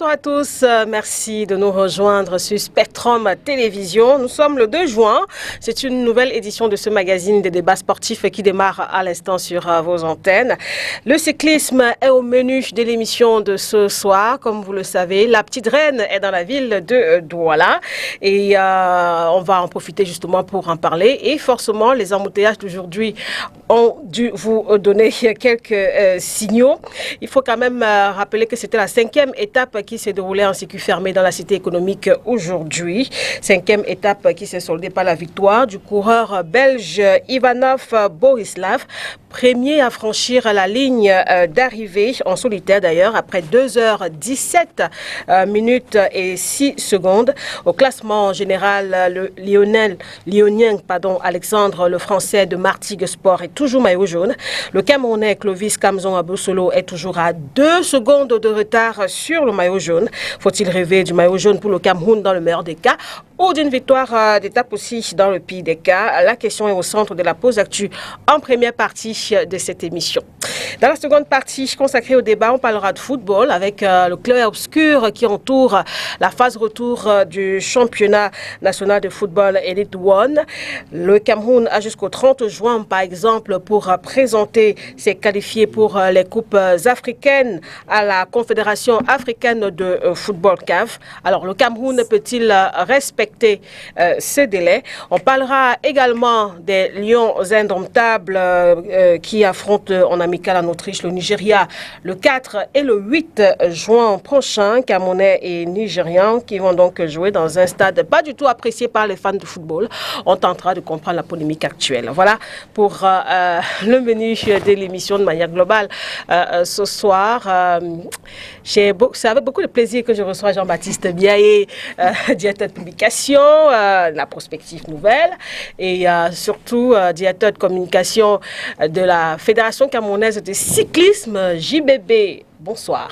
Bonsoir à tous, merci de nous rejoindre sur Spectrum Télévision. Nous sommes le 2 juin, c'est une nouvelle édition de ce magazine des débats sportifs qui démarre à l'instant sur vos antennes. Le cyclisme est au menu de l'émission de ce soir, comme vous le savez. La petite reine est dans la ville de Douala et on va en profiter justement pour en parler. Et forcément, les embouteillages d'aujourd'hui ont dû vous donner quelques signaux. Il faut quand même rappeler que c'était la 5e étape qui s'est déroulée en circuit fermé dans la cité économique aujourd'hui. 5e étape qui s'est soldée par la victoire du coureur belge Ivanov Borislav, premier à franchir la ligne d'arrivée en solitaire d'ailleurs après 2h17 minutes et 6 secondes. Au classement général, le Lyonnien Alexandre, le français de Martigues Sport, est toujours maillot jaune. Le Camerounais Clovis Kamzon Abosolo est toujours à 2 secondes de retard sur le maillot jaune. Faut-il rêver du maillot jaune pour le Cameroun dans le meilleur des cas ou d'une victoire d'étape aussi dans le pire des cas? La question est au centre de la pause actu en première partie de cette émission. Dans la seconde partie consacrée au débat, on parlera de football avec le clair-obscur qui entoure la phase retour du championnat national de football Elite One. Le Cameroun a jusqu'au 30 juin, par exemple, pour présenter ses qualifiés pour les coupes africaines à la Confédération africaine de football CAF. Alors, le Cameroun peut-il respecter ces délais? On parlera également des Lions indomptables qui affrontent en amical en Autriche le Nigeria le 4 et le 8 juin prochain. Camerounais et Nigérians qui vont donc jouer dans un stade pas du tout apprécié par les fans de football. On tentera de comprendre la polémique actuelle. Voilà pour le menu de l'émission de manière globale ce soir. C'est avec beaucoup de plaisir que je reçois Jean-Baptiste Biaye, directeur de publication, la prospective nouvelle et surtout directeur de communication de la Fédération camerounaise de cyclisme, JBB. Bonsoir.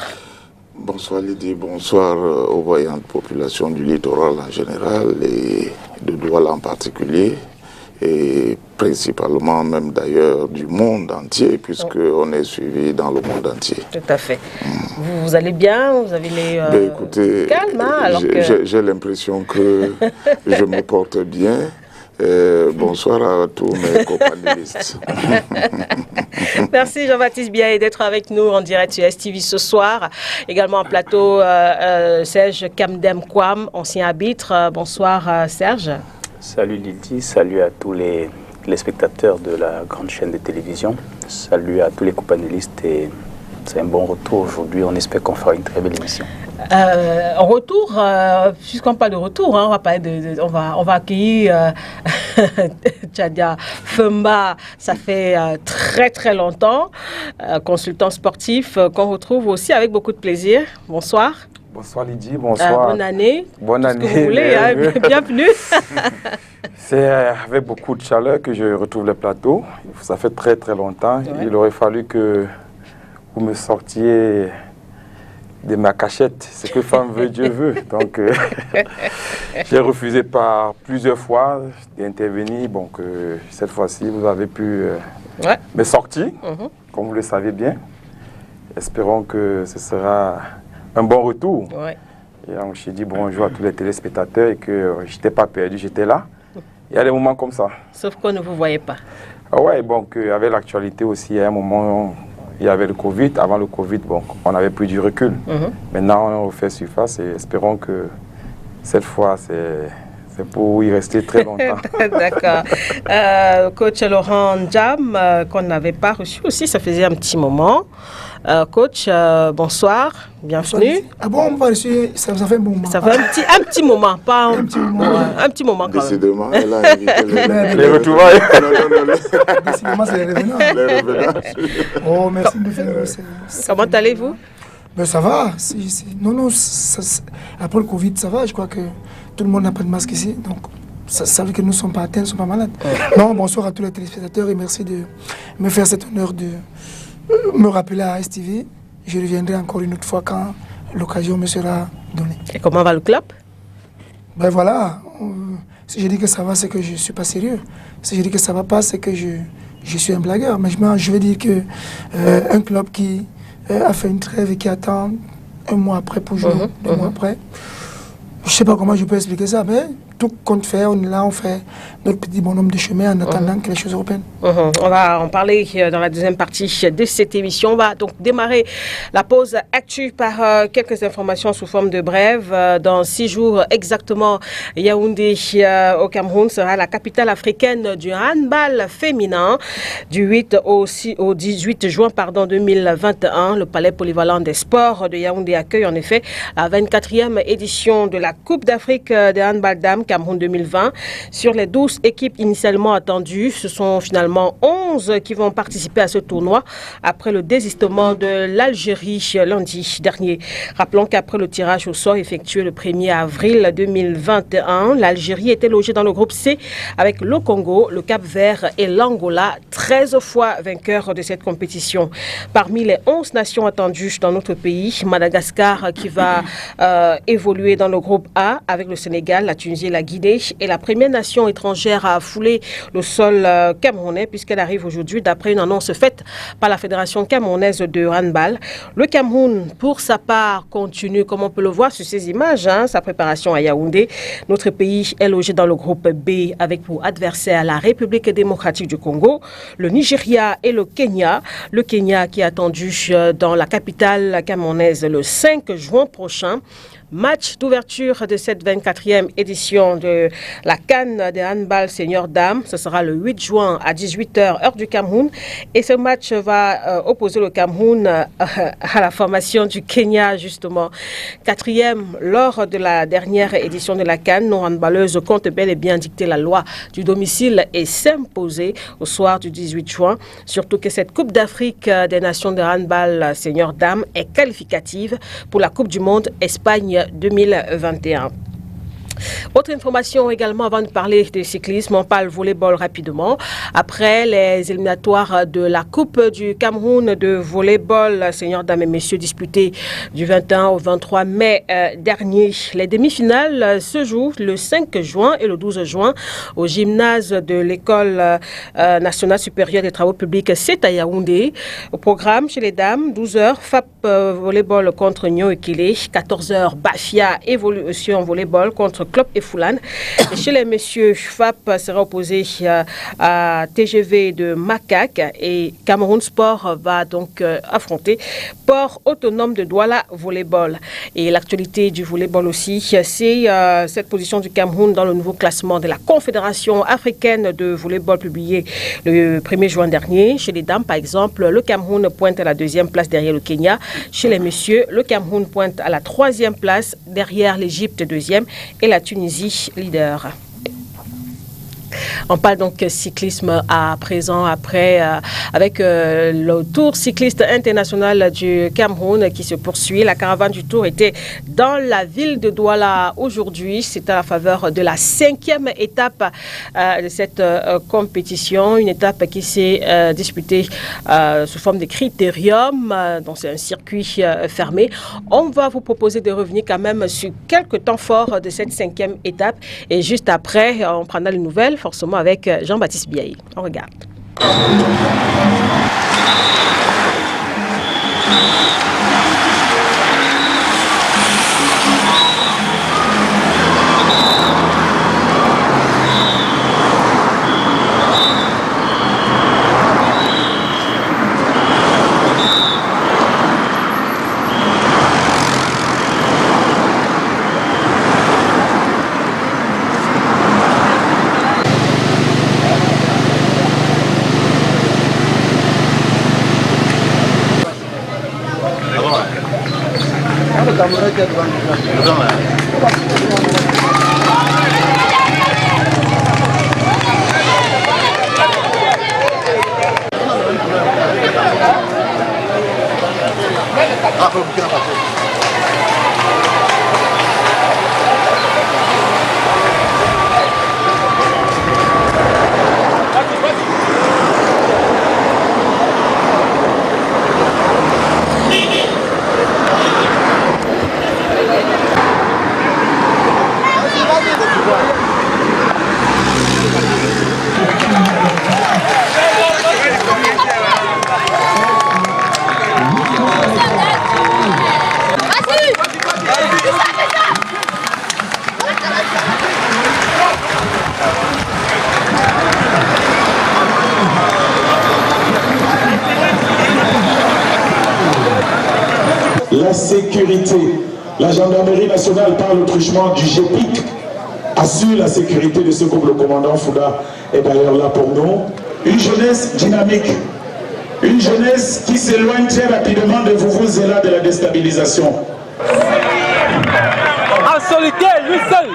Bonsoir Lydie, bonsoir aux voyantes populations du littoral en général et de Douala en particulier, et principalement même d'ailleurs du monde entier, puisqu'on est suivi dans le monde entier. Tout à fait. Vous allez bien? Vous avez les écoutez, calme, hein, alors que... j'ai l'impression que je me porte bien. Bonsoir à tous mes companélistes. Merci Jean-Baptiste Biaye d'être avec nous en direct sur STV ce soir. Également en plateau, Serge Kamdem Kwam, ancien arbitre. Bonsoir Serge. Salut Lydie, salut à tous les spectateurs de la grande chaîne de télévision. Salut à tous les companélistes et c'est un bon retour aujourd'hui. On espère qu'on fera une très belle émission. En retour, puisqu'on parle de retour, hein, on va parler on va accueillir Tchadia Femba. Ça fait très très longtemps, consultant sportif qu'on retrouve aussi avec beaucoup de plaisir. Bonsoir. Bonsoir Lydie, bonsoir. Bonne année. Bonne année. Ce que vous voulez, hein, bienvenue. C'est avec beaucoup de chaleur que je retrouve le plateau. Ça fait très très longtemps. Ouais. Il aurait fallu que vous me sortiez de ma cachette. Ce que femme veut, Dieu veut. Donc, j'ai refusé par plusieurs fois d'intervenir. Donc, cette fois-ci, vous avez pu me sortir, comme vous le savez bien. Espérons que ce sera un bon retour. Ouais. Et donc, j'ai dit bonjour à tous les téléspectateurs et que je n'étais pas perdu, j'étais là. Il y a des moments comme ça. Sauf qu'on ne vous voyait pas. Ah ouais, bon, avec l'actualité aussi, il y a un moment... Il y avait le Covid. Avant le Covid, bon, on avait pris du recul. Maintenant, on refait surface et espérons que cette fois, c'est pour y rester très longtemps. D'accord. Coach Laurent Ndjam, qu'on n'avait pas reçu aussi, ça faisait un petit moment. Coach, bonsoir, bienvenue. Ah bon, on va reçu, ça fait un bon moment. Ça fait un petit moment, pas un petit moment. Un petit moment quand même. Décidément, elle a invité les retrouvailles. Non. Décidément, c'est les revenants. Les revenants. Oh, merci de me faire. Comment allez-vous? Ben, ça va. Non, après le Covid, ça va. Je crois que tout le monde n'a pas de masque ici. Donc, ça veut que nous ne sommes pas atteints, nous ne sommes pas malades. Non, bonsoir à tous les téléspectateurs et merci de me faire cet honneur de me rappeler à STV. Je reviendrai encore une autre fois quand l'occasion me sera donnée. Et comment va le club? Ben voilà. Si je dis que ça va, c'est que je ne suis pas sérieux. Si je dis que ça ne va pas, c'est que je suis un blagueur. Mais je veux dire qu'un club qui a fait une trêve et qui attend un mois après pour jouer, 2 mois après. Je ne sais pas comment je peux expliquer ça, mais tout compte fait, on est là, on fait notre petit bonhomme de chemin en attendant que les choses reprennent. On va en parler dans la deuxième partie de cette émission. On va donc démarrer la pause actu par quelques informations sous forme de brève. Dans 6 jours exactement, Yaoundé au Cameroun sera la capitale africaine du handball féminin. Du 8 au 18 juin 2021, le palais polyvalent des sports de Yaoundé accueille en effet la 24e édition de la Coupe d'Afrique de handball dames Cameroun 2020. Sur les 12 équipes initialement attendues, ce sont finalement 11 qui vont participer à ce tournoi après le désistement de l'Algérie lundi dernier. Rappelons qu'après le tirage au sort effectué le 1er avril 2021, l'Algérie était logée dans le groupe C avec le Congo, le Cap-Vert et l'Angola, 13 fois vainqueurs de cette compétition. Parmi les 11 nations attendues dans notre pays, Madagascar qui va évoluer dans le groupe A avec le Sénégal, la Tunisie et la Guinée est la première nation étrangère à fouler le sol camerounais puisqu'elle arrive aujourd'hui d'après une annonce faite par la Fédération camerounaise de handball. Le Cameroun, pour sa part, continue, comme on peut le voir sur ces images, sa préparation à Yaoundé. Notre pays est logé dans le groupe B avec pour adversaire la République démocratique du Congo, le Nigeria et le Kenya. Le Kenya qui est attendu dans la capitale camerounaise le 5 juin prochain. Match d'ouverture de cette 24e édition de la CAN de handball senior dames. Ce sera le 8 juin à 18h, heure du Cameroun. Et ce match va opposer le Cameroun à la formation du Kenya, justement. 4e lors de la dernière édition de la CAN, nos handballeuses comptent bel et bien dicter la loi du domicile et s'imposer au soir du 18 juin. Surtout que cette Coupe d'Afrique des Nations de handball senior dames est qualificative pour la Coupe du Monde Espagne 2021. Autre information également avant de parler de cyclisme, on parle volleyball rapidement. Après les éliminatoires de la Coupe du Cameroun de volleyball, seniors, dames et messieurs, disputées du 21 au 23 mai dernier, les demi-finales se jouent le 5 juin et le 12 juin au gymnase de l'École nationale supérieure des travaux publics, c'est à Yaoundé. Au programme chez les dames, 12h, FAP volleyball contre Nyon Ekile, 14h, Bafia évolution volleyball contre Club et Foulane. Et chez les messieurs, FAP sera opposé à TGV de Macaque et Cameroun Sport va donc affronter Port Autonome de Douala Volleyball. Et l'actualité du volleyball aussi, c'est cette position du Cameroun dans le nouveau classement de la Confédération africaine de volleyball publié le 1er juin dernier. Chez les dames, par exemple, le Cameroun pointe à la 2e place derrière le Kenya. Chez les messieurs, le Cameroun pointe à la 3e place derrière l'Égypte 2e et la Tunisie leader. On parle donc cyclisme à présent avec le Tour cycliste international du Cameroun qui se poursuit. La caravane du Tour était dans la ville de Douala aujourd'hui. C'est à la faveur de la 5e étape de cette compétition. Une étape qui s'est disputée sous forme de critérium. Donc c'est un circuit fermé. On va vous proposer de revenir quand même sur quelques temps forts de cette 5e étape. Et juste après, on prendra les nouvelles forcément avec Jean-Baptiste Biaï. On regarde. sécurité. La gendarmerie nationale, par le truchement du GEPIC, assure la sécurité de ce groupe. Le commandant Fouda est d'ailleurs là pour nous. Une jeunesse dynamique, une jeunesse qui s'éloigne très rapidement de Vuvuzela de la déstabilisation. En solitaire, lui seul.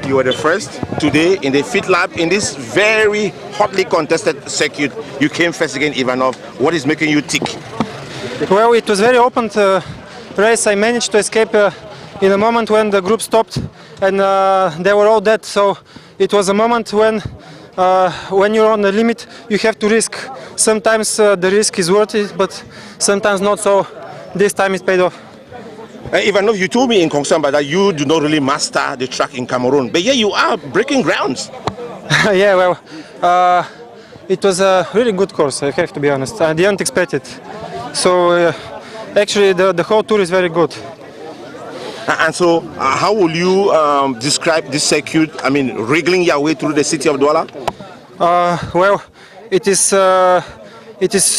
You were the first today in the fit lap in this very hotly contested circuit. You came first against Ivanov. What is making you tick? Well, it was very open race. I managed to escape in a moment when the group stopped and they were all dead. So it was a moment when you're on the limit, you have to risk. Sometimes the risk is worth it, but sometimes not. So this time it paid off. Ivanov, you told me in Kongsamba that you do not really master the track in Cameroon, but here you are breaking grounds. Yeah, well, it was a really good course, I have to be honest. I didn't expect it. So actually the whole tour is very good. And so how will you describe this circuit, I mean, wriggling your way through the city of Douala? Well, it is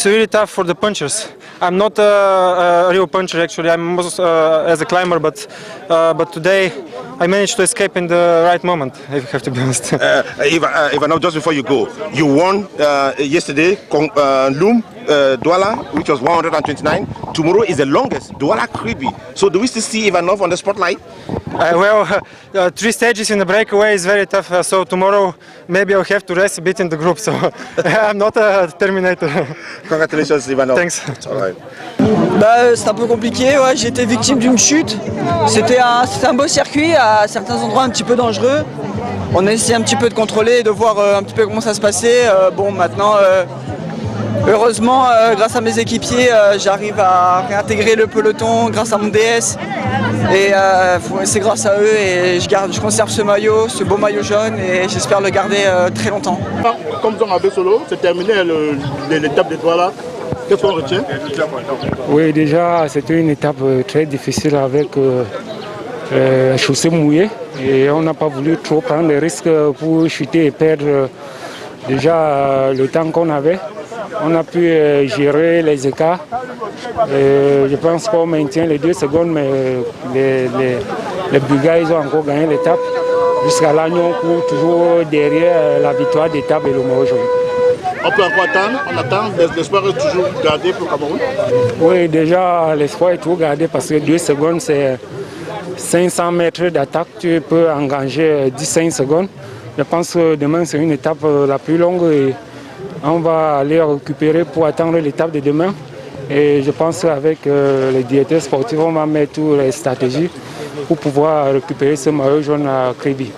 really tough for the punchers. I'm not a real puncher actually. I'm most as a climber, but today I managed to escape in the right moment. I have to be honest. Ivanov, just before you go, you won yesterday, Loom Douala, which was 129. Tomorrow is the longest, Douala Kribi. So do we still see Ivanov on the spotlight? Well, 3 stages in the breakaway is very tough. So tomorrow maybe I'll have to rest a bit in the group. So I'm not a terminator. Congratulations, Ivanov. Thanks. All right. C'est un peu compliqué, ouais. J'ai été victime d'une chute. C'était un beau circuit, à certains endroits un petit peu dangereux. On a essayé un petit peu de contrôler, de voir un petit peu comment ça se passait. Bon, maintenant, heureusement, grâce à mes équipiers, j'arrive à réintégrer le peloton grâce à mon DS. Et c'est grâce à eux et je conserve ce maillot, ce beau maillot jaune, et j'espère le garder très longtemps. Comme dans Abbé Solo, c'est terminé l'étape de Douala. Qu'est-ce qu'on retient? Oui, déjà, c'était une étape très difficile avec la chaussée mouillée. Et on n'a pas voulu trop prendre les risques pour chuter et perdre déjà le temps qu'on avait. On a pu gérer les écarts. Je pense qu'on maintient les 2 secondes, mais les Bulgares ils ont encore gagné l'étape. Jusqu'à là, nous on court toujours derrière la victoire d'étape et le mot aujourd'hui. On peut encore attendre, on attend, l'espoir est toujours gardé pour Cameroun? Oui, déjà l'espoir est toujours gardé parce que 2 secondes c'est 500 mètres d'attaque, tu peux engager 15 secondes. Je pense que demain c'est une étape la plus longue et on va aller récupérer pour attendre l'étape de demain. Et je pense qu'avec les directeurs sportifs, on va mettre toutes les stratégies pour pouvoir récupérer ce maillot jaune à Kribi.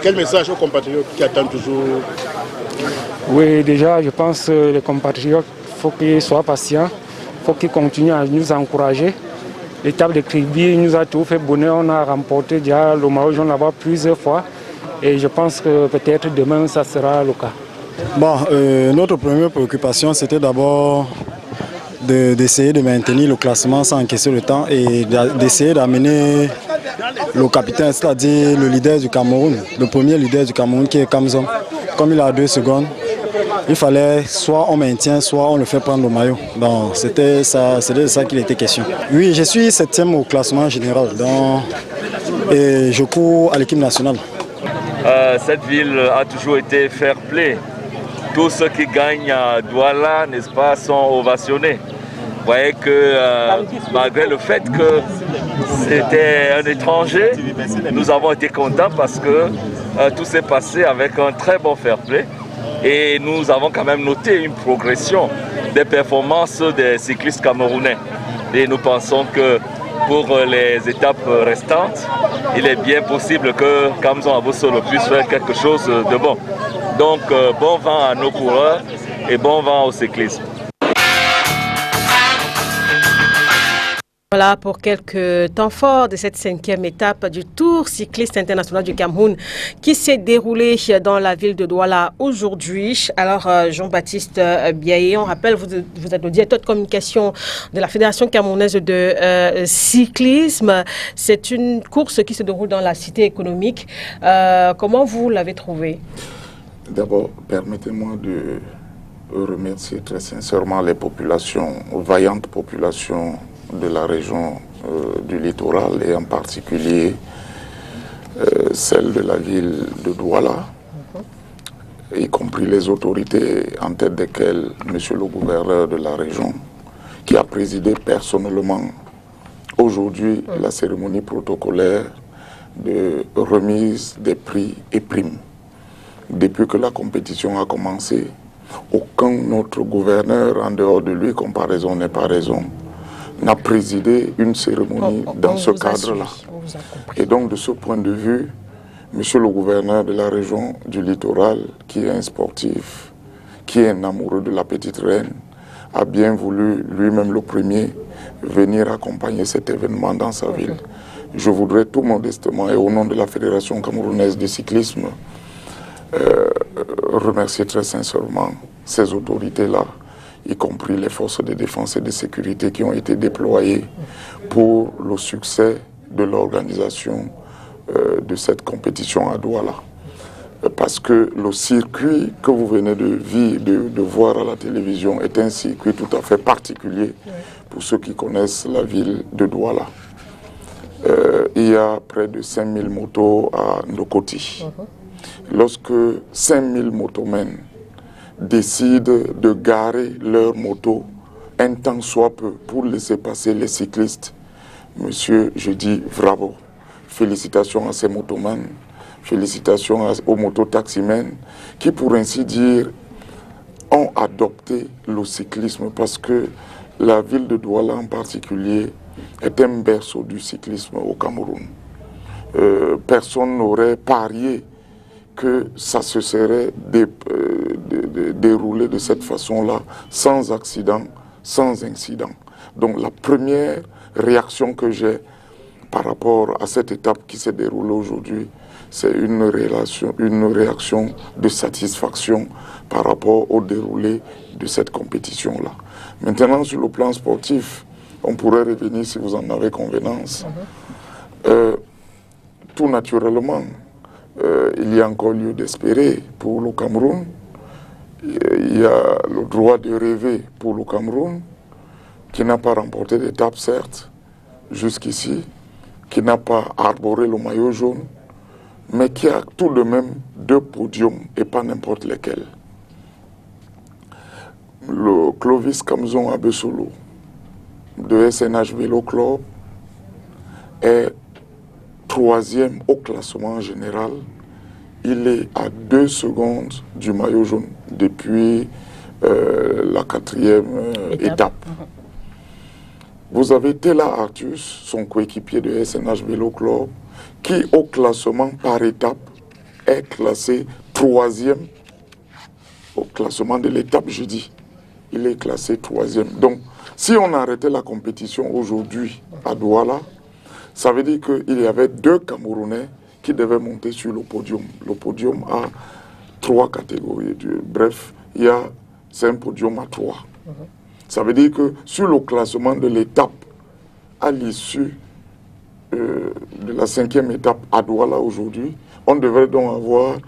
Quel message aux compatriotes qui attendent toujours? Oui, déjà, je pense que les compatriotes, il faut qu'ils soient patients, il faut qu'ils continuent à nous encourager. L'étape de Kribi nous a tout fait bonheur, on a remporté déjà le maillot jaune là-bas plusieurs fois. Et je pense que peut-être demain, ça sera le cas. Bon, notre première préoccupation, c'était d'abord d'essayer de maintenir le classement sans encaisser le temps et d'essayer d'amener le capitaine, c'est-à-dire le leader du Cameroun, le premier leader du Cameroun qui est Kamzon. Comme il a 2 secondes, il fallait soit on maintient, soit on le fait prendre le maillot. Donc c'était de ça qu'il était question. Oui, je suis 7e au classement général et je cours à l'équipe nationale. Cette ville a toujours été fair play. Tous ceux qui gagnent à Douala, n'est-ce pas, sont ovationnés. voyez que malgré le fait que c'était un étranger, nous avons été contents parce que tout s'est passé avec un très bon fair play. Et nous avons quand même noté une progression des performances des cyclistes camerounais. Et nous pensons que pour les étapes restantes, il est bien possible que Kamzon Abosolo puisse faire quelque chose de bon. Donc bon vent à nos coureurs et bon vent au cyclisme. Voilà pour quelques temps forts de cette 5e étape du Tour cycliste international du Cameroun qui s'est déroulé dans la ville de Douala aujourd'hui. Alors Jean-Baptiste Biaye, on rappelle, vous êtes le directeur de communication de la Fédération camerounaise de cyclisme. C'est une course qui se déroule dans la cité économique. Comment vous l'avez trouvée? D'abord, permettez-moi de remercier très sincèrement les populations, vaillantes populations de la région du littoral et en particulier celle de la ville de Douala, y compris les autorités en tête desquelles monsieur le gouverneur de la région qui a présidé personnellement aujourd'hui la cérémonie protocolaire de remise des prix et primes. Depuis que la compétition a commencé, aucun autre gouverneur en dehors de lui, comparaison n'est pas raison, n'a présidé une cérémonie dans ce cadre-là. Et donc, de ce point de vue, monsieur le gouverneur de la région du littoral, qui est un sportif, qui est un amoureux de la petite reine, a bien voulu, lui-même le premier, venir accompagner cet événement dans sa ville. Je voudrais tout modestement et au nom de la Fédération camerounaise de cyclisme remercier très sincèrement ces autorités-là, y compris les forces de défense et de sécurité qui ont été déployées pour le succès de l'organisation de cette compétition à Douala. Parce que le circuit que vous venez de voir à la télévision est un circuit tout à fait particulier pour ceux qui connaissent la ville de Douala. Il y a près de 5000 motos à Ndokoti. Lorsque 5000 motomens décident de garer leur moto un temps soit peu pour laisser passer les cyclistes, monsieur, je dis bravo. Félicitations à ces motomens, félicitations aux mototaximens qui, pour ainsi dire, ont adopté le cyclisme parce que la ville de Douala en particulier est un berceau du cyclisme au Cameroun. Personne n'aurait parié que ça se serait déroulé de cette façon-là, sans accident, sans incident. Donc la première réaction que j'ai par rapport à cette étape qui s'est déroulée aujourd'hui, c'est une réaction de satisfaction par rapport au déroulé de cette compétition-là. Maintenant, sur le plan sportif, on pourrait revenir si vous en avez convenance. Tout naturellement, il y a encore lieu d'espérer pour le Cameroun. Il y a le droit de rêver pour le Cameroun, qui n'a pas remporté d'étape, certes, jusqu'ici, qui n'a pas arboré le maillot jaune, mais qui a tout de même 2 podiums et pas n'importe lesquels. Le Clovis Kamzon Abosolo de SNH Vélo Club est 3e au classement général. Il est à 2 secondes du maillot jaune depuis la 4e étape. Vous avez Tela Artus, son coéquipier de SNH Vélo Club, qui au classement par étape est classé 3e au classement de l'étape jeudi. Il est classé 3e. Donc, si on arrêtait la compétition aujourd'hui à Douala, ça veut dire qu'il y avait 2 Camerounais qui devaient monter sur le podium. Le podium a 3 catégories. Bref, c'est un podium à 3. Ça veut dire que sur le classement de l'étape, à l'issue de la 5e étape à Douala aujourd'hui, on devrait donc avoir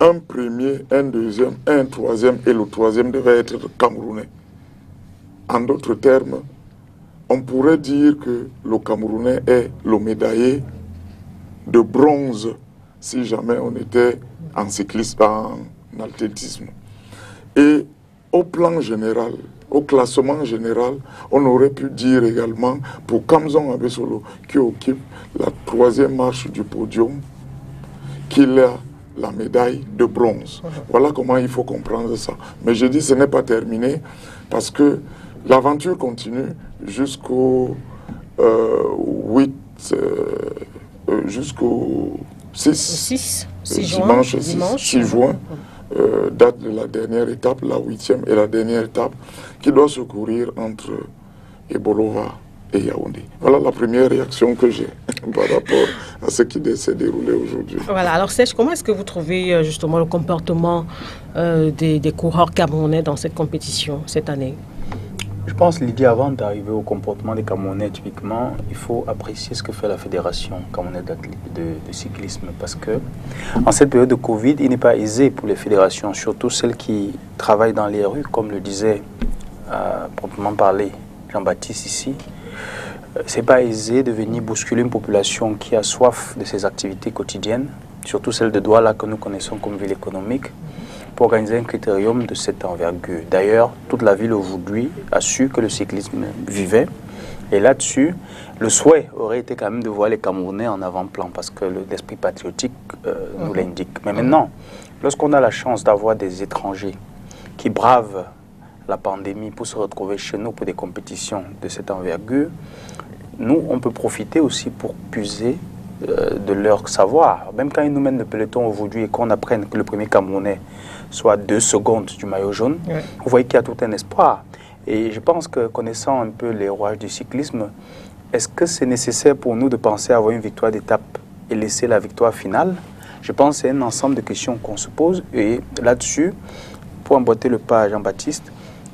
un premier, un deuxième, un troisième, et le troisième devait être camerounais. En d'autres termes, on pourrait dire que le Camerounais est le médaillé de bronze si jamais on était en cyclisme, en athlétisme. Et au plan général, au classement général, on aurait pu dire également pour Kamzon Abesolo, qui occupe la 3e marche du podium, qu'il a la médaille de bronze. Voilà comment il faut comprendre ça. Mais je dis ce n'est pas terminé parce que l'aventure continue jusqu'au 6 juin, dimanche 6 juin, date de la dernière étape, la 8e et la dernière étape, qui doit se courir entre Ebolova et Yaoundé. Voilà la première réaction que j'ai par rapport à ce qui s'est déroulé aujourd'hui. Voilà, alors Serge, comment est-ce que vous trouvez justement le comportement des coureurs camerounais dans cette compétition cette année? Je pense, Lydie, avant d'arriver au comportement des Camerounais, typiquement, il faut apprécier ce que fait la Fédération camerounaise de cyclisme. Parce que, en cette période de Covid, il n'est pas aisé pour les fédérations, surtout celles qui travaillent dans les rues, comme le disait proprement parlé Jean-Baptiste ici. C'est pas aisé de venir bousculer une population qui a soif de ses activités quotidiennes, surtout celle de Douala que nous connaissons comme ville économique, pour organiser un critérium de cette envergure. D'ailleurs, toute la ville aujourd'hui a su que le cyclisme vivait. Et là-dessus, le souhait aurait été quand même de voir les Camerounais en avant-plan, parce que l'esprit patriotique nous l'indique. Mais maintenant, lorsqu'on a la chance d'avoir des étrangers qui bravent la pandémie pour se retrouver chez nous pour des compétitions de cette envergure, nous, on peut profiter aussi pour puiser de leur savoir. Même quand ils nous mènent le peloton aujourd'hui et qu'on apprenne que le premier Camerounais soit 2 secondes du maillot jaune, vous voyez qu'il y a tout un espoir. Et je pense que, connaissant un peu les rouages du cyclisme, est-ce que c'est nécessaire pour nous de penser à avoir une victoire d'étape et laisser la victoire finale? Je pense que c'est un ensemble de questions qu'on se pose. Et là-dessus, pour emboîter le pas à Jean-Baptiste,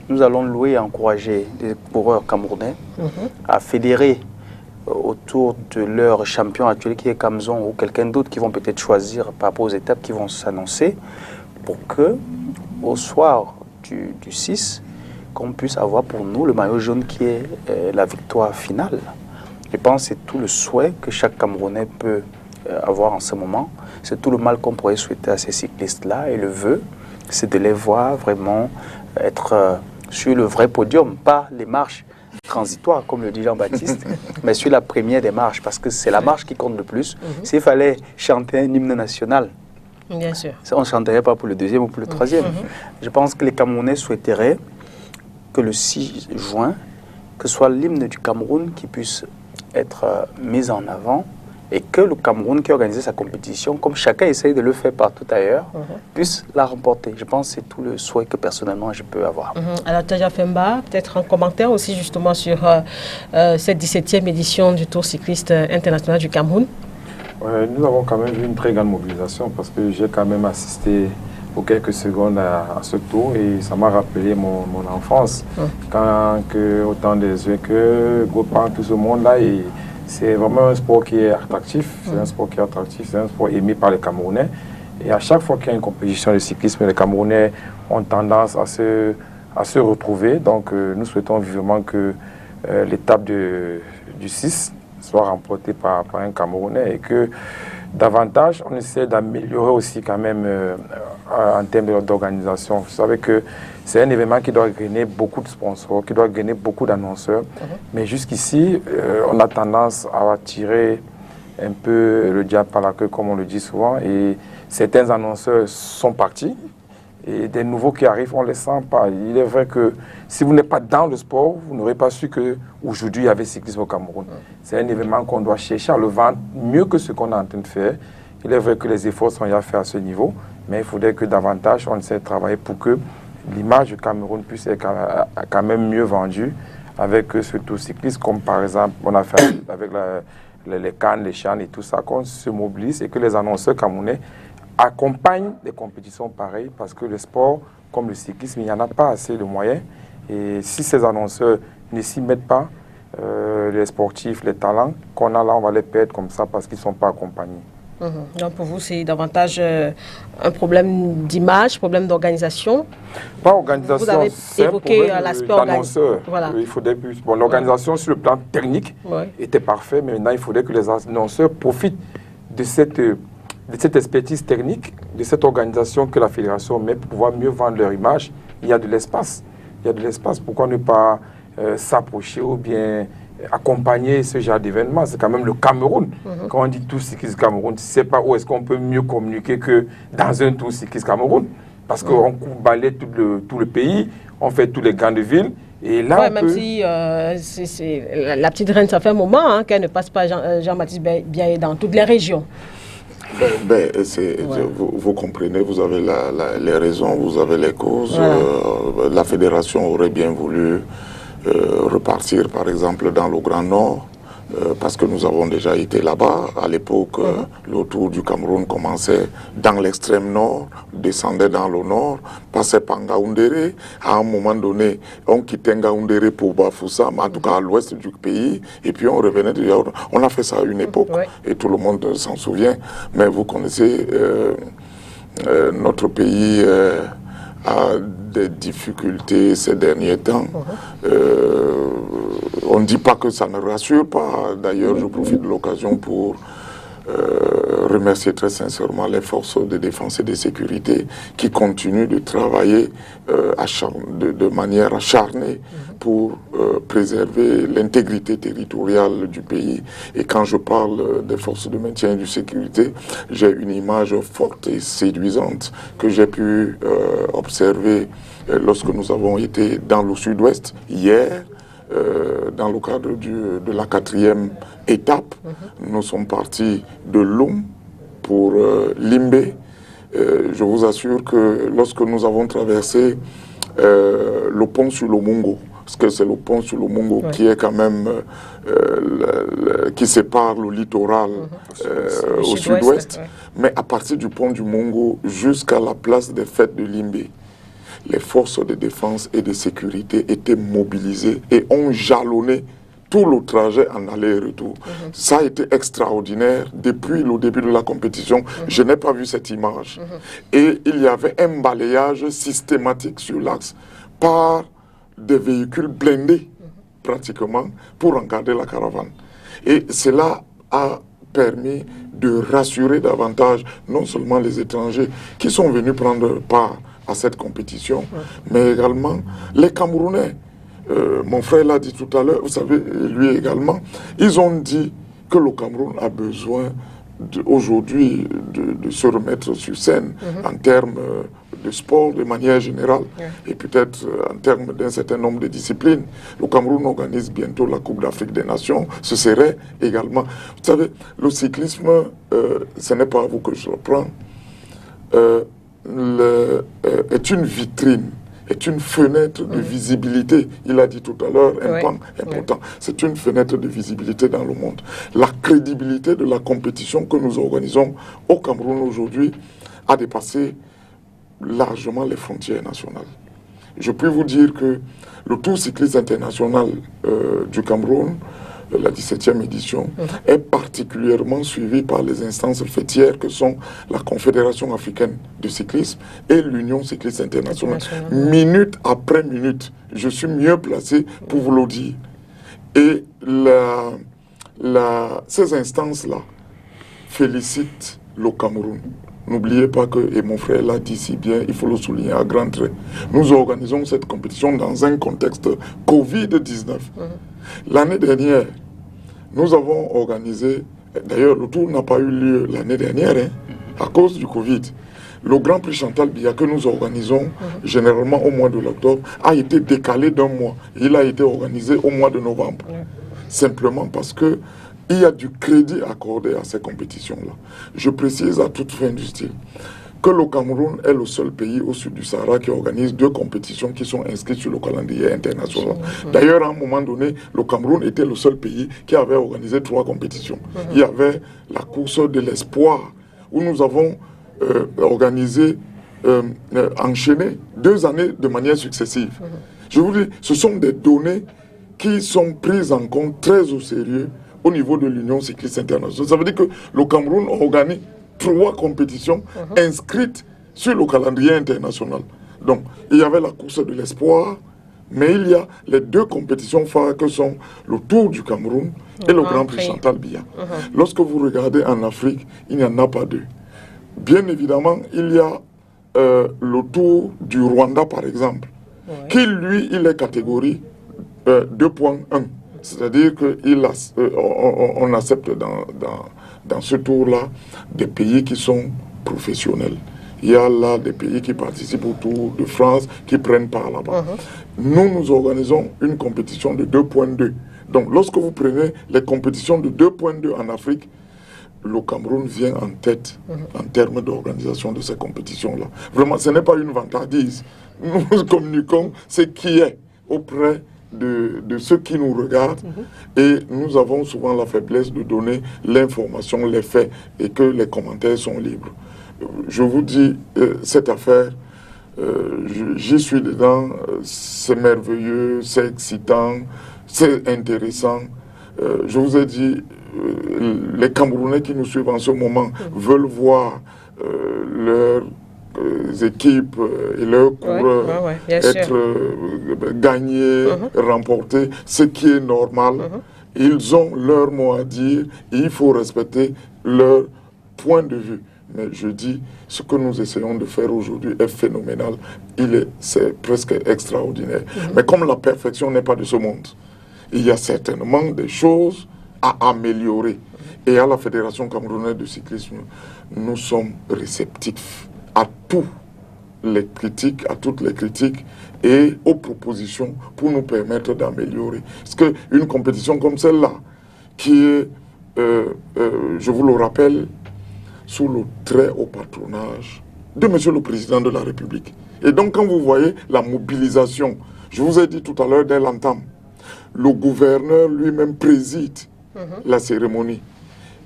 nous allons louer et encourager des coureurs camerounais à fédérer autour de leur champion actuel qui est Kamzon ou quelqu'un d'autre qui vont peut-être choisir par rapport aux étapes qui vont s'annoncer pour que au soir du 6, qu'on puisse avoir pour nous le maillot jaune qui est la victoire finale. Je pense que c'est tout le souhait que chaque Camerounais peut avoir en ce moment. C'est tout le mal qu'on pourrait souhaiter à ces cyclistes-là. Et le vœu, c'est de les voir vraiment être sur le vrai podium, pas les marches transitoires, comme le dit Jean-Baptiste, mais sur la première des marches, parce que c'est la marche qui compte le plus. S'il fallait chanter un hymne national, bien sûr, on ne chanterait pas pour le 2e ou pour le 3e. Je pense que les Camerounais souhaiteraient que le 6 juin, que ce soit l'hymne du Cameroun qui puisse être mis en avant et que le Cameroun qui a organisé sa compétition, comme chacun essaye de le faire partout ailleurs, puisse la remporter. Je pense que c'est tout le souhait que personnellement je peux avoir. Alors Tadja Femba, peut-être un commentaire aussi justement sur cette 17e édition du Tour cycliste international du Cameroun. Nous avons quand même vu une très grande mobilisation parce que j'ai quand même assisté pour quelques secondes à ce tour et ça m'a rappelé mon enfance. Quand autant des yeux que Gopan, tout ce monde-là, et c'est vraiment un sport qui est attractif, c'est un sport qui est attractif, c'est un sport aimé par les Camerounais. Et à chaque fois qu'il y a une compétition de cyclisme, les Camerounais ont tendance à se retrouver. Donc nous souhaitons vivement que l'étape du 6 soit remportée par un Camerounais et que davantage on essaie d'améliorer aussi quand même en termes d'organisation. Vous savez que c'est un événement qui doit gagner beaucoup de sponsors, qui doit gagner beaucoup d'annonceurs. Mais jusqu'ici, on a tendance à tirer un peu le diable par la queue, comme on le dit souvent. Et certains annonceurs sont partis. Et des nouveaux qui arrivent, on ne les sent pas. Il est vrai que si vous n'êtes pas dans le sport, vous n'aurez pas su qu'aujourd'hui, il y avait cyclisme au Cameroun. C'est un événement qu'on doit chercher à le vendre mieux que ce qu'on est en train de faire. Il est vrai que les efforts sont à faire à ce niveau, mais il faudrait que davantage on essaie de travailler pour que l'image du Cameroun puisse être quand même mieux vendue avec ce tour cycliste, comme par exemple on a fait avec les Cannes, les Chan et tout ça, qu'on se mobilise et que les annonceurs camerounais accompagnent des compétitions pareilles parce que le sport, comme le cyclisme, il n'y en a pas assez de moyens. Et si ces annonceurs ne s'y mettent pas, les sportifs, les talents qu'on a là, on va les perdre comme ça parce qu'ils ne sont pas accompagnés. Donc pour vous, c'est davantage un problème d'image, problème d'organisation? Pas organisation, vous avez évoqué l'aspect d'annonceur. Voilà. Il faudrait plus. Bon, l'organisation sur le plan technique était parfait, mais maintenant il faudrait que les annonceurs profitent de cette expertise technique, de cette organisation que la fédération met pour pouvoir mieux vendre leur image il y a de l'espace. Il y a de l'espace. Pourquoi ne pas s'approcher ou bien accompagner ce genre d'événement? C'est quand même le Cameroun. Quand on dit Tour cycliste Cameroun, tu ne sais pas où est-ce qu'on peut mieux communiquer que dans un Tour cycliste Cameroun. Parce qu'on balaie tout le pays, on fait tous les grandes villes. Et là, même si la petite reine, ça fait un moment qu'elle ne passe pas Jean-Baptiste Biaye dans toutes les régions. Vous comprenez, vous avez les raisons, vous avez les causes. Voilà. La fédération aurait bien voulu repartir, par exemple, dans le Grand Nord, parce que nous avons déjà été là-bas. À l'époque, le Tour du Cameroun commençait dans l'extrême nord, descendait dans le nord, passait par Ngaoundéré. À un moment donné, on quittait Ngaoundéré pour Bafoussam, en tout cas à l'ouest du pays, et puis on revenait de Yaoundé. On a fait ça à une époque, et tout le monde s'en souvient. Mais vous connaissez, notre pays a des difficultés ces derniers temps. On ne dit pas que ça ne rassure pas. D'ailleurs, je profite de l'occasion pour remercier très sincèrement les forces de défense et de sécurité qui continuent de travailler de manière acharnée pour préserver l'intégrité territoriale du pays. Et quand je parle des forces de maintien et de sécurité, j'ai une image forte et séduisante que j'ai pu observer lorsque nous avons été dans le sud-ouest hier. Dans le cadre de la 4e étape, nous sommes partis de Loum pour Limbé. Je vous assure que lorsque nous avons traversé le pont sur le Mungo, parce que c'est le pont sur le Mungo qui est quand même qui sépare le littoral au sud-ouest, mais à partir du pont du Mungo jusqu'à la place des fêtes de Limbé, les forces de défense et de sécurité étaient mobilisées et ont jalonné tout le trajet en aller-retour. Ça a été extraordinaire. Depuis le début de la compétition, je n'ai pas vu cette image. Et il y avait un balayage systématique sur l'axe par des véhicules blindés, pratiquement, pour encadrer la caravane. Et cela a permis de rassurer davantage non seulement les étrangers qui sont venus prendre part à cette compétition, mais également les Camerounais. Mon frère l'a dit tout à l'heure, vous savez, lui également, ils ont dit que le Cameroun a besoin aujourd'hui de se remettre sur scène en termes de sport de manière générale et peut-être en termes d'un certain nombre de disciplines. Le Cameroun organise bientôt la Coupe d'Afrique des Nations. Ce serait également... Vous savez, le cyclisme, ce n'est pas à vous que je le prends, est une vitrine, est une fenêtre de visibilité. Il a dit tout à l'heure un point important. C'est une fenêtre de visibilité dans le monde. La crédibilité de la compétition que nous organisons au Cameroun aujourd'hui a dépassé largement les frontières nationales. Je peux vous dire que le Tour cycliste international du Cameroun, la 17e édition, est particulièrement suivie par les instances fêtières que sont la Confédération africaine de cyclisme et l'Union cycliste internationale. Minute après minute, je suis mieux placé pour vous le dire. Et ces instances-là félicitent le Cameroun. N'oubliez pas que, et mon frère l'a dit si bien, il faut le souligner à grands traits, nous organisons cette compétition dans un contexte Covid-19. L'année dernière, nous avons organisé, d'ailleurs le tour n'a pas eu lieu l'année dernière, à cause du Covid. Le Grand Prix Chantal Biya que nous organisons généralement au mois de l'octobre a été décalé d'un mois. Il a été organisé au mois de novembre. Simplement parce que il y a du crédit accordé à ces compétitions-là. Je précise à toute fin du style que le Cameroun est le seul pays au sud du Sahara qui organise 2 compétitions qui sont inscrites sur le calendrier international. D'ailleurs, à un moment donné, le Cameroun était le seul pays qui avait organisé 3 compétitions. Il y avait la course de l'espoir, où nous avons organisé, enchaîné 2 années de manière successive. Je vous dis, ce sont des données qui sont prises en compte très au sérieux au niveau de l'Union cycliste internationale. Ça veut dire que le Cameroun organise 3 compétitions inscrites sur le calendrier international. Donc, il y avait la course de l'espoir, mais il y a les 2 compétitions phares que sont le Tour du Cameroun et le Grand Prix Chantal Biya. Lorsque vous regardez en Afrique, il n'y en a pas 2. Bien évidemment, il y a le Tour du Rwanda, par exemple, qui lui, il est catégorie 2.1. C'est-à-dire qu'on accepte dans ce tour-là des pays qui sont professionnels. Il y a là des pays qui participent au Tour de France, qui prennent part là-bas. Nous organisons une compétition de 2.2. Donc, lorsque vous prenez les compétitions de 2.2 en Afrique, le Cameroun vient en tête en termes d'organisation de ces compétitions-là. Vraiment, ce n'est pas une vantardise. Nous communiquons ce qui est auprès de ceux qui nous regardent et nous avons souvent la faiblesse de donner l'information, les faits et que les commentaires sont libres. Je vous dis, cette affaire, j'y suis dedans, c'est merveilleux, c'est excitant, c'est intéressant. Je vous ai dit, les Camerounais qui nous suivent en ce moment veulent voir leurs équipes et leurs coureurs gagnés, remportés, ce qui est normal. Ils ont leur mot à dire et il faut respecter leur point de vue. Mais je dis, ce que nous essayons de faire aujourd'hui est phénoménal. C'est presque extraordinaire. Mais comme la perfection n'est pas de ce monde, il y a certainement des choses à améliorer. Et à la Fédération camerounaise de cyclisme, nous sommes réceptifs à toutes les critiques et aux propositions pour nous permettre d'améliorer. Parce qu'une compétition comme celle-là, qui est, je vous le rappelle, sous le très haut patronage de Monsieur le Président de la République. Et donc quand vous voyez la mobilisation, je vous ai dit tout à l'heure dès l'entame, le gouverneur lui-même préside la cérémonie.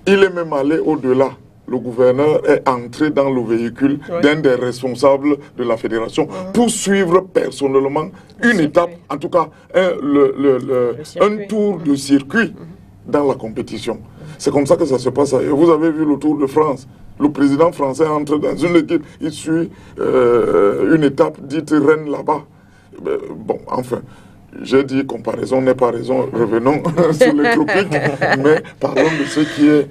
Il est même allé au-delà. Le gouverneur est entré dans le véhicule d'un des responsables de la fédération pour suivre personnellement une étape, en tout cas un tour de circuit dans la compétition. C'est comme ça que ça se passe. Et vous avez vu le Tour de France. Le président français entre dans une équipe, il suit une étape dite Rennes là-bas. Bon, enfin, j'ai dit comparaison n'est pas raison. Revenons sur les tropiques, mais parlons de ce qui est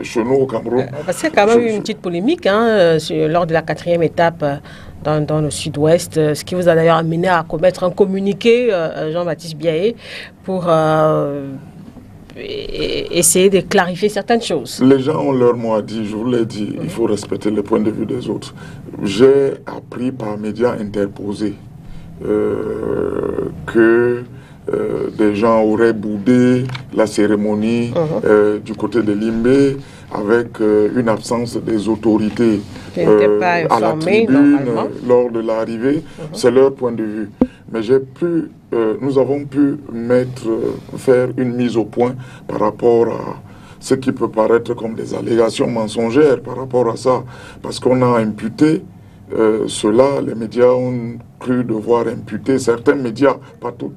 chez nous au Cameroun. Parce qu'il y a quand même eu une petite polémique lors de la 4e étape dans le sud-ouest, ce qui vous a d'ailleurs amené à commettre un communiqué, Jean-Baptiste Biaé, pour essayer de clarifier certaines choses. Les gens ont leur mot à dire, je vous l'ai dit, il faut respecter les points de vue des autres. J'ai appris par médias interposés que des gens auraient boudé la cérémonie du côté de Limbé avec une absence des autorités à la tribune lors de l'arrivée. C'est leur point de vue. Mais nous avons pu faire une mise au point par rapport à ce qui peut paraître comme des allégations mensongères par rapport à ça. Parce qu'on a imputé cela, les médias ont cru devoir imputer, certains médias, pas tous,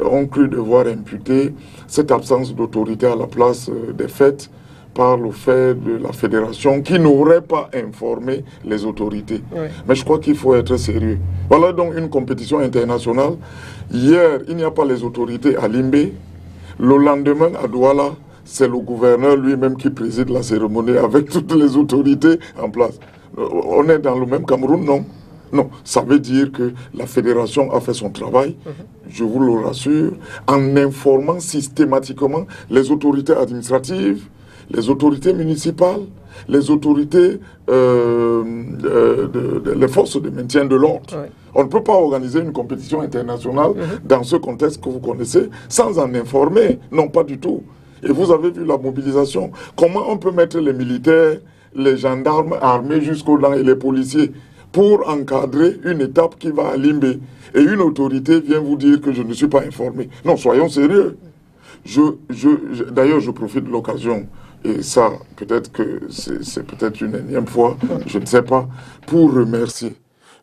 ont cru devoir imputer cette absence d'autorité à la place des faits par le fait de la fédération qui n'aurait pas informé les autorités. Mais je crois qu'il faut être sérieux. Voilà donc une compétition internationale. Hier, il n'y a pas les autorités à Limbé. Le lendemain, à Douala, c'est le gouverneur lui-même qui préside la cérémonie avec toutes les autorités en place. On est dans le même Cameroun, non? Non, ça veut dire que la fédération a fait son travail, je vous le rassure, en informant systématiquement les autorités administratives, les autorités municipales, les autorités, les forces de maintien de l'ordre. On ne peut pas organiser une compétition internationale dans ce contexte que vous connaissez sans en informer. Non, pas du tout. Et vous avez vu la mobilisation. Comment on peut mettre les militaires, les gendarmes armés jusqu'aux dents et les policiers pour encadrer une étape qui va à Limbé. Et une autorité vient vous dire que je ne suis pas informé. Non, soyons sérieux. D'ailleurs, je profite de l'occasion, et ça, peut-être que c'est peut-être une énième fois, je ne sais pas, pour remercier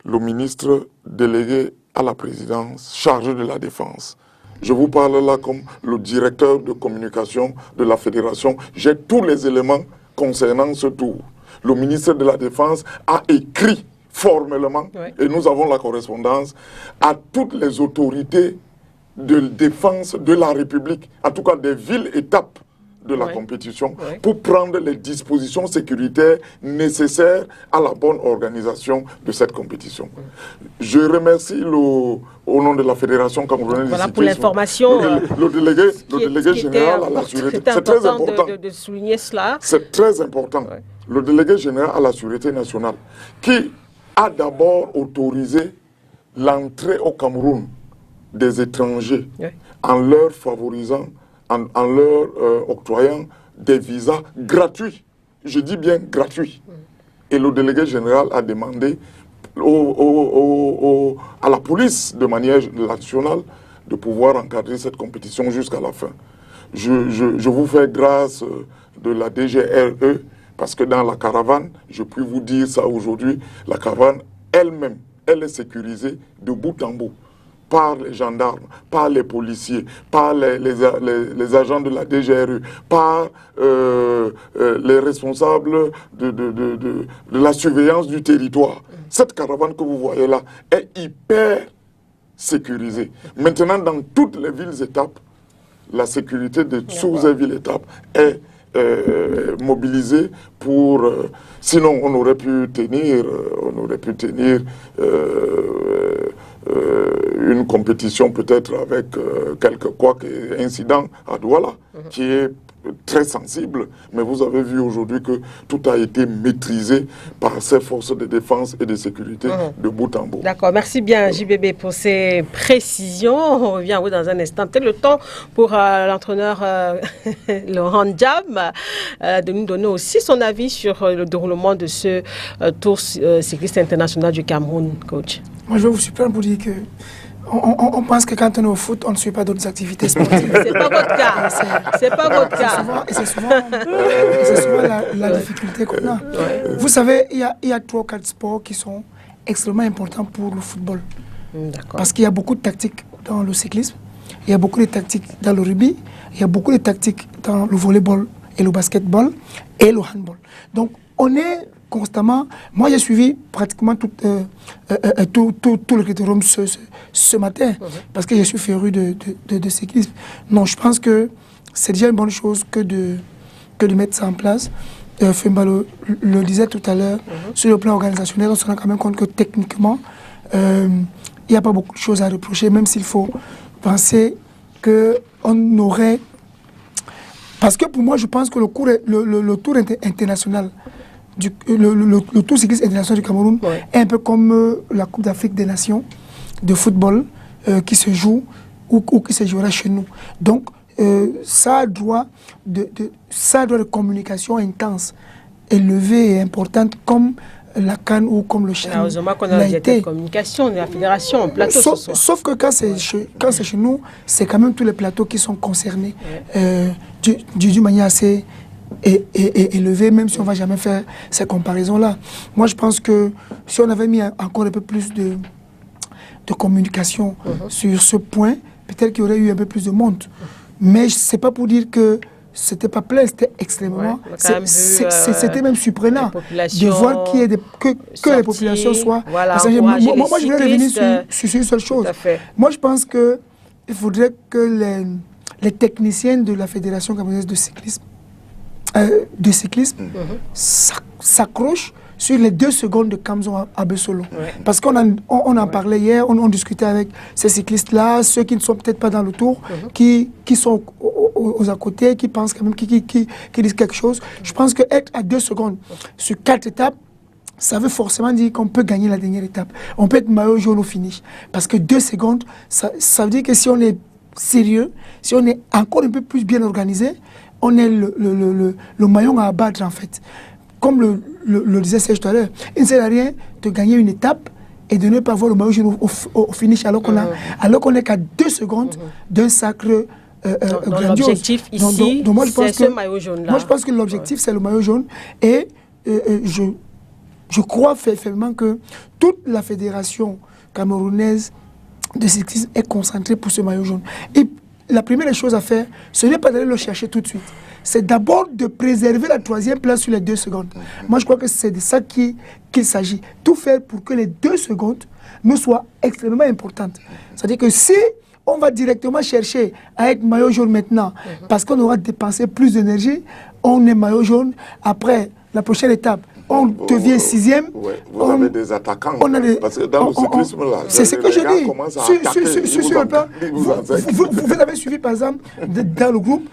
le ministre délégué à la présidence, chargé de la défense. Je vous parle là comme le directeur de communication de la fédération. J'ai tous les éléments concernant ce tour. Le ministre de la Défense a écrit formellement, et nous avons la correspondance, à toutes les autorités de défense de la République, en tout cas des villes-étapes de la compétition pour prendre les dispositions sécuritaires nécessaires à la bonne organisation de cette compétition. Je remercie au nom de la Fédération camerounaise voilà de pour l'information. le délégué général à la sûreté. C'est très important de souligner cela. C'est très important. Le délégué général à la sûreté nationale qui a d'abord autorisé l'entrée au Cameroun des étrangers en leur favorisant, en leur octroyant des visas gratuits. Je dis bien gratuits. Et le délégué général a demandé à la police de manière nationale de pouvoir encadrer cette compétition jusqu'à la fin. Je vous fais grâce de la DGRE parce que dans la caravane, je puis vous dire ça aujourd'hui, la caravane elle-même, elle est sécurisée de bout en bout par les gendarmes, par les policiers, par les agents de la DGRE, par les responsables de la surveillance du territoire. Cette caravane que vous voyez là est hyper sécurisée. Maintenant, dans toutes les villes-étapes, la sécurité de sous les villes-étapes est mobilisée pour... sinon, on aurait pu tenir une compétition peut-être avec quelques incidents à Douala, qui est très sensible, mais vous avez vu aujourd'hui que tout a été maîtrisé par ces forces de défense et de sécurité de bout en bout. D'accord, merci bien JBB pour ces précisions. On revient à vous dans un instant. Peut-être le temps pour l'entraîneur Laurent Diam de nous donner aussi son avis sur le déroulement de ce Tour cycliste international du Cameroun, coach. Moi, je vais vous surprendre pour dire que on pense que quand on est au foot, on ne suit pas d'autres activités sportives. C'est pas votre cas. C'est pas votre cas. C'est souvent la difficulté qu'on a. Vous savez, il y a 3 ou 4 sports qui sont extrêmement importants pour le football. Parce qu'il y a beaucoup de tactiques dans le cyclisme, il y a beaucoup de tactiques dans le rugby, il y a beaucoup de tactiques dans le volleyball et le basketball et le handball. Donc, on est constamment... Moi, j'ai suivi pratiquement tout le critérium ce matin, parce que je suis féru de cyclisme. Non, je pense que c'est déjà une bonne chose que de mettre ça en place. Femba le disait tout à l'heure, sur le plan organisationnel, on se rend quand même compte que techniquement, il n'y a pas beaucoup de choses à reprocher, même s'il faut penser qu'on aurait... Parce que pour moi, je pense que le tour international, le Tour cycliste international du Cameroun est un peu comme la Coupe d'Afrique des Nations de football qui se joue ou qui se jouera chez nous. Donc, ça doit de communication intense, élevée et importante comme la CAN ou comme le Chan. Heureusement qu'on a été communication de la fédération en plateau ce soir. Sauf que quand c'est chez nous, c'est quand même tous les plateaux qui sont concernés d'une manière assez élevé, même si on ne va jamais faire ces comparaisons-là. Moi, je pense que si on avait mis encore un peu plus de communication sur ce point, peut-être qu'il y aurait eu un peu plus de monde. Mais ce n'est pas pour dire que c'était pas plein, c'était extrêmement... c'était même surprenant de voir que les populations soient... Voilà, moi, je voulais revenir sur une seule chose. Moi, je pense qu'il faudrait que les techniciens de la Fédération camerounaise de cyclisme s'accroche sur les 2 secondes de Kamzo Abesolo. Parce qu'on en parlait hier, on discutait avec ces cyclistes-là, ceux qui ne sont peut-être pas dans le tour, qui sont aux à côté, qui pensent quand même, qui disent quelque chose. Je pense qu'être à 2 secondes sur 4 étapes, ça veut forcément dire qu'on peut gagner la dernière étape. On peut être maillot jaune au finish. Parce que 2 secondes, ça veut dire que si on est sérieux, si on est encore un peu plus bien organisé, on est le maillon à abattre en fait. Comme le disait Serge tout à l'heure, il ne sert à rien de gagner une étape et de ne pas voir le maillot jaune au finish alors qu'on n'est qu'à 2 secondes d'un sacre grandiose. L'objectif ici, c'est ce maillot jaune-là. Moi, je pense que l'objectif, c'est le maillot jaune. Et je crois fermement que toute la fédération camerounaise de cyclisme est concentrée pour ce maillot jaune. Et la première chose à faire, ce n'est pas d'aller le chercher tout de suite. C'est d'abord de préserver la 3e place sur les 2 secondes. Moi, je crois que c'est de ça qu'il s'agit. Tout faire pour que les 2 secondes me soient extrêmement importantes. C'est-à-dire que si on va directement chercher à être maillot jaune maintenant parce qu'on aura dépensé plus d'énergie. On est maillot jaune. Après, la prochaine étape, on devient 6e. Vous avez des attaquants. Parce que dans le cyclisme, là, c'est ce que je dis. Sur le plan, vous avez suivi, par exemple, dans le groupe,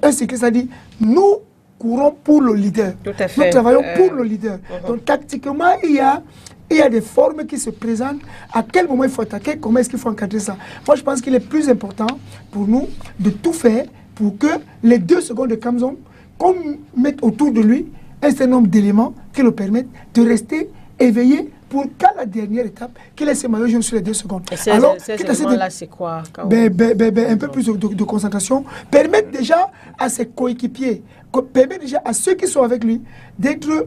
un cycliste a dit, nous courons pour le leader. Nous travaillons pour le leader. Donc, tactiquement, il y a des formes qui se présentent. À quel moment il faut attaquer, comment est-ce qu'il faut encadrer ça. Moi, je pense qu'il est plus important pour nous de tout faire pour que les 2 secondes de Kamzon, qu'on mette autour de lui un certain nombre d'éléments qui le permettent de rester éveillé pour qu'à la dernière étape, qu'il ait ses maillots jaunes sur les 2 secondes. Et ces éléments-là, c'est quoi? Un peu plus de concentration, permettre déjà à ses coéquipiers, permettre déjà à ceux qui sont avec lui d'être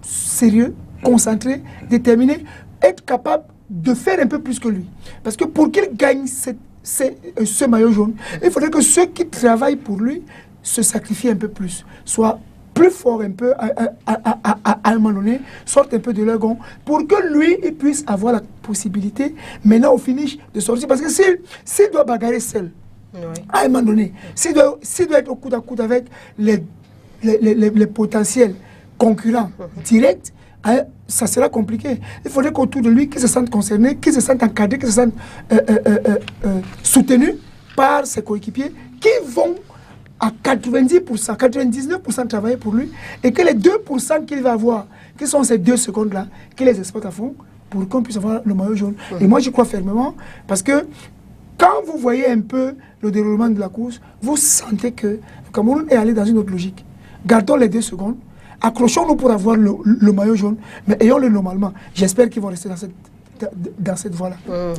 sérieux, concentrés, déterminés, être capable de faire un peu plus que lui. Parce que pour qu'il gagne ce maillot jaune, il faudrait que ceux qui travaillent pour lui se sacrifient un peu plus, soient plus forts un peu à un moment donné, sortent un peu de leur gond, pour que lui, il puisse avoir la possibilité, maintenant au finish, de sortir. Parce que s'il doit bagarrer seul, à un moment donné, s'il doit être au coude à coude avec les potentiels concurrents directs, ça sera compliqué. Il faudrait qu'autour de lui, qu'il se sente concerné, qu'il se sente encadré, qu'il se sente soutenu par ses coéquipiers qui vont à 90%, 99% travailler pour lui, et que les 2% qu'il va avoir, qui sont ces 2 secondes-là, qu'il les exploite à fond pour qu'on puisse avoir le maillot jaune. Et moi, j'y crois fermement, parce que quand vous voyez un peu le déroulement de la course, vous sentez que le Cameroun est allé dans une autre logique. Gardons les 2 secondes, accrochons-nous pour avoir le maillot jaune, mais ayons-le normalement. J'espère qu'ils vont rester dans cette voie-là.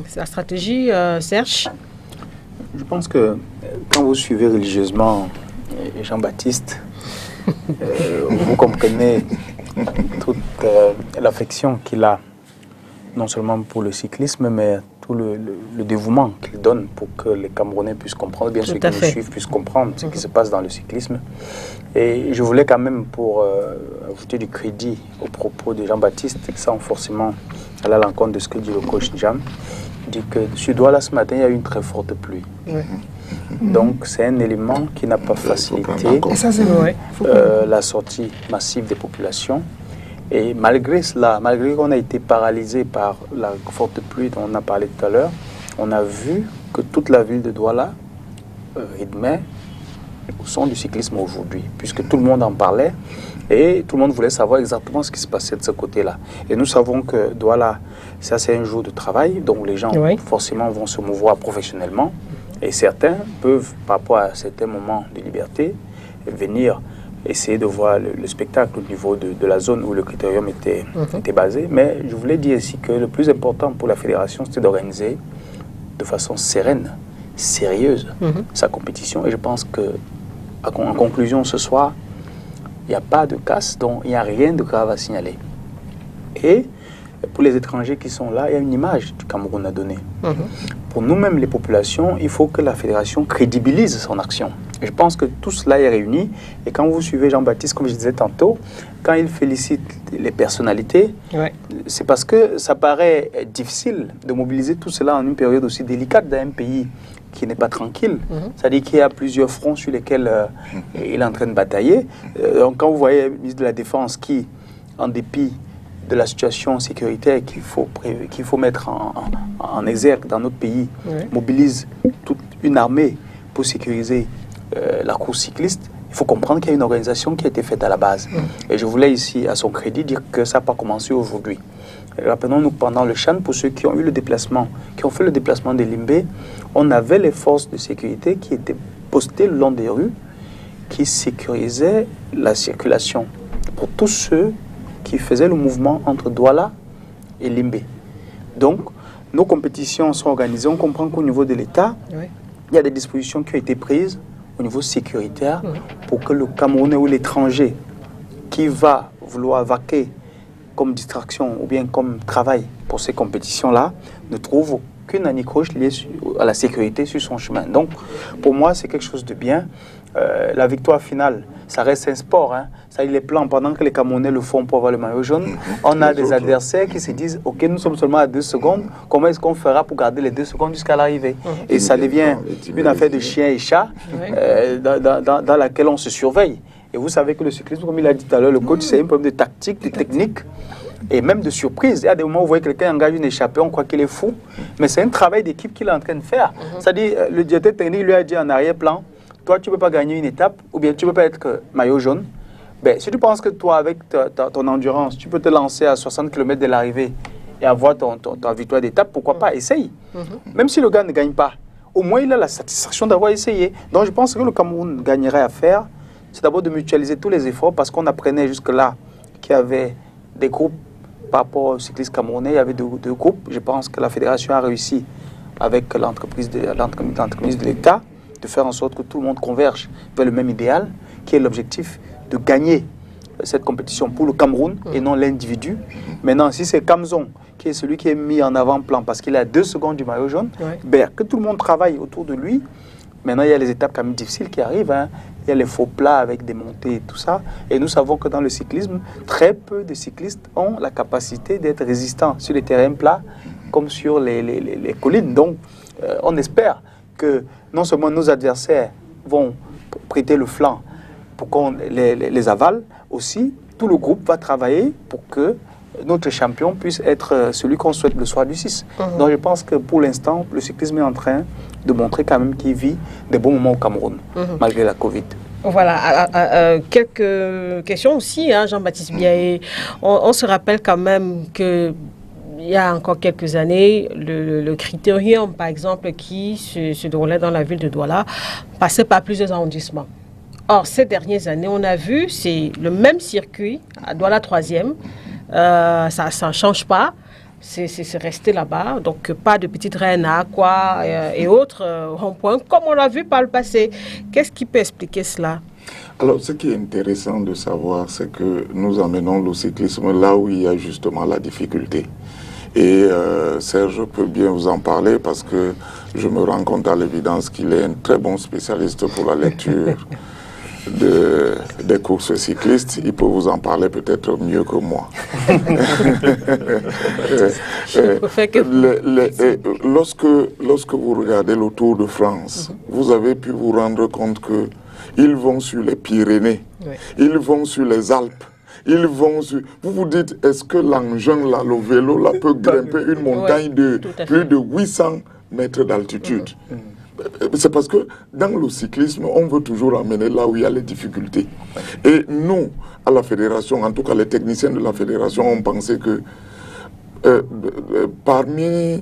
C'est la stratégie, Serge? Je pense que quand vous suivez religieusement Jean-Baptiste, vous comprenez toute l'affection qu'il a, non seulement pour le cyclisme, mais tout le dévouement qu'il donne pour que les Camerounais puissent comprendre, bien ceux qui nous suivent puissent comprendre ce qui se passe dans le cyclisme. Et je voulais quand même, pour ajouter du crédit aux propos de Jean-Baptiste, sans forcément aller à l'encontre de ce que dit le coach Jam, dit que sur Douala ce matin, il y a eu une très forte pluie. Donc c'est un élément qui n'a pas facilité la sortie massive des populations. Et malgré cela, malgré qu'on a été paralysé par la forte pluie dont on a parlé tout à l'heure, on a vu que toute la ville de Douala rythmait au son du cyclisme aujourd'hui, puisque tout le monde en parlait et tout le monde voulait savoir exactement ce qui se passait de ce côté-là. Et nous savons que Douala, ça c'est un jour de travail, donc les gens forcément vont se mouvoir professionnellement, et certains peuvent, par rapport à certains moments de liberté, venir essayer de voir le spectacle au niveau de la zone où le critérium était basé. Mais je voulais dire ici que le plus important pour la fédération, c'était d'organiser de façon sereine, sérieuse, sa compétition. Et je pense que, en conclusion, ce soir, il n'y a pas de casse, donc il n'y a rien de grave à signaler. Et pour les étrangers qui sont là, il y a une image du Cameroun à donner. Pour nous-mêmes, les populations, il faut que la fédération crédibilise son action. Et je pense que tout cela est réuni. Et quand vous suivez Jean-Baptiste, comme je disais tantôt, quand il félicite les personnalités, c'est parce que ça paraît difficile de mobiliser tout cela en une période aussi délicate dans un pays qui n'est pas tranquille. C'est-à-dire qu'il y a plusieurs fronts sur lesquels il est en train de batailler. Donc quand vous voyez le ministre de la Défense qui, en dépit de la situation sécuritaire qu'il faut mettre en exergue dans notre pays, mobilise toute une armée pour sécuriser la course cycliste, il faut comprendre qu'il y a une organisation qui a été faite à la base. Et je voulais ici, à son crédit, dire que ça n'a pas commencé aujourd'hui. Rappelons-nous, pendant le Chan, pour ceux qui ont eu le déplacement, qui ont fait le déplacement de Limbé, on avait les forces de sécurité qui étaient postées le long des rues, qui sécurisaient la circulation pour tous ceux qui faisaient le mouvement entre Douala et Limbé. Donc, nos compétitions sont organisées. On comprend qu'au niveau de l'État, il y a des dispositions qui ont été prises au niveau sécuritaire pour que le Camerounais ou l'étranger qui va vouloir vaquer comme distraction ou bien comme travail pour ces compétitions-là ne trouve aucune anicroche liée à la sécurité sur son chemin. Donc, pour moi, c'est quelque chose de bien. La victoire finale, ça reste un sport. Hein. Ça, les plans, pendant que les Camerounais le font pour avoir le maillot jaune, on a des adversaires qui se disent « Ok, nous sommes seulement à 2 secondes, comment est-ce qu'on fera pour garder les 2 secondes jusqu'à l'arrivée ?» Et ça devient une affaire de chien et chat dans laquelle on se surveille. Et vous savez que le cyclisme, comme il a dit tout à l'heure, le coach, c'est un problème de tactique, de technique et même de surprise. Il y a des moments où vous voyez quelqu'un engage une échappée, on croit qu'il est fou, mais c'est un travail d'équipe qu'il est en train de faire. C'est-à-dire, le directeur technique lui a dit en arrière-plan, toi, tu ne peux pas gagner une étape, ou bien tu ne peux pas être maillot jaune. Ben, si tu penses que toi, avec ton endurance, tu peux te lancer à 60 km de l'arrivée et avoir ta victoire d'étape, pourquoi pas? Essaye. Même si le gars ne gagne pas, au moins il a la satisfaction d'avoir essayé. Donc je pense que le Cameroun gagnerait à faire, c'est d'abord de mutualiser tous les efforts, parce qu'on apprenait jusque-là qu'il y avait des groupes par rapport aux cyclistes camerounais, il y avait deux groupes. Je pense que la fédération a réussi avec l'entreprise de l'État de faire en sorte que tout le monde converge vers le même idéal, qui est l'objectif de gagner cette compétition pour le Cameroun et non l'individu. Maintenant, si c'est Kamzon qui est celui qui est mis en avant-plan parce qu'il est à 2 secondes du maillot jaune, ben, que tout le monde travaille autour de lui. Maintenant, il y a les étapes quand même difficiles qui arrivent. Hein. Il y a les faux plats avec des montées et tout ça. Et nous savons que dans le cyclisme, très peu de cyclistes ont la capacité d'être résistants sur les terrains plats comme sur les collines. Donc, on espère que non seulement nos adversaires vont prêter le flanc pour qu'on les avale, aussi, tout le groupe va travailler pour que notre champion puisse être celui qu'on souhaite le soir du 6. Donc je pense que pour l'instant, le cyclisme est en train de montrer quand même qu'il vit des bons moments au Cameroun, malgré la Covid. Voilà, quelques questions aussi, hein, Jean-Baptiste Biaé. On se rappelle quand même que il y a encore quelques années, le critérium, par exemple, qui se déroulait dans la ville de Douala, passait par plusieurs arrondissements. Or, ces dernières années, on a vu, c'est le même circuit, à Douala 3e, ça ne change pas, c'est resté là-bas, donc pas de petites reines à Aqua et autres ronds-points, comme on l'a vu par le passé. Qu'est-ce qui peut expliquer cela? Alors, ce qui est intéressant de savoir, c'est que nous amenons le cyclisme là où il y a justement la difficulté. Et Serge peut bien vous en parler parce que je me rends compte à l'évidence qu'il est un très bon spécialiste pour la lecture des courses cyclistes. Il peut vous en parler peut-être mieux que moi. Lorsque vous regardez le Tour de France, vous avez pu vous rendre compte que ils vont sur les Pyrénées, ils vont sur les Alpes. Ils vont sur... Vous vous dites, est-ce que l'engin, là, le vélo, là, peut grimper une montagne de plus de 800 mètres d'altitude? C'est parce que dans le cyclisme, on veut toujours amener là où il y a les difficultés. Et nous, à la fédération, en tout cas les techniciens de la fédération, ont pensé que parmi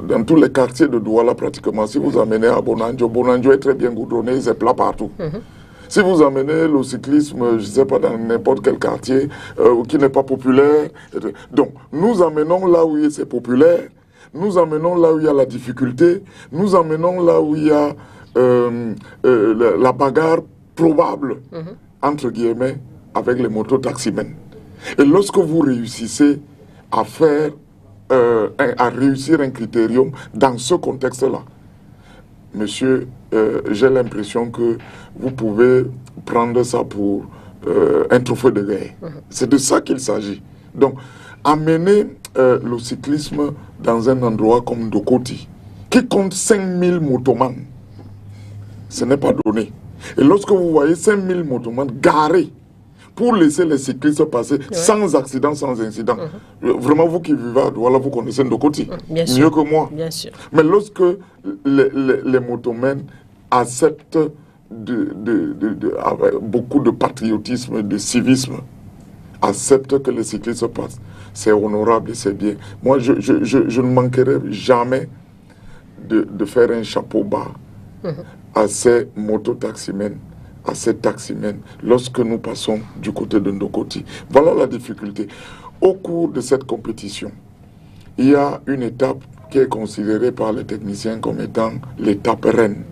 dans tous les quartiers de Douala, pratiquement, si vous amenez à Bonanjo, Bonanjo est très bien goudronné, c'est plat partout. Si vous amenez le cyclisme, je ne sais pas, dans n'importe quel quartier qui n'est pas populaire, donc nous amenons là où c'est populaire, nous amenons là où il y a la difficulté, nous amenons là où il y a la bagarre probable, entre guillemets, avec les mototaximens. Et lorsque vous réussissez à faire, à réussir un critérium dans ce contexte-là, monsieur, j'ai l'impression que vous pouvez prendre ça pour un trophée de guerre. C'est de ça qu'il s'agit. Donc, amener le cyclisme dans un endroit comme Ndokoti, qui compte 5000 motomans, ce n'est pas donné. Et lorsque vous voyez 5000 motomans garés pour laisser les cyclistes passer sans accident, sans incident, vraiment vous qui vivez à Douala, vous connaissez Ndokoti mieux que moi. Bien sûr. Mais lorsque les motomens acceptent avec beaucoup de patriotisme, de civisme, acceptent que les cyclistes passent, c'est honorable et c'est bien. Moi, je ne manquerai jamais de faire un chapeau bas à ces mototaximens, à ces taximens, lorsque nous passons du côté de Ndokoti. Voilà la difficulté. Au cours de cette compétition, il y a une étape qui est considérée par les techniciens comme étant l'étape reine.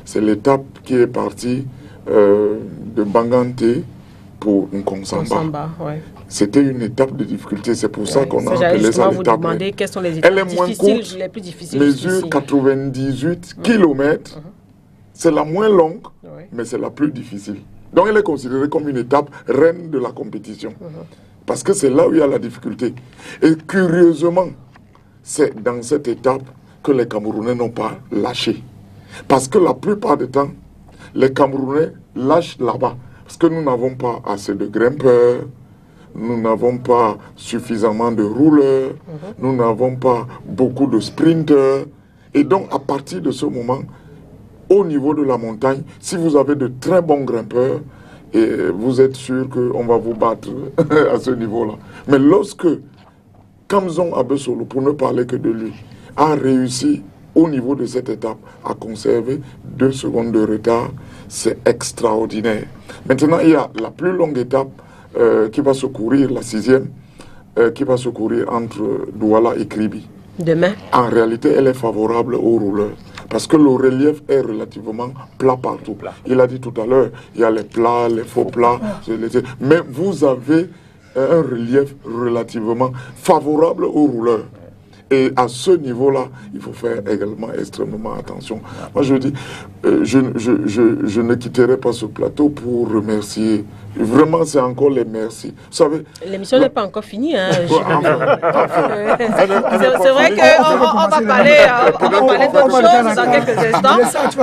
C'est l'étape qui est partie de Bangante pour Nkonsamba. C'était une étape de difficulté, c'est pour ça qu'on a appelé ça l'étape reine. Quelles sont les Elle est moins courte, les plus difficiles, mesure 98 km. C'est la moins longue, mais c'est la plus difficile. Donc elle est considérée comme une étape reine de la compétition. Parce que c'est là où il y a la difficulté. Et curieusement, c'est dans cette étape que les Camerounais n'ont pas lâché. Parce que la plupart du temps, les Camerounais lâchent là-bas. Parce que nous n'avons pas assez de grimpeurs, nous n'avons pas suffisamment de rouleurs, nous n'avons pas beaucoup de sprinteurs. Et donc, à partir de ce moment, au niveau de la montagne, si vous avez de très bons grimpeurs, et vous êtes sûr qu'on va vous battre à ce niveau-là. Mais lorsque Kamzon Abesolo, pour ne parler que de lui, a réussi au niveau de cette étape à conserver 2 secondes de retard, c'est extraordinaire. Maintenant, il y a la plus longue étape qui va se courir, la 6e, qui va se courir entre Douala et Kribi. Demain. En réalité, elle est favorable aux rouleurs. Parce que le relief est relativement plat partout. Il a dit tout à l'heure, il y a les plats, les faux plats. Mais vous avez un relief relativement favorable aux rouleurs. Et à ce niveau-là, il faut faire également extrêmement attention. Moi, je dis, je ne quitterai pas ce plateau pour remercier. Vraiment, c'est encore les merci. Vous savez... L'émission n'est pas encore finie. Hein, c'est vrai qu'on va parler d'autres choses dans quelques instants.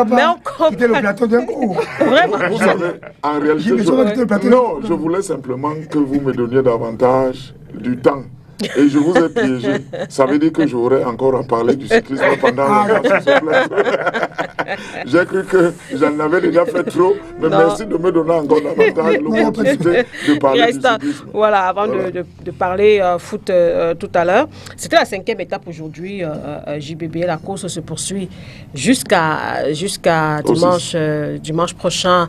Mais on comprend. Quitter le plateau d'un coup. Vraiment. Vous savez, en réalité, je voulais simplement que vous me donniez davantage du temps. Et je vous ai piégé. Ça veut dire que j'aurais encore à parler du cyclisme pendant longtemps sur ce plateau. J'ai cru que j'en avais déjà fait trop, mais merci de me donner encore davantage l'opportunité de parler du cyclisme. Voilà, avant de parler foot tout à l'heure, c'était la 5e étape aujourd'hui, JBB. La course se poursuit jusqu'à dimanche prochain,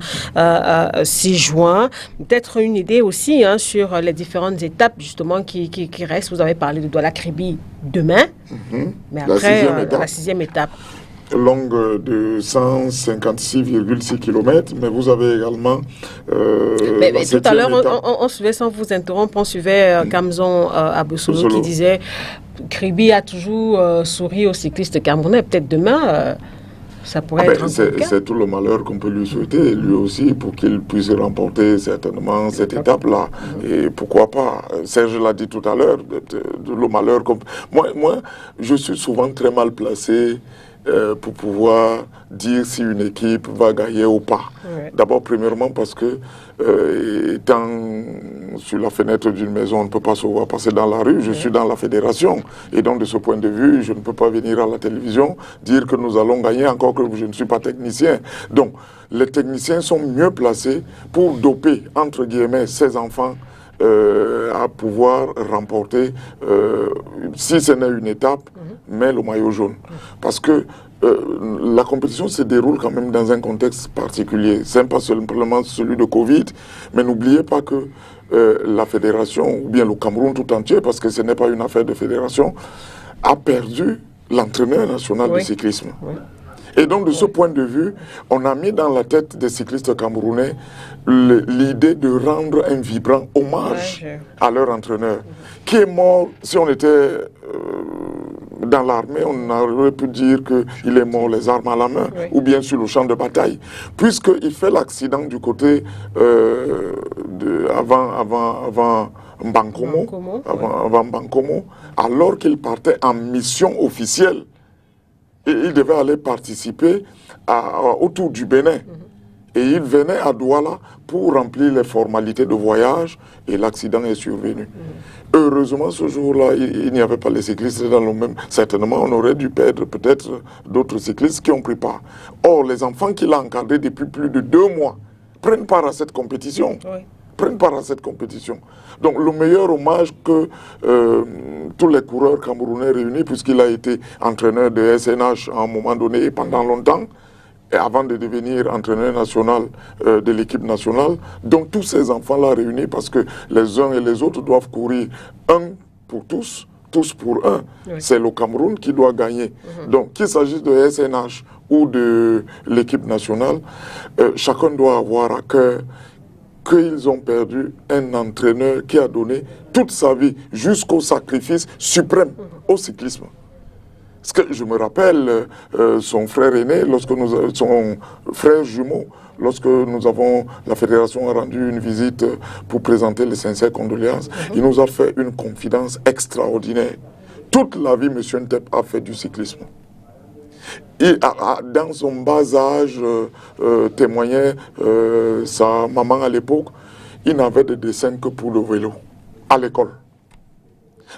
6 juin. Peut-être une idée aussi sur les différentes étapes justement qui restent. Vous avez parlé de Douala Kribi demain, mais après la 6e étape. Longue de 156,6 km, mais vous avez également... mais tout à l'heure, on suivait, sans vous interrompre, on suivait Kamzon Abesolo qui disait Kribi a toujours souri aux cyclistes camerounais. Peut-être demain... ça pourrait être c'est tout le malheur qu'on peut lui souhaiter, lui aussi, pour qu'il puisse remporter certainement cette étape-là. Et pourquoi pas, Serge l'a dit tout à l'heure, le malheur qu'on... Moi, je suis souvent très mal placé pour pouvoir dire si une équipe va gagner ou pas. Ouais. D'abord, premièrement, parce que étant sur la fenêtre d'une maison, on ne peut pas se voir passer dans la rue. Je suis dans la fédération. Et donc, de ce point de vue, je ne peux pas venir à la télévision dire que nous allons gagner, encore que je ne suis pas technicien. Donc, les techniciens sont mieux placés pour doper, entre guillemets, ces enfants à pouvoir remporter, si ce n'est une étape, mais le maillot jaune. Parce que la compétition se déroule quand même dans un contexte particulier. Ce n'est pas simplement celui de Covid, mais n'oubliez pas que la fédération, ou bien le Cameroun tout entier, parce que ce n'est pas une affaire de fédération, a perdu l'entraîneur national du cyclisme. Et donc, de ce point de vue, on a mis dans la tête des cyclistes camerounais l'idée de rendre un vibrant hommage à leur entraîneur, qui est mort. Si on était dans l'armée, on aurait pu dire qu'il est mort les armes à la main, ou bien sur le champ de bataille, puisqu'il fait l'accident du côté avant Mbankomo, avant Mbankomo, alors qu'il partait en mission officielle. Et il devait aller participer au Tour du Bénin. Et il venait à Douala pour remplir les formalités de voyage et l'accident est survenu. Heureusement, ce jour-là, il n'y avait pas les cyclistes dans le même... Certainement, on aurait dû perdre peut-être d'autres cyclistes qui ont pris part. Or, les enfants qu'il a encadrés depuis plus de 2 mois prennent part à cette compétition. Prennent part à cette compétition. Donc le meilleur hommage que tous les coureurs camerounais réunis, puisqu'il a été entraîneur de SNH à un moment donné et pendant longtemps, et avant de devenir entraîneur national de l'équipe nationale, donc tous ces enfants-là réunis, parce que les uns et les autres doivent courir un pour tous, tous pour un. C'est le Cameroun qui doit gagner. Donc qu'il s'agisse de SNH ou de l'équipe nationale, chacun doit avoir à cœur qu'ils ont perdu un entraîneur qui a donné toute sa vie jusqu'au sacrifice suprême au cyclisme. Parce que je me rappelle son frère aîné, son frère jumeau, lorsque la fédération a rendu une visite pour présenter les sincères condoléances, il nous a fait une confidence extraordinaire. Toute la vie, M. Ntep a fait du cyclisme. Dans son bas âge, témoignait sa maman à l'époque, il n'avait de dessin que pour le vélo, à l'école.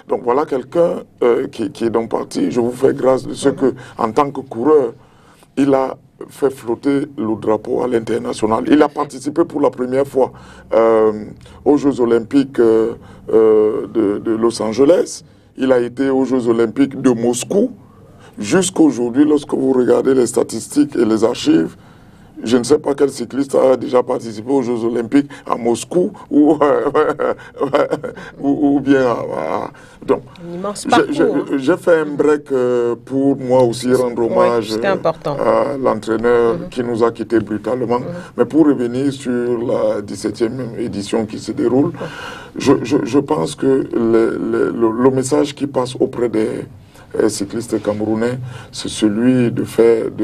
Donc voilà quelqu'un qui est donc parti. Je vous fais grâce de ce que, en tant que coureur, il a fait flotter le drapeau à l'international. Il a participé pour la première fois aux Jeux Olympiques de Los Angeles. Il a été aux Jeux Olympiques de Moscou. Jusqu'aujourd'hui, lorsque vous regardez les statistiques et les archives, je ne sais pas quel cycliste a déjà participé aux Jeux Olympiques à Moscou ou bien donc, j'ai fait un break pour moi aussi rendre hommage à l'entraîneur qui nous a quittés brutalement. Mais pour revenir sur la 17e édition qui se déroule, je pense que le message qui passe auprès des cyclistes camerounais, c'est celui de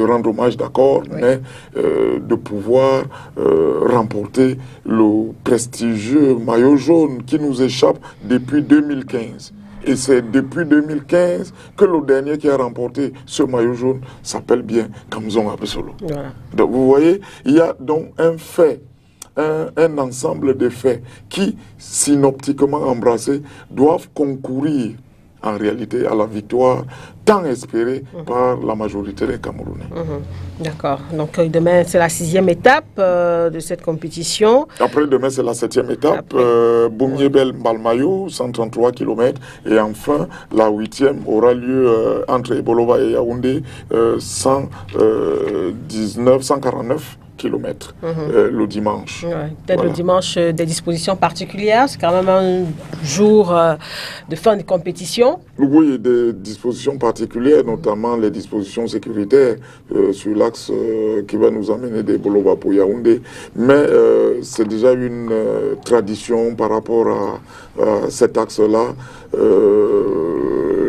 rendre hommage, d'accord, mais de pouvoir remporter le prestigieux maillot jaune qui nous échappe depuis 2015. Et c'est depuis 2015 que le dernier qui a remporté ce maillot jaune s'appelle bien Kamzong Abesolo. Voilà. Donc vous voyez, il y a donc un fait, un ensemble de faits qui, synoptiquement embrassés, doivent concourir en réalité à la victoire tant espérée par la majorité des Camerounais. D'accord. Donc demain, c'est la 6e étape de cette compétition. Après, demain, c'est la 7e étape. Boumniebel Mbalmayo, 133 km. Et enfin, la 8e aura lieu entre Ebolova et Yaoundé, 149 km le dimanche. Peut-être le dimanche, des dispositions particulières. C'est quand même un jour de fin de compétition. Oui, des dispositions particulières, notamment les dispositions sécuritaires sur l'axe qui va nous amener des Bolova pour Yaoundé. Mais c'est déjà une tradition par rapport à cet axe-là.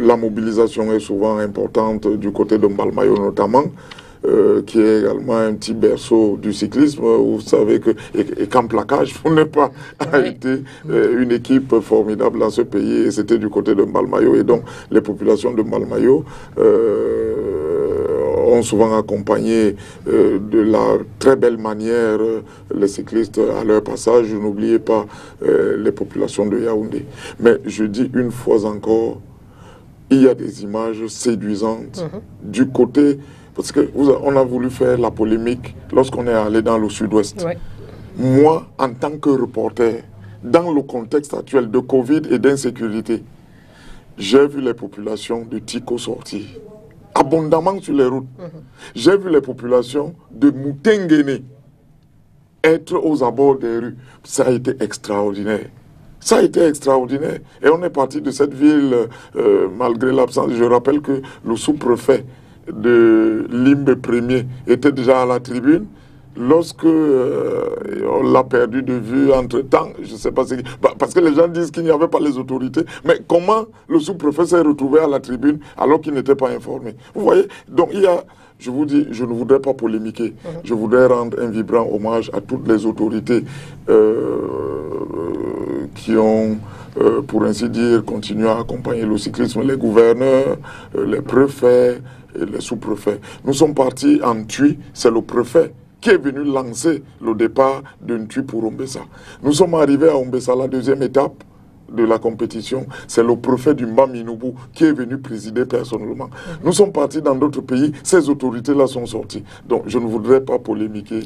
La mobilisation est souvent importante du côté de Mbalmayo notamment. Qui est également un petit berceau du cyclisme. Vous savez que, et qu'en plaquage, vous n'avez pas été une équipe formidable dans ce pays, et c'était du côté de Mbalmayo. Et donc, les populations de Mbalmayo ont souvent accompagné de la très belle manière les cyclistes à leur passage. N'oubliez pas les populations de Yaoundé. Mais je dis une fois encore, il y a des images séduisantes du côté. Parce qu'on a voulu faire la polémique lorsqu'on est allé dans le sud-ouest. Moi, en tant que reporter, dans le contexte actuel de Covid et d'insécurité, j'ai vu les populations de Tiko sortir abondamment sur les routes. J'ai vu les populations de Moutengene être aux abords des rues. Ça a été extraordinaire. Ça a été extraordinaire. Et on est parti de cette ville malgré l'absence. Je rappelle que le sous-préfet de Limbe Premier était déjà à la tribune. Lorsque on l'a perdu de vue entre-temps, je ne sais pas, parce que les gens disent qu'il n'y avait pas les autorités, mais comment le sous-préfet s'est retrouvé à la tribune alors qu'il n'était pas informé? Vous voyez? Donc il y a, je vous dis, je ne voudrais pas polémiquer, je voudrais rendre un vibrant hommage à toutes les autorités qui ont, pour ainsi dire, continué à accompagner le cyclisme, les gouverneurs, les préfets, et les sous-préfets. Nous sommes partis en Tui, c'est le préfet qui est venu lancer le départ de Tui pour Ombessa. Nous sommes arrivés à Ombessa, la deuxième étape de la compétition, c'est le préfet du Mbaminoubou qui est venu présider personnellement. Nous sommes partis dans d'autres pays, ces autorités-là sont sorties. Donc je ne voudrais pas polémiquer,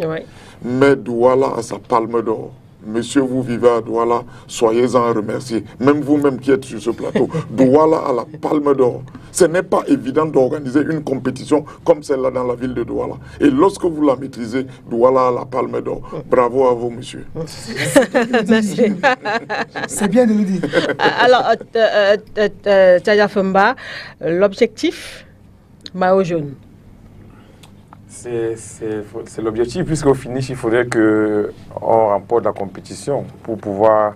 mais Douala a sa palme d'or. Monsieur, vous vivez à Douala, soyez-en remerciés. Même vous-même qui êtes sur ce plateau, Douala a la palme d'or. Ce n'est pas évident d'organiser une compétition comme celle-là dans la ville de Douala. Et lorsque vous la maîtrisez, Douala a la palme d'or. Bravo à vous, monsieur. Merci. C'est bien de le dire. Alors, Tchadja Fumba, l'objectif, maillot jaune. C'est l'objectif, puisqu'au finish, il faudrait qu'on remporte la compétition pour pouvoir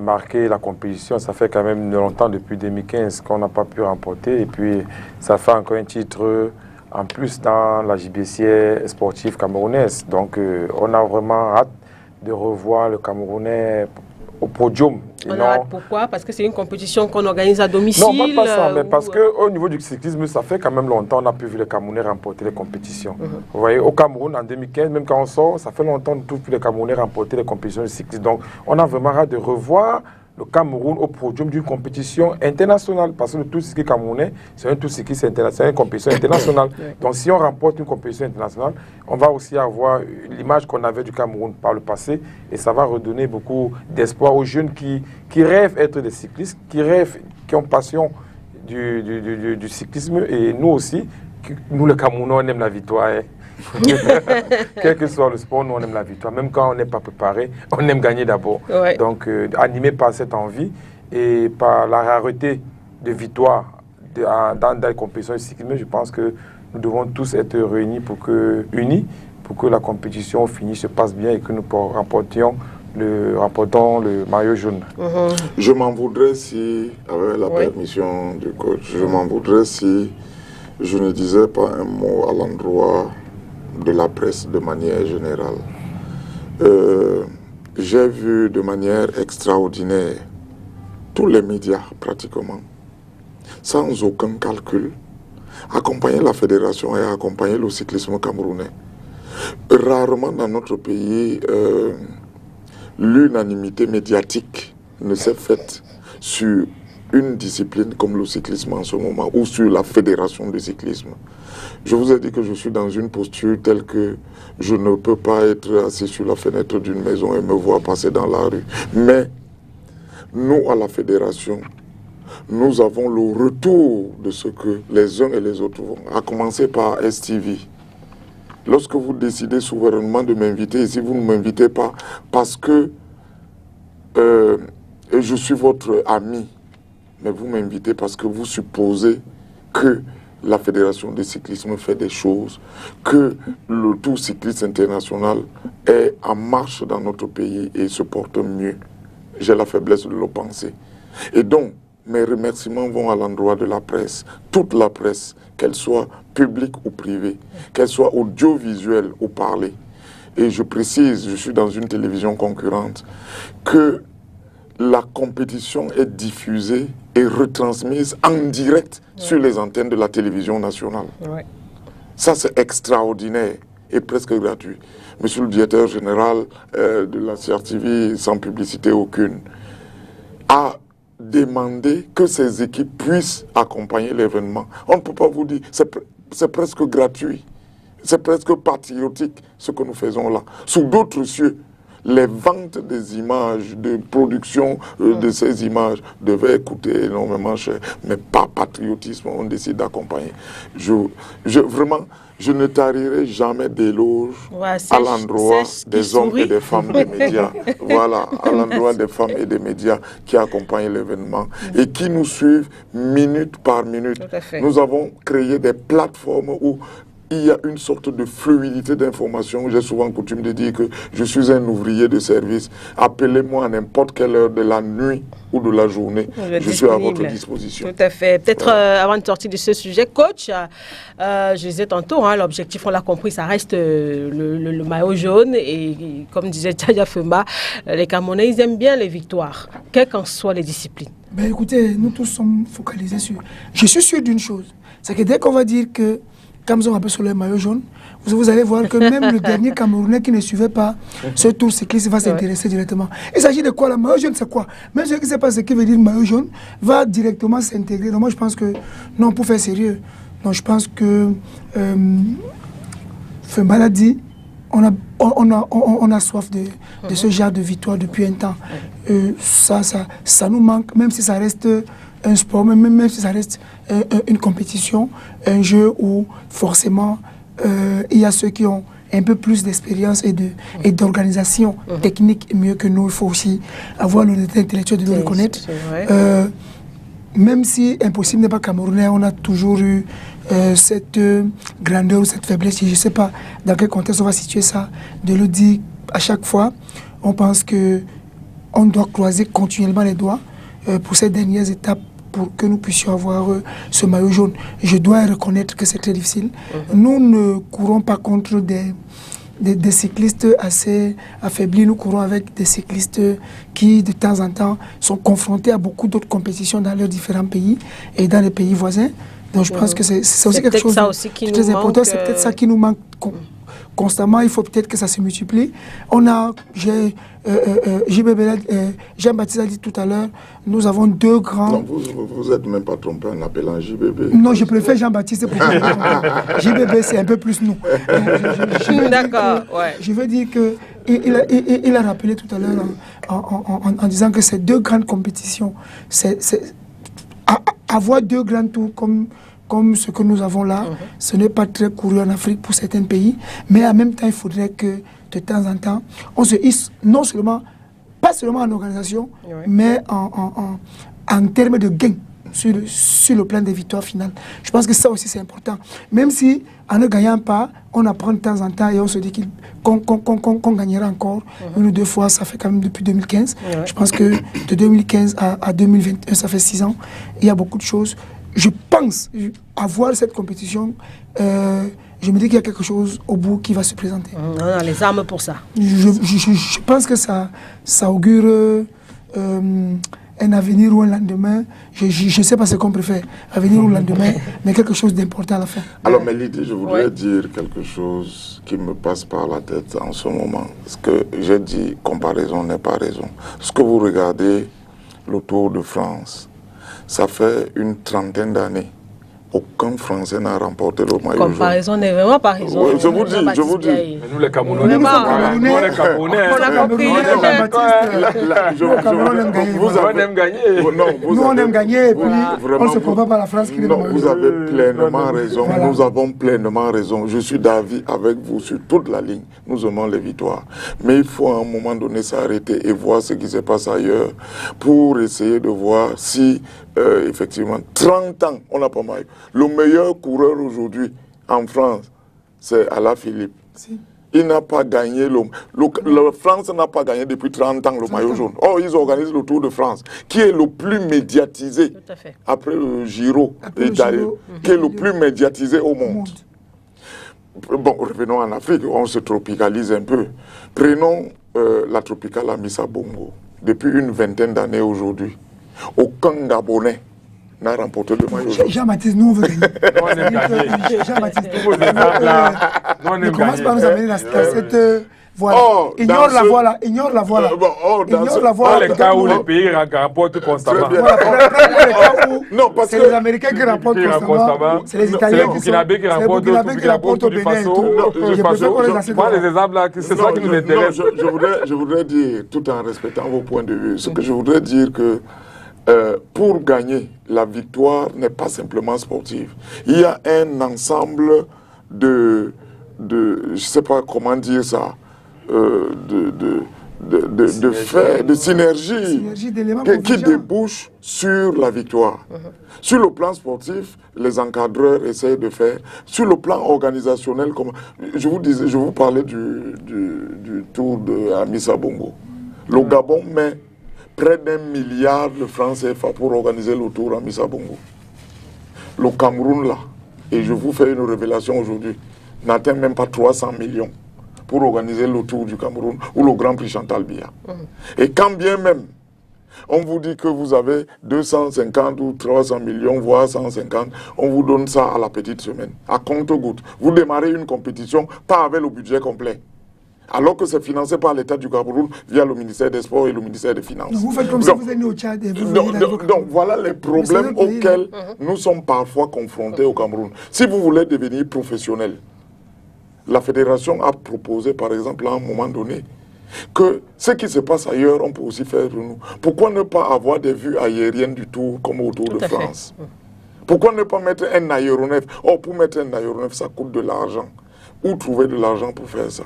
marqué la compétition. Ça fait quand même longtemps, depuis 2015, qu'on n'a pas pu remporter. Et puis, ça fait encore un titre en plus dans la JBCA sportive camerounaise. Donc, on a vraiment hâte de revoir le Camerounais au podium. On a hâte pourquoi? Parce que c'est une compétition qu'on organise à domicile? Non, pas ça, mais parce qu'au niveau du cyclisme, ça fait quand même longtemps qu'on a pu voir les Camerounais remporter les compétitions. Vous voyez, au Cameroun, en 2015, même quand on sort, ça fait longtemps qu'on a pu les Camerounais remporter les compétitions de cyclisme. Donc, on a vraiment hâte de revoir le Cameroun au podium d'une compétition internationale. Parce que le tout ski camerounais, c'est un tout ski international, c'est une compétition internationale. Donc si on remporte une compétition internationale, on va aussi avoir l'image qu'on avait du Cameroun par le passé. Et ça va redonner beaucoup d'espoir aux jeunes qui rêvent d'être des cyclistes, qui rêvent, qui ont passion du cyclisme. Et nous aussi, nous les Camerounais, on aime la victoire. Hein. Quel que soit le sport, nous on aime la victoire. Même quand on n'est pas préparé, on aime gagner d'abord. Ouais. Donc, animé par cette envie et par la rareté de victoire dans les compétitions de cyclisme, je pense que nous devons tous être réunis unis pour que la compétition finisse, se passe bien et que nous remportons le maillot jaune. Je m'en voudrais si, avec la permission du coach, je m'en voudrais si je ne disais pas un mot à l'endroit de la presse de manière générale. J'ai vu de manière extraordinaire tous les médias pratiquement, sans aucun calcul, accompagner la fédération et accompagner le cyclisme camerounais. Rarement dans notre pays, l'unanimité médiatique ne s'est faite sur une discipline comme le cyclisme en ce moment, ou sur la fédération de cyclisme. Je vous ai dit que je suis dans une posture telle que je ne peux pas être assis sur la fenêtre d'une maison et me voir passer dans la rue. Mais nous, à la fédération, nous avons le retour de ce que les uns et les autres vont, à commencer par STV. Lorsque vous décidez souverainement de m'inviter, si vous ne m'invitez pas parce que je suis votre ami, mais vous m'invitez parce que vous supposez que la Fédération de cyclisme fait des choses, que le Tour cycliste international est en marche dans notre pays et se porte mieux. J'ai la faiblesse de le penser. Et donc, mes remerciements vont à l'endroit de la presse, toute la presse, qu'elle soit publique ou privée, qu'elle soit audiovisuelle ou parlée. Et je précise, je suis dans une télévision concurrente, que la compétition est diffusée et retransmise en direct sur les antennes de la télévision nationale. Ça, c'est extraordinaire et presque gratuit. Monsieur le directeur général de la CRTV, sans publicité aucune, a demandé que ces équipes puissent accompagner l'événement. On ne peut pas vous dire, c'est presque gratuit, c'est presque patriotique ce que nous faisons là. Sous d'autres cieux, les ventes des images, de production de ces images devaient coûter énormément cher, mais par patriotisme, on décide d'accompagner. Vraiment, je ne tarirai jamais d'éloges à l'endroit des hommes et des femmes des médias. Voilà, à l'endroit des femmes et des médias qui accompagnent l'événement et qui nous suivent minute par minute. Nous avons créé des plateformes où il y a une sorte de fluidité d'information. J'ai souvent coutume de dire que je suis un ouvrier de service. Appelez-moi à n'importe quelle heure de la nuit ou de la journée. Je suis à votre disposition. Tout à fait. Peut-être avant de sortir de ce sujet, coach, je disais tantôt, l'objectif, on l'a compris, ça reste le maillot jaune. Et comme disait Tchadja Femba, les Camerounais, ils aiment bien les victoires, quelles qu'en soient les disciplines. Ben écoutez, nous tous sommes focalisés sur... Je suis sûr d'une chose, c'est que dès qu'on va dire que Cameroun un peu sur le maillot jaune, vous allez voir que même le dernier Camerounais qui ne suivait pas ce tour cycliste va s'intéresser directement. Il s'agit de quoi? Le maillot jaune, c'est quoi? Même ceux qui ne savent pas ce qui veut dire maillot jaune va directement s'intégrer. Donc moi, je pense que, non, pour faire sérieux, donc je pense que Femba l'a dit, on a soif de ce genre de victoire depuis un temps. Ça nous manque, même si ça reste un sport, même si ça reste une compétition, un jeu où forcément il y a ceux qui ont un peu plus d'expérience et d'organisation technique mieux que nous. Il faut aussi avoir l'honnêteté intellectuelle de le reconnaître. Même si impossible n'est pas camerounais, on a toujours eu cette grandeur ou cette faiblesse. Je ne sais pas dans quel contexte on va situer ça, de le dire à chaque fois. On pense que on doit croiser continuellement les doigts pour ces dernières étapes pour que nous puissions avoir ce maillot jaune. Je dois reconnaître que c'est très difficile. Nous ne courons pas contre des cyclistes assez affaiblis. Nous courons avec des cyclistes qui, de temps en temps, sont confrontés à beaucoup d'autres compétitions dans leurs différents pays et dans les pays voisins. Donc je pense que c'est aussi quelque chose de très important. C'est peut-être ça qui nous manque constamment. Il faut peut-être que ça se multiplie. On a, Jean-Baptiste a dit tout à l'heure, nous avons deux grands... Non, vous êtes même pas trompé en appelant JBB. Non, je préfère Jean-Baptiste pour JBB, c'est un peu plus nous. D'accord, ouais. Je veux dire que il a rappelé tout à l'heure en disant que ces deux grandes compétitions, avoir deux grands tours comme ce que nous avons là, ce n'est pas très couru en Afrique pour certains pays, mais en même temps, il faudrait que de temps en temps, on se hisse non seulement, pas seulement en organisation, mais en termes de gains sur le plan des victoires finales. Je pense que ça aussi c'est important. Même si en ne gagnant pas, on apprend de temps en temps et on se dit qu'on gagnera encore une ou deux fois, ça fait quand même depuis 2015. Je pense que de 2015 à 2021, ça fait 6 ans, il y a beaucoup de choses. Je pense avoir cette compétition, je me dis qu'il y a quelque chose au bout qui va se présenter. On a les armes pour ça. Je pense que ça augure un avenir ou un lendemain. Je ne sais pas ce qu'on préfère, avenir ou lendemain, mais quelque chose d'important à la fin. Alors Mélodie, je voudrais dire quelque chose qui me passe par la tête en ce moment. Parce que j'ai dit comparaison n'est pas raison. Ce que vous regardez, le Tour de France, ça fait une trentaine d'années. Aucun Français n'a remporté le maillot jaune. Comparaison n'est vraiment pas raison. Oui, je vous dis. Mais nous les Camerounais, on est Camerounais. On a compris. On aime gagner. Nous, on aime gagner et puis on ne se compare pas à la France qui est non, vous avez pleinement raison. Voilà. Nous avons pleinement raison. Je suis d'avis avec vous sur toute la ligne. Nous aimons les victoires. Mais il faut à un moment donné s'arrêter et voir ce qui se passe ailleurs pour essayer de voir si, effectivement, 30 ans, on n'a pas maillot. Le meilleur coureur aujourd'hui en France, c'est Alaphilippe. Si. Il n'a pas gagné, la France n'a pas gagné depuis 30 ans le maillot jaune. Or, ils organisent le Tour de France, qui est le plus médiatisé, après le Giro, qui est le plus médiatisé au monde. Bon, revenons en Afrique, on se tropicalise un peu. Prenons la tropicale Amissa Bongo. Depuis une vingtaine d'années aujourd'hui, aucun Gabonais n'a remporté le maillot jaune. Jean-Baptiste, nous on veut gagner. On aime gagner. Jean-Baptiste, ne commence pas à nous amener dans cette voie. Ignore la voie là. Ignore la voie là. Ignore la voie là. Les cas où les pays remportent constamment. Non, parce que c'est les Américains qui remportent constamment. C'est les Italiens qui remportent tout du façon. Moi, les exemples là, c'est ça qui nous intéresse. Je voudrais dire, tout en respectant vos points de vue, ce que je voudrais dire que pour gagner, la victoire n'est pas simplement sportive. Il y a un ensemble de je ne sais pas comment dire ça, de faits, de synergie qui débouchent sur la victoire. Sur le plan sportif, les encadreurs essayent de faire. Sur le plan organisationnel, comme je vous parlais du tour de Amissa Bongo. Le Gabon met près d'1 milliard de francs CFA pour organiser le tour à Amissa Bongo. Le Cameroun, là, et je vous fais une révélation aujourd'hui, n'atteint même pas 300 millions pour organiser le tour du Cameroun ou le Grand Prix Chantal Biya. Et quand bien même, on vous dit que vous avez 250 ou 300 millions, voire 150, on vous donne ça à la petite semaine, à compte-gouttes. Vous démarrez une compétition, pas avec le budget complet. Alors que c'est financé par l'État du Cameroun via le ministère des Sports et le ministère des Finances. Donc vous faites comme si vous êtes né au Tchad. Donc voilà les problèmes auxquels nous sommes parfois confrontés au Cameroun. Si vous voulez devenir professionnel, la fédération a proposé par exemple à un moment donné que ce qui se passe ailleurs, on peut aussi faire pour nous. Pourquoi ne pas avoir des vues aériennes du Tour comme au Tour de France? Pourquoi ne pas mettre un aéronef? Or, pour mettre un aéronef, ça coûte de l'argent. Où trouver de l'argent pour faire ça?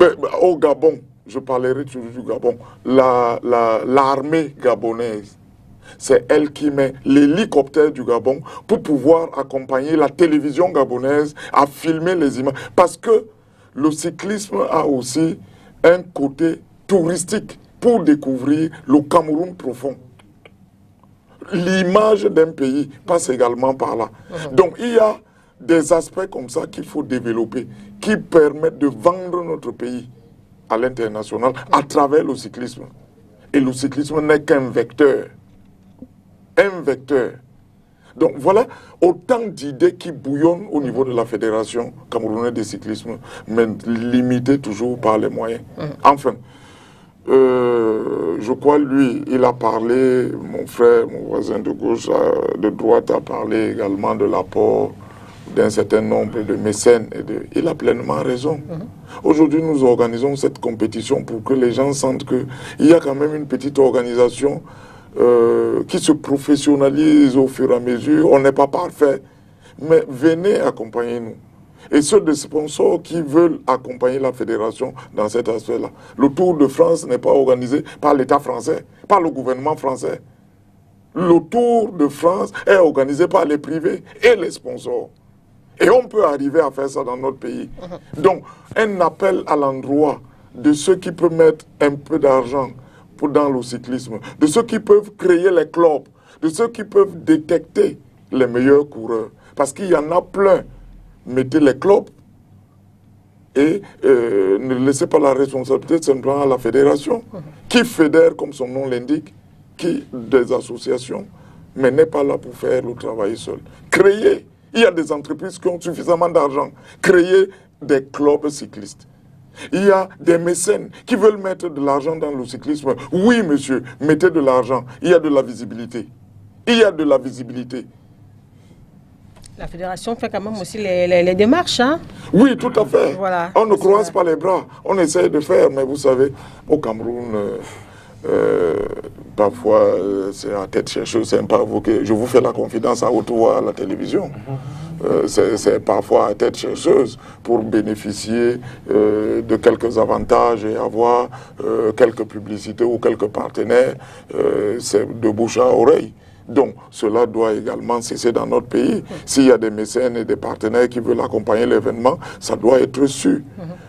Mais, au Gabon, je parlerai toujours du Gabon, l'armée gabonaise, c'est elle qui met l'hélicoptère du Gabon pour pouvoir accompagner la télévision gabonaise à filmer les images. Parce que le cyclisme a aussi un côté touristique pour découvrir le Cameroun profond. L'image d'un pays passe également par là. Donc il y a des aspects comme ça qu'il faut développer, qui permettent de vendre notre pays à l'international à travers le cyclisme. Et le cyclisme n'est qu'un vecteur. Un vecteur. Donc voilà autant d'idées qui bouillonnent au niveau de la Fédération camerounaise de cyclisme, mais limitées toujours par les moyens. Enfin, je crois, lui, il a parlé, mon frère, mon voisin de gauche, de droite, a parlé également de l'apport d'un certain nombre de mécènes. Il a pleinement raison. Aujourd'hui, nous organisons cette compétition pour que les gens sentent qu'il y a quand même une petite organisation qui se professionnalise au fur et à mesure. On n'est pas parfait, mais venez accompagner nous. Et ceux des sponsors qui veulent accompagner la fédération dans cet aspect-là. Le Tour de France n'est pas organisé par l'État français, par le gouvernement français. Le Tour de France est organisé par les privés et les sponsors. Et on peut arriver à faire ça dans notre pays. Donc, un appel à l'endroit de ceux qui peuvent mettre un peu d'argent dans le cyclisme, de ceux qui peuvent créer les clubs, de ceux qui peuvent détecter les meilleurs coureurs. Parce qu'il y en a plein. Mettez les clubs et ne laissez pas la responsabilité simplement à la fédération, qui fédère, comme son nom l'indique, qui des associations, mais n'est pas là pour faire le travail seul. Créez, il y a des entreprises qui ont suffisamment d'argent, créez des clubs cyclistes. Il y a des mécènes qui veulent mettre de l'argent dans le cyclisme. Oui, monsieur, mettez de l'argent. Il y a de la visibilité. Il y a de la visibilité. La fédération fait quand même aussi les démarches, hein? Oui, tout à fait. Voilà, on ne croise pas les bras. On essaye de faire, mais vous savez, au Cameroun, parfois, c'est à tête chercheuse, c'est pas vous que je vous fais la confidence à haute voix à la télévision. C'est parfois à tête chercheuse pour bénéficier de quelques avantages et avoir quelques publicités ou quelques partenaires. C'est de bouche à oreille. Donc, cela doit également cesser dans notre pays. S'il y a des mécènes et des partenaires qui veulent accompagner l'événement, ça doit être su.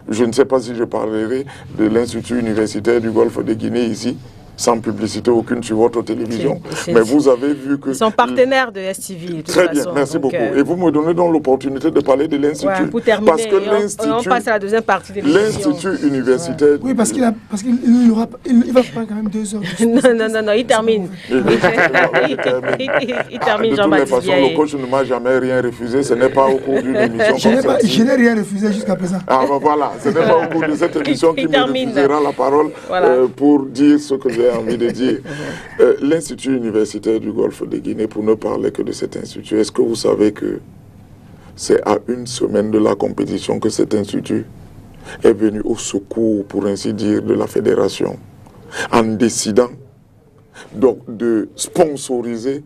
Je ne sais pas si je parlerai de l'Institut universitaire du Golfe de Guinée ici, sans publicité aucune sur votre télévision. Mais vous avez vu que... Ils sont partenaires de STV. Très bien, merci beaucoup. Et vous me donnez donc l'opportunité de parler de l'Institut. Ouais, pour terminer, parce que l'Institut... On passe à la deuxième partie de l'émission. L'Institut universitaire... Oui, parce qu'il va prendre quand même 2 heures. Non, il termine. Il termine, Jean-Baptiste. De toute façon, le coach ne m'a jamais rien refusé. Ce n'est pas au cours d'une émission Je n'ai rien refusé jusqu'à présent. Ah ben voilà, ce n'est pas au cours de cette émission qui me refusera la parole pour dire ce que j'ai envie de dire. L'Institut universitaire du Golfe de Guinée, pour ne parler que de cet institut, est-ce que vous savez que c'est à 1 semaine de la compétition que cet institut est venu au secours, pour ainsi dire, de la fédération, en décidant donc de sponsoriser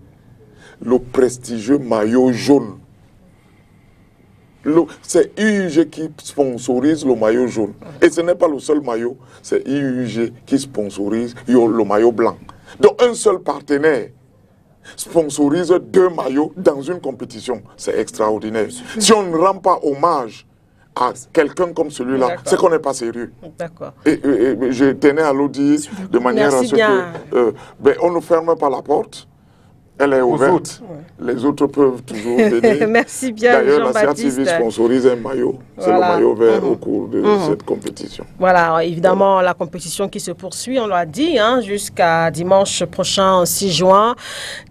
le prestigieux maillot jaune. C'est IUG qui sponsorise le maillot jaune. Et ce n'est pas le seul maillot, c'est IUG qui sponsorise le maillot blanc. Donc un seul partenaire sponsorise 2 maillots dans une compétition. C'est extraordinaire. Si on ne rend pas hommage à quelqu'un comme celui-là, c'est qu'on n'est pas sérieux. D'accord. Et je tenais à le dire de manière à ce que... on ne ferme pas la porte. Elle est ouverte. Les autres peuvent toujours venir. Merci bien, D'ailleurs, la CATV sponsorise un maillot. C'est le maillot vert au cours de cette compétition. Voilà, évidemment, la compétition qui se poursuit, on l'a dit, jusqu'à dimanche prochain, 6 juin.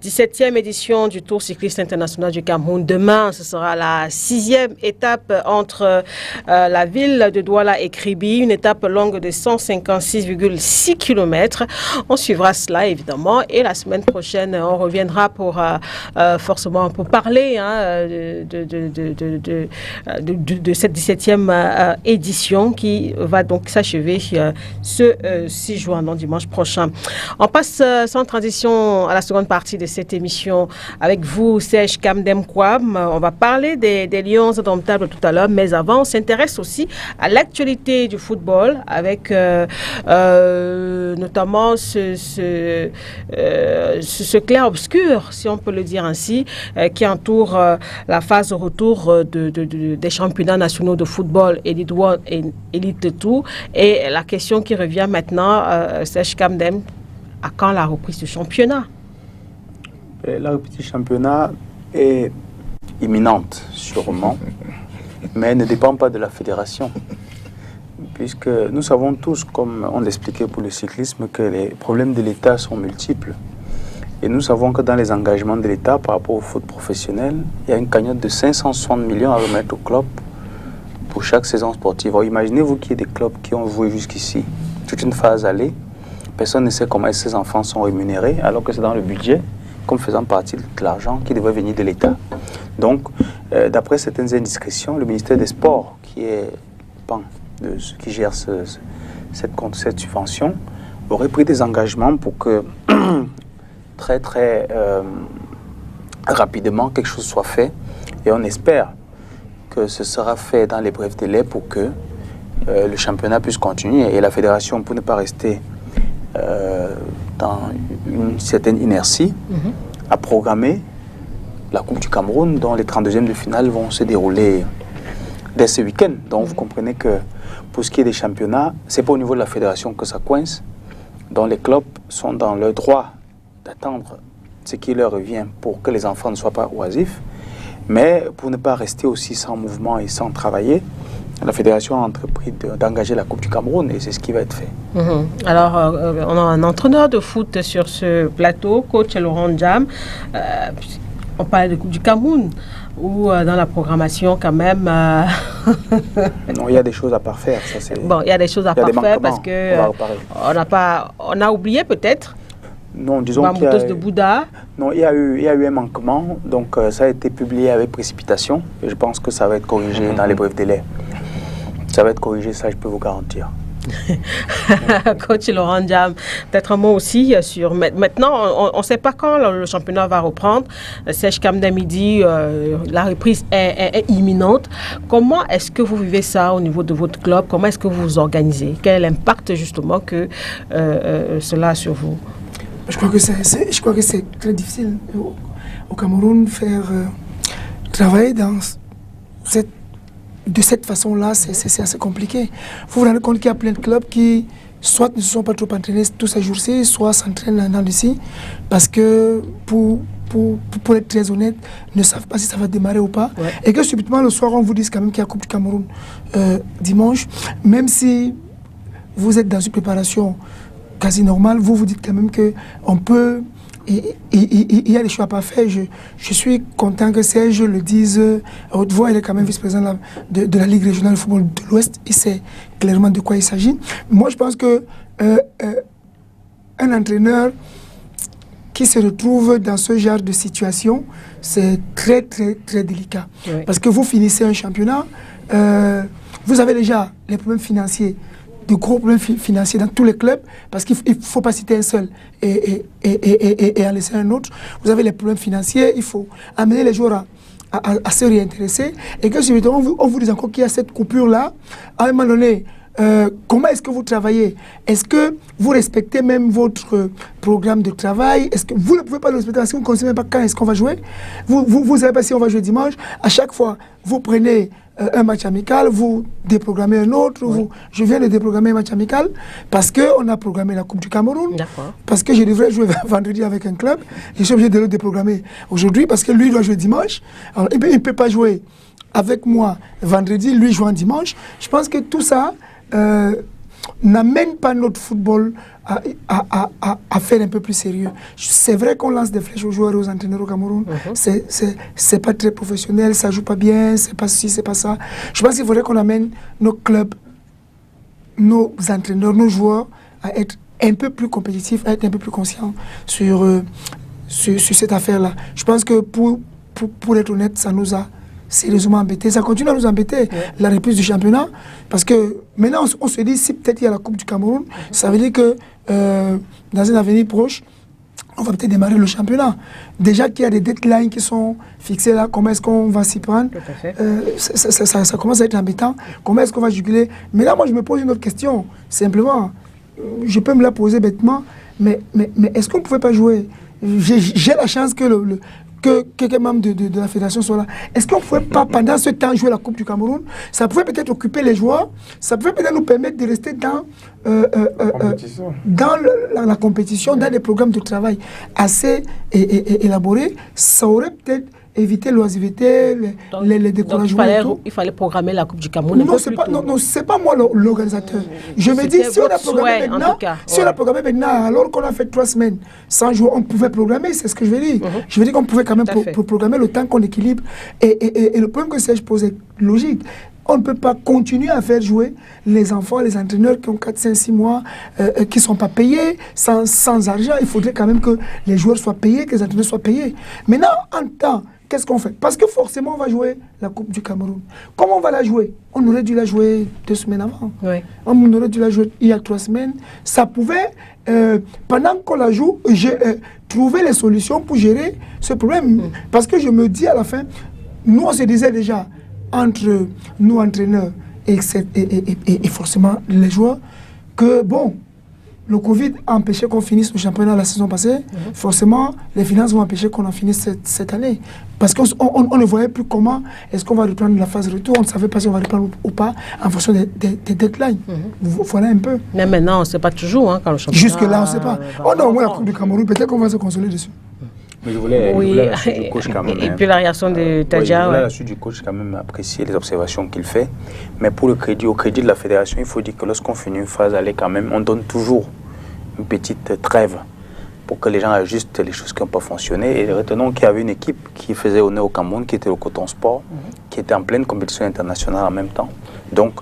17e édition du Tour cycliste international du Cameroun. Demain, ce sera la 6e étape entre la ville de Douala et Kribi. Une étape longue de 156,6 km. On suivra cela, évidemment. Et la semaine prochaine, on reviendra forcément pour parler de cette 17e édition qui va donc s'achever ce 6 juin, donc dimanche prochain. On passe sans transition à la seconde partie de cette émission avec vous, Serge Kamdem-Kwam. On va parler des Lions indomptables tout à l'heure, mais avant, on s'intéresse aussi à l'actualité du football avec notamment ce clair-obscur allure, si on peut le dire ainsi, qui entoure la phase de retour des championnats nationaux de football, Elite One et Elite 2. Et la question qui revient maintenant, Serge Kamdem, à quand la reprise du championnat? La reprise du championnat est imminente, sûrement, mais elle ne dépend pas de la fédération. Puisque nous savons tous, comme on l'expliquait pour le cyclisme, que les problèmes de l'État sont multiples. Et nous savons que dans les engagements de l'État par rapport au foot professionnel, il y a une cagnotte de 560 millions à remettre au club pour chaque saison sportive. Alors imaginez-vous qu'il y ait des clubs qui ont joué jusqu'ici toute une phase allée. Personne ne sait comment ces enfants sont rémunérés, alors que c'est dans le budget, comme faisant partie de l'argent qui devrait venir de l'État. Donc, d'après certaines indiscrétions, le ministère des Sports, qui est qui gère cette subvention, aurait pris des engagements pour que très rapidement quelque chose soit fait. Et on espère que ce sera fait dans les brefs délais pour que le championnat puisse continuer. Et la fédération, pour ne pas rester dans une certaine inertie, a programmé la Coupe du Cameroun, dont les 32e de finale vont se dérouler dès ce week-end. Donc vous comprenez que pour ce qui est des championnats, c'est pas au niveau de la fédération que ça coince. Donc les clubs sont dans leur droit d'attendre ce qui leur revient pour que les enfants ne soient pas oisifs. Mais pour ne pas rester aussi sans mouvement et sans travailler, la fédération a entrepris d'engager la Coupe du Cameroun et c'est ce qui va être fait. Alors, on a un entraîneur de foot sur ce plateau, coach Laurent Ndiam. On parle de Coupe du Cameroun ou dans la programmation quand même. Non, il y a des choses à parfaire. Bon, il y a des choses à parfaire parce que on a oublié peut-être. Non, disons qu'il y a de Bouddha. Non, il y a eu un manquement, donc ça a été publié avec précipitation et je pense que ça va être corrigé dans les brefs délais. Ça va être corrigé, ça je peux vous garantir. Coach Laurent Ndiam, peut-être un mot aussi sur... Maintenant, on ne sait pas quand le championnat va reprendre. Serge Kamdem dit la reprise est imminente. Comment est-ce que vous vivez ça au niveau de votre club? Comment est-ce que vous vous organisez? Quel est l'impact justement que cela a sur vous? Je crois que c'est très difficile au Cameroun faire travailler de cette façon-là, c'est assez compliqué. Vous vous rendez compte qu'il y a plein de clubs qui soit ne se sont pas trop entraînés tous ces jours-ci, soit s'entraînent dans ici, parce que pour être très honnête, ne savent pas si ça va démarrer ou pas. Ouais. Et que subitement le soir, on vous dise quand même qu'il y a la Coupe du Cameroun dimanche, même si vous êtes dans une préparation quasi normale, vous vous dites quand même qu'on peut... Il y a des choix à pas faire. Je suis content que Serge le dise à haute voix. Il est quand même vice-président de la Ligue régionale de football de l'Ouest. Il sait clairement de quoi il s'agit. Moi, je pense que un entraîneur qui se retrouve dans ce genre de situation, c'est très, très, très délicat. Oui. Parce que vous finissez un championnat, vous avez déjà les problèmes financiers, de gros problèmes financiers dans tous les clubs, parce qu'il ne faut pas citer un seul et en laisser un autre. Vous avez les problèmes financiers, il faut amener les joueurs à se réintéresser. Et que subitement, on vous dit encore qu'il y a cette coupure-là. À un moment donné, comment est-ce que vous travaillez? Est-ce que vous respectez même votre programme de travail? Est-ce que vous ne pouvez pas le respecter parce que vous ne connaissez même pas quand est-ce qu'on va jouer? Vous savez pas si on va jouer dimanche. À chaque fois, vous prenez un match amical, vous déprogrammez un autre. Oui. Je viens de déprogrammer un match amical parce qu'on a programmé la Coupe du Cameroun. Parce que je devrais jouer vendredi avec un club. Je suis obligé de le déprogrammer aujourd'hui parce que lui doit jouer dimanche. Alors, il ne peut pas jouer avec moi vendredi, lui jouant dimanche. Je pense que tout ça n'amène pas notre football à faire un peu plus sérieux. C'est vrai qu'on lance des flèches aux joueurs et aux entraîneurs au Cameroun. C'est pas très professionnel, ça joue pas bien, c'est pas ci, c'est pas ça. Je pense qu'il faudrait qu'on amène nos clubs, nos entraîneurs, nos joueurs à être un peu plus compétitifs, à être un peu plus conscients sur cette affaire-là. Je pense que pour être honnête, ça nous a sérieusement embêté. Ça continue à nous embêter, la reprise du championnat, parce que maintenant on se dit si peut-être il y a la Coupe du Cameroun, ça veut dire que dans un avenir proche, on va peut-être démarrer le championnat. Déjà qu'il y a des deadlines qui sont fixées là, comment est-ce qu'on va s'y prendre? Ça commence à être embêtant. Comment est-ce qu'on va juguler? Mais là, moi, je me pose une autre question. Simplement, je peux me la poser bêtement, mais est-ce qu'on ne pouvait pas jouer j'ai la chance que quelques membres de la fédération soient là. Est-ce qu'on ne pouvait pas, pendant ce temps, jouer la Coupe du Cameroun? Ça pouvait peut-être occuper les joueurs, ça pouvait peut-être nous permettre de rester dans la compétition, dans des programmes de travail assez élaborés. Ça aurait peut-être évité l'oisiveté, les découragements. Il fallait programmer la Coupe du Cameroun. Non, c'est pas moi l'organisateur. Je me dis, si on a programmé maintenant, on a programmé maintenant, alors qu'on a fait 3 semaines sans jouer, on pouvait programmer, c'est ce que je veux dire. Je veux dire qu'on pouvait quand même programmer le temps qu'on équilibre. Et le problème que Serge pose est logique. On ne peut pas continuer à faire jouer les enfants, les entraîneurs qui ont 4, 5, 6 mois, qui ne sont pas payés, sans argent. Il faudrait quand même que les joueurs soient payés, que les entraîneurs soient payés. Maintenant, en temps, qu'est-ce qu'on fait? Parce que forcément, on va jouer la Coupe du Cameroun. Comment on va la jouer? On aurait dû la jouer 2 semaines avant. Oui. On aurait dû la jouer il y a 3 semaines. Ça pouvait, pendant qu'on la joue, trouver les solutions pour gérer ce problème. Parce que je me dis à la fin, nous, on se disait déjà, entre nous, entraîneurs, et forcément les joueurs, que bon, le Covid a empêché qu'on finisse le championnat la saison passée. Forcément, les finances vont empêcher qu'on en finisse cette année. Parce qu'on ne voyait plus comment est-ce qu'on va reprendre la phase retour. On ne savait pas si on va reprendre ou pas en fonction des deadlines. Voilà un peu. Mais maintenant, on ne sait pas toujours quand le championnat... Jusque-là, on ne sait pas. On a au moins la Coupe du Cameroun. Peut-être qu'on va se consoler dessus. Mais je voulais la suite du coach quand même. Et puis la réaction de Tadja. Je voulais la suite du coach quand même, apprécier les observations qu'il fait. Mais pour au crédit de la fédération, il faut dire que lorsqu'on finit une phase aller quand même, on donne toujours une petite trêve pour que les gens ajustent les choses qui n'ont pas fonctionné. Et retenons qu'il y avait une équipe qui faisait honneur au Cameroun, qui était le Coton Sport, qui était en pleine compétition internationale en même temps. Donc,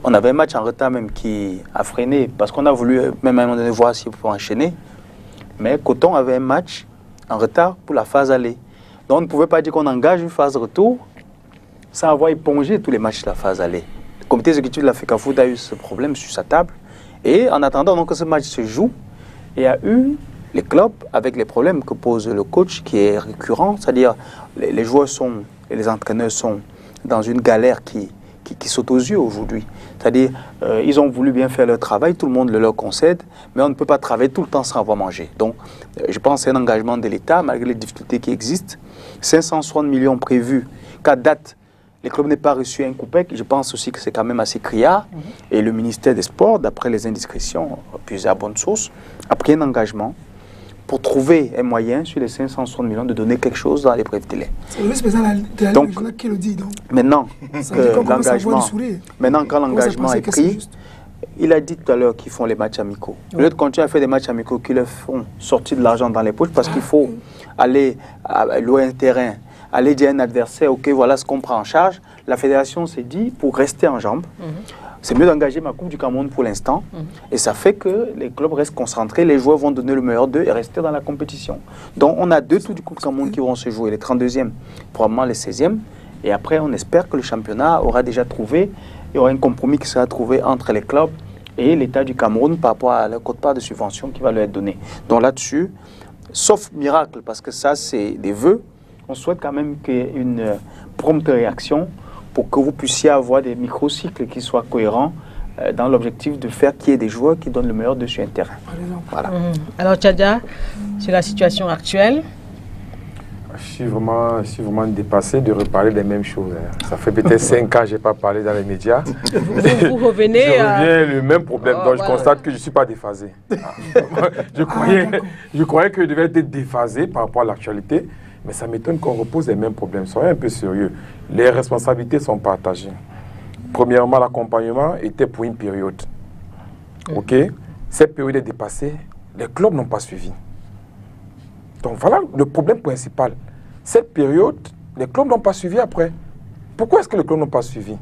on avait un match en retard même qui a freiné, parce qu'on a voulu même à un moment donné voir s'il pouvait enchaîner. Mais Coton avait un match en retard pour la phase aller. Donc on ne pouvait pas dire qu'on engage une phase retour sans avoir épongé tous les matchs de la phase aller. Le comité exécutif de la FECAFOOT a eu ce problème sur sa table. Et en attendant donc que ce match se joue, il y a eu les clubs avec les problèmes que pose le coach qui est récurrent, c'est-à-dire les joueurs et les entraîneurs sont dans une galère qui saute aux yeux aujourd'hui. C'est-à-dire, ils ont voulu bien faire leur travail, tout le monde le leur concède, mais on ne peut pas travailler tout le temps sans avoir mangé. Donc, je pense que c'est un engagement de l'État, malgré les difficultés qui existent. 560 millions prévus, qu'à date, les clubs n'aient pas reçu un coupec. Je pense aussi que c'est quand même assez criard. Et le ministère des Sports, d'après les indiscrétions, puisées à bonne source, a pris un engagement pour trouver un moyen, sur les 560 millions, de donner quelque chose dans les brefs délais. C'est le vice-président de la Ligue qui le dit. Donc. Maintenant, quand l'engagement est pris, il a dit tout à l'heure qu'ils font les matchs amicaux. Au lieu de continuer à faire des matchs amicaux qui leur font sortir de l'argent dans les poches, parce qu'il faut aller louer un terrain, aller dire à un adversaire, ok, voilà ce qu'on prend en charge, la fédération s'est dit, pour rester en jambes, c'est mieux d'engager ma Coupe du Cameroun pour l'instant. Et ça fait que les clubs restent concentrés, les joueurs vont donner le meilleur d'eux et rester dans la compétition. Donc on a 2 tours du Coupe du Cameroun qui vont se jouer, les 32e, probablement les 16e. Et après, on espère que le championnat aura déjà trouvé, il y aura un compromis qui sera trouvé entre les clubs et l'État du Cameroun par rapport à la quote-part de subvention qui va leur être donnée. Donc là-dessus, sauf miracle, parce que ça c'est des vœux, on souhaite quand même qu'il y ait une prompte réaction pour que vous puissiez avoir des microcycles qui soient cohérents dans l'objectif de faire qu'il y ait des joueurs qui donnent le meilleur de sur un terrain. Voilà. Alors Tchadja, sur la situation actuelle, je suis vraiment dépassé de reparler des mêmes choses. Ça fait peut-être 5 ans que je n'ai pas parlé dans les médias. Vous revenez... Je reviens le même problème, donc je constate que je ne suis pas déphasé. Je croyais que je devais être déphasé par rapport à l'actualité, mais ça m'étonne qu'on repose les mêmes problèmes. Soyez un peu sérieux. Les responsabilités sont partagées. Premièrement, l'accompagnement était pour une période. OK? Cette période est dépassée, les clubs n'ont pas suivi. Donc voilà le problème principal. Cette période, les clubs n'ont pas suivi après. Pourquoi est-ce que les clubs n'ont pas suivi?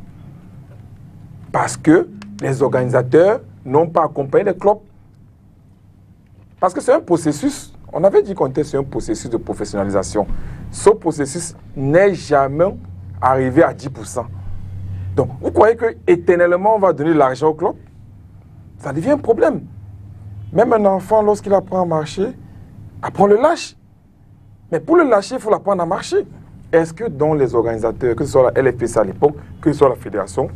Parce que les organisateurs n'ont pas accompagné les clubs. Parce que c'est un processus, on avait dit qu'on était sur un processus de professionnalisation. Ce processus n'est jamais arrivé à 10%. Donc, vous croyez que éternellement on va donner l'argent au club? Ça devient un problème. Même un enfant, lorsqu'il apprend à marcher, après on le lâche. Mais pour le lâcher, il faut l'apprendre à marcher. Est-ce que dans les organisateurs, que ce soit la LFPC à l'époque, que ce soit la fédération,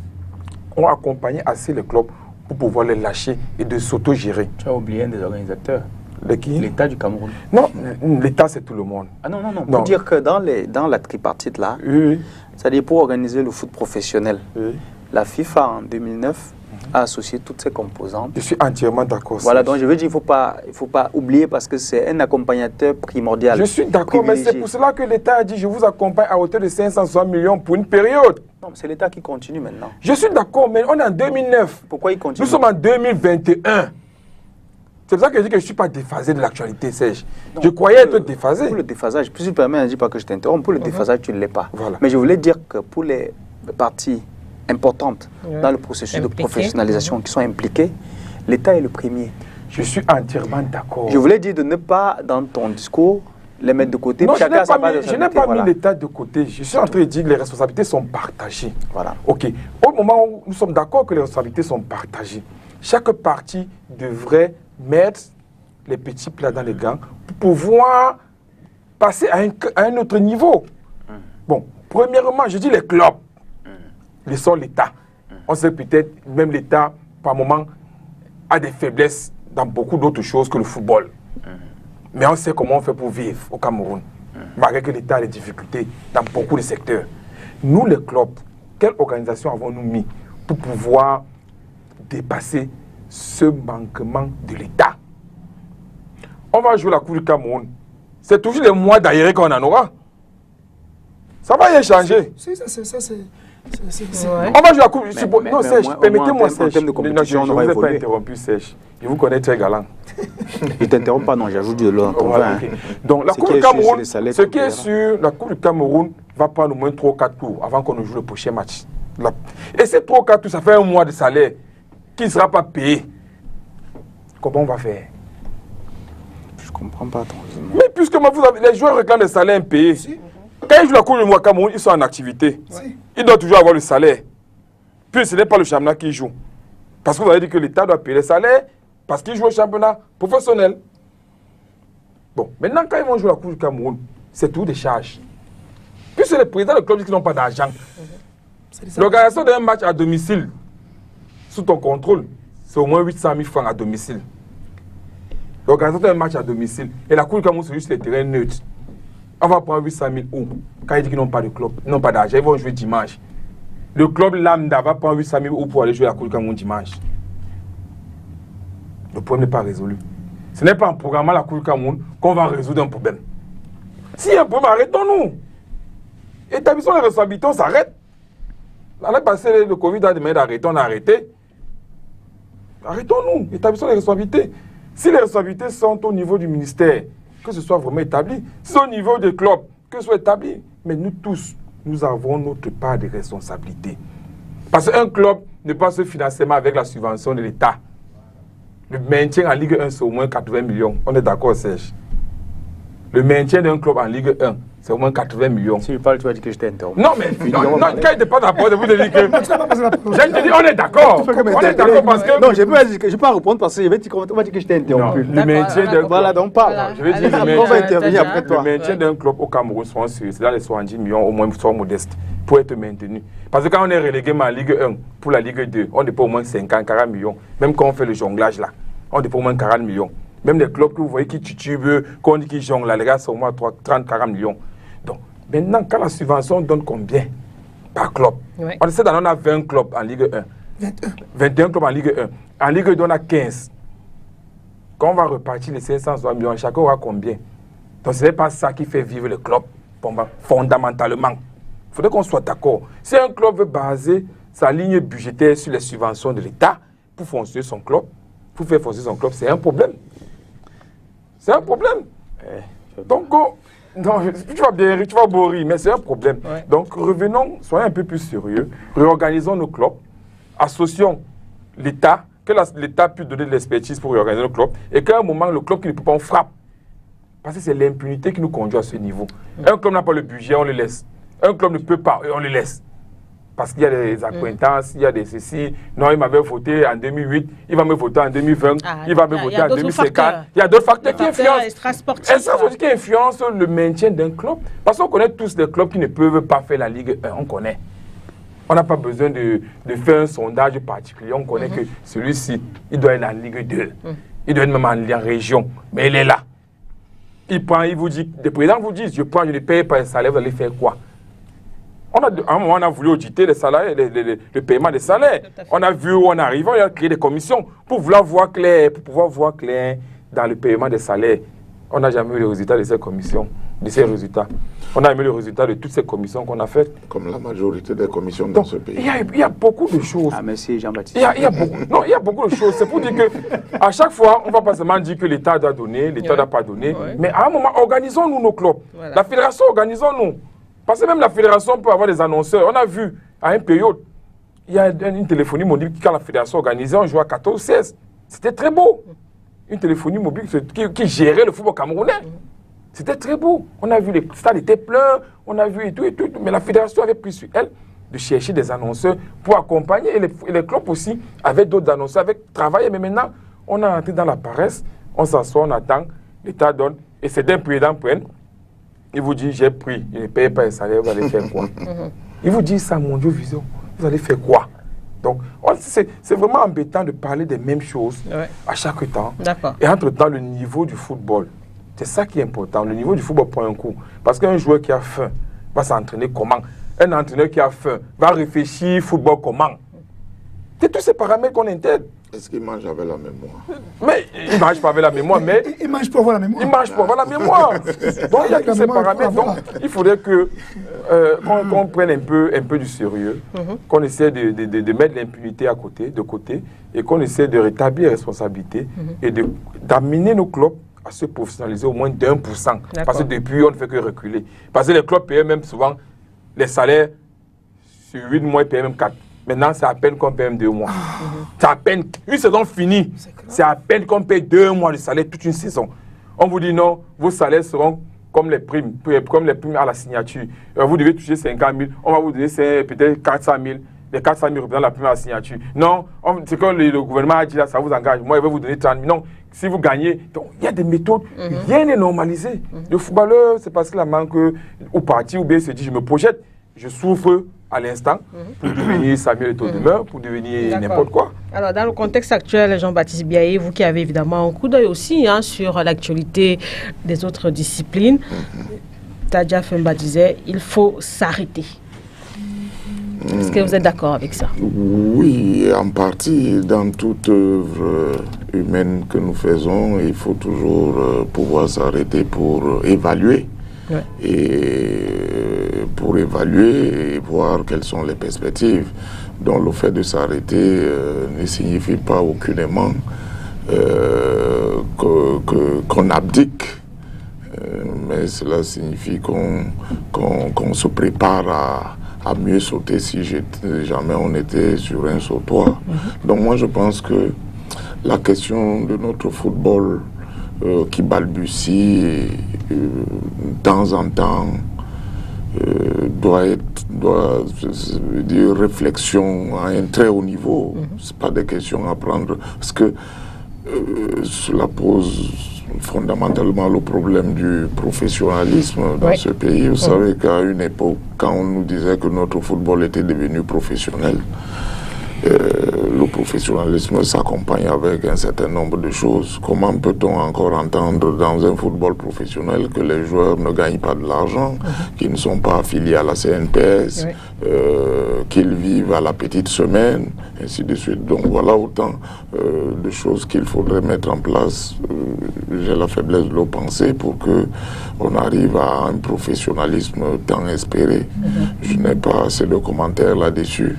ont accompagné assez les clubs pour pouvoir les lâcher et de s'auto-gérer? Tu as oublié un des organisateurs, L'État du Cameroun. Non, l'État c'est tout le monde. Ah non, non, non. Pour dire que dans la tripartite là, c'est-à-dire pour organiser le foot professionnel, la FIFA en 2009 a associé toutes ses composantes. Je suis entièrement d'accord. Voilà, donc je veux dire, il ne faut pas oublier parce que c'est un accompagnateur primordial. Je suis d'accord, mais c'est pour cela que l'État a dit je vous accompagne à hauteur de 560 millions pour une période. Non, c'est l'État qui continue maintenant. Je suis d'accord, mais on est en 2009. Pourquoi il continue? Nous sommes en 2021. C'est pour ça que je dis que je ne suis pas déphasé de l'actualité, Serge. Je croyais être déphasé. Pour le déphasage, si tu permets, ne dis pas que je t'interromps. Pour le déphasage, tu ne l'es pas. Voilà. Mais je voulais dire que pour les parties importantes dans le processus de professionnalisation qui sont impliquées, l'État est le premier. Je suis entièrement d'accord. Je voulais dire de ne pas, dans ton discours, les mettre de côté. Non, je n'ai pas mis l'État de côté. Je suis en train de dire que les responsabilités sont partagées. Voilà. OK. Au moment où nous sommes d'accord que les responsabilités sont partagées, chaque partie devrait mettre les petits plats dans les gants pour pouvoir passer à un autre niveau. Bon, premièrement, je dis les clubs. Laissons l'État. On sait peut-être même l'État, par moment, a des faiblesses dans beaucoup d'autres choses que le football. Mais on sait comment on fait pour vivre au Cameroun, malgré que l'État a des difficultés dans beaucoup de secteurs. Nous, les clubs, quelle organisation avons-nous mis pour pouvoir dépasser ce manquement de l'État? On va jouer la Coupe du Cameroun. C'est toujours les mois d'ailleurs qu'on en aura. Ça va y changer. Si, ça c'est... On va jouer la Coupe du Cameroun. Non, Serge, permettez-moi, Serge. Je ne vous ai pas interrompu, Serge. Je vous connais très galant. Je ne t'interromps pas, non, j'ajoute de l'eau. Voilà, okay. Donc, la Coupe du Cameroun, ce qui est sûr, la Coupe du Cameroun va prendre au moins 3 ou 4 tours avant qu'on ne joue le prochain match. Et ces 3 ou 4 tours, ça fait un mois de salaire qui ne sera pas payé. Comment on va faire? Je ne comprends pas ton raisonnement. Mais puisque les joueurs réclament des salaires impayés. Quand ils jouent la Coupe du Cameroun, ils sont en activité. Ils doivent toujours avoir le salaire. Puis ce n'est pas le championnat qui joue. Parce que vous avez dit que l'État doit payer les salaires parce qu'ils jouent au championnat professionnel. Bon, maintenant quand ils vont jouer la Coupe du Cameroun, c'est tout des charges. Puis c'est les présidents de clubs qui n'ont pas d'argent. L'organisation d'un match à domicile, sous ton contrôle, c'est au moins 800 000 francs à domicile. L'organisation d'un match à domicile. Et la Coupe du Cameroun, c'est juste les terrains neutres. On va prendre 800 000 où? Quand ils disent qu'ils n'ont pas de club, ils n'ont pas d'argent, ils vont jouer dimanche. Le club lambda va prendre 800 000 pour aller jouer la Coupe du Cameroun dimanche. Le problème n'est pas résolu. Ce n'est pas en programmant la Coupe du Cameroun qu'on va résoudre un problème. S'il y a un problème, arrêtons-nous. Établissons les responsabilités, on s'arrête. L'année passée, le Covid a demandé d'arrêter, on a arrêté. Arrêtons-nous, établissons les responsabilités. Si les responsabilités sont au niveau du ministère, que ce soit vraiment établi, si c'est au niveau des clubs, que ce soit établi. Mais nous tous, nous avons notre part de responsabilité. Parce qu'un club ne passe pas financement avec la subvention de l'État. Le maintien en Ligue 1, c'est au moins 80 millions. On est d'accord, Serge? Le maintien d'un club en Ligue 1, c'est au moins 80 millions. Si je parle, tu vas dire que je t'ai interrompu. Non, mais non, quand il n'est pas d'accord, vous dites que... Je te dis, on est d'accord. On est d'accord parce que... Non, je ne vais pas répondre parce que je vais dire que je t'ai interrompu. Le maintien d'un club... Voilà, donc parle. Je vais dire, le maintien d'un club au Cameroun, c'est dans les 70 millions, au moins, soit modeste, pour être maintenu. Parce que quand on est relégué en Ligue 1 pour la Ligue 2, on dépend au moins 50, 40 millions. Même quand on fait le jonglage là, on dépend au moins 40 millions. Même les clubs que vous voyez qui titubent, qu'on dit qu'ils jonglent, là, les gars, c'est au moins 30, 40 millions. Donc, maintenant, quand la subvention donne combien par club? On sait qu'on a 20 clubs en Ligue 1. 21 clubs en Ligue 1. En Ligue 2, on a 15. Quand on va repartir les 560 millions, chacun aura combien? Donc, ce n'est pas ça qui fait vivre le club, fondamentalement. Il faudrait qu'on soit d'accord. Si un club veut baser sa ligne budgétaire sur les subventions de l'État pour fonctionner son club, pour faire fonctionner son club, c'est un problème. C'est un problème. Donc, non, tu vas bourrir, mais c'est un problème. Donc, revenons, soyons un peu plus sérieux, réorganisons nos clubs, associons l'État, que l'État puisse donner de l'expertise pour réorganiser nos clubs, et qu'à un moment, le club qui ne peut pas, on frappe. Parce que c'est l'impunité qui nous conduit à ce niveau. Un club n'a pas le budget, on le laisse. Un club ne peut pas, et on le laisse. Parce qu'il y a des accointances, il y a des ceci. Non, il m'avait voté en 2008, il va me voter en 2020, il va me voter en 2050. Il y a d'autres facteurs qui influencent. Qui influencent le maintien d'un club. Parce qu'on connaît tous des clubs qui ne peuvent pas faire la Ligue 1. On connaît. On n'a pas besoin de faire un sondage particulier. On connaît que celui-ci, il doit être en Ligue 2. Il doit être même en région, mais il est là. Il vous dit, des présidents vous disent, je ne paye pas un salaire, vous allez faire quoi? À un moment, on a voulu auditer les salaires, le paiement des salaires. On a vu où on arrive, on a créé des commissions pour pouvoir voir clair dans le paiement des salaires. On n'a jamais eu le résultat de ces commissions, de ces résultats. On a eu le résultat de toutes ces commissions qu'on a faites. Comme la majorité des commissions dans ce pays. Il y a beaucoup de choses. Ah, merci Jean-Baptiste. Il y a beaucoup de choses. C'est pour dire qu'à chaque fois, on ne va pas seulement dire que l'État doit donner, l'État n'a pas donné. Mais à un moment, organisons-nous nos clubs. Voilà. La fédération, organisons-nous. Parce que même la fédération peut avoir des annonceurs. On a vu, à une période, il y a une téléphonie mobile quand la fédération organisait, on jouait à 14-16. C'était très beau. Une téléphonie mobile qui gérait le football camerounais. C'était très beau. On a vu les stades étaient pleins, on a vu et tout. Mais la fédération avait pris sur elle de chercher des annonceurs pour accompagner. Et les clubs aussi avaient d'autres annonceurs, avec travaillé. Mais maintenant, on est entré dans la paresse. On s'assoit, on attend, l'État donne. Et c'est d'un président prenne. Il vous dit, j'ai pris, il ne paye pas un salaire, vous allez faire quoi? Il vous dit ça, mon Dieu, vision. Vous allez faire quoi? Donc, c'est vraiment embêtant de parler des mêmes choses à chaque temps. Et entre-temps, le niveau du football, c'est ça qui est important. Le niveau du football prend un coup. Parce qu'un joueur qui a faim va s'entraîner comment? Un entraîneur qui a faim va réfléchir football comment? C'est tous ces paramètres qu'on intègre. Est-ce qu'il mange avec la mémoire? Mais il ne mange pas avec la mémoire, mais... Il mange pour avoir la mémoire. Il mange pour avoir la mémoire. Donc il y a tous ces paramètres. Donc il faudrait qu'on prenne un peu du sérieux, qu'on essaie de mettre l'impunité de côté, et qu'on essaie de rétablir les responsabilités et d'amener nos clubs à se professionnaliser au moins d'1%. Parce que depuis, on ne fait que reculer. Parce que les clubs payaient même souvent les salaires sur 8 mois, ils payaient même 4. Maintenant, c'est à peine qu'on paye 2 mois. C'est à peine une saison finie. C'est à peine qu'on paye 2 mois de salaire toute une saison. On vous dit non, vos salaires seront comme les primes à la signature. Vous devez toucher 50 000, on va vous donner peut-être 400 000. Les 400 000 représentent la prime à la signature. Non, c'est comme le gouvernement a dit là, ça vous engage. Moi, je vais vous donner 30 000. Non, si vous gagnez, donc il y a des méthodes. Rien n'est normalisé. Le footballeur, c'est parce qu'il a manque au parti ou bien il se dit je me projette, je souffre à l'instant pour devenir Samuel Eto'o demain, pour devenir n'importe quoi. Alors, dans le contexte actuel, Jean-Baptiste Biaye, vous qui avez évidemment un coup d'œil aussi sur l'actualité des autres disciplines, Tadja Femba disait il faut s'arrêter. Est-ce que vous êtes d'accord avec ça? Oui, en partie. Dans toute œuvre humaine que nous faisons, il faut toujours pouvoir s'arrêter pour évaluer. Et pour évaluer et voir quelles sont les perspectives. Donc le fait de s'arrêter ne signifie pas aucunement qu'on abdique, mais cela signifie qu'on se prépare à mieux sauter si jamais on était sur un sautoir. Donc moi je pense que la question de notre football qui balbutie de temps en temps doit dire réflexion à un très haut niveau. C'est pas des questions à prendre parce que cela pose fondamentalement le problème du professionnalisme dans ce pays. Vous savez qu'à une époque, quand on nous disait que notre football était devenu professionnel, le professionnalisme s'accompagne avec un certain nombre de choses. Comment peut-on encore entendre dans un football professionnel que les joueurs ne gagnent pas de l'argent, qu'ils ne sont pas affiliés à la CNPS, qu'ils vivent à la petite semaine, ainsi de suite. Donc voilà autant de choses qu'il faudrait mettre en place. J'ai la faiblesse de le penser pour qu'on arrive à un professionnalisme tant espéré. Je n'ai pas assez de commentaires là-dessus.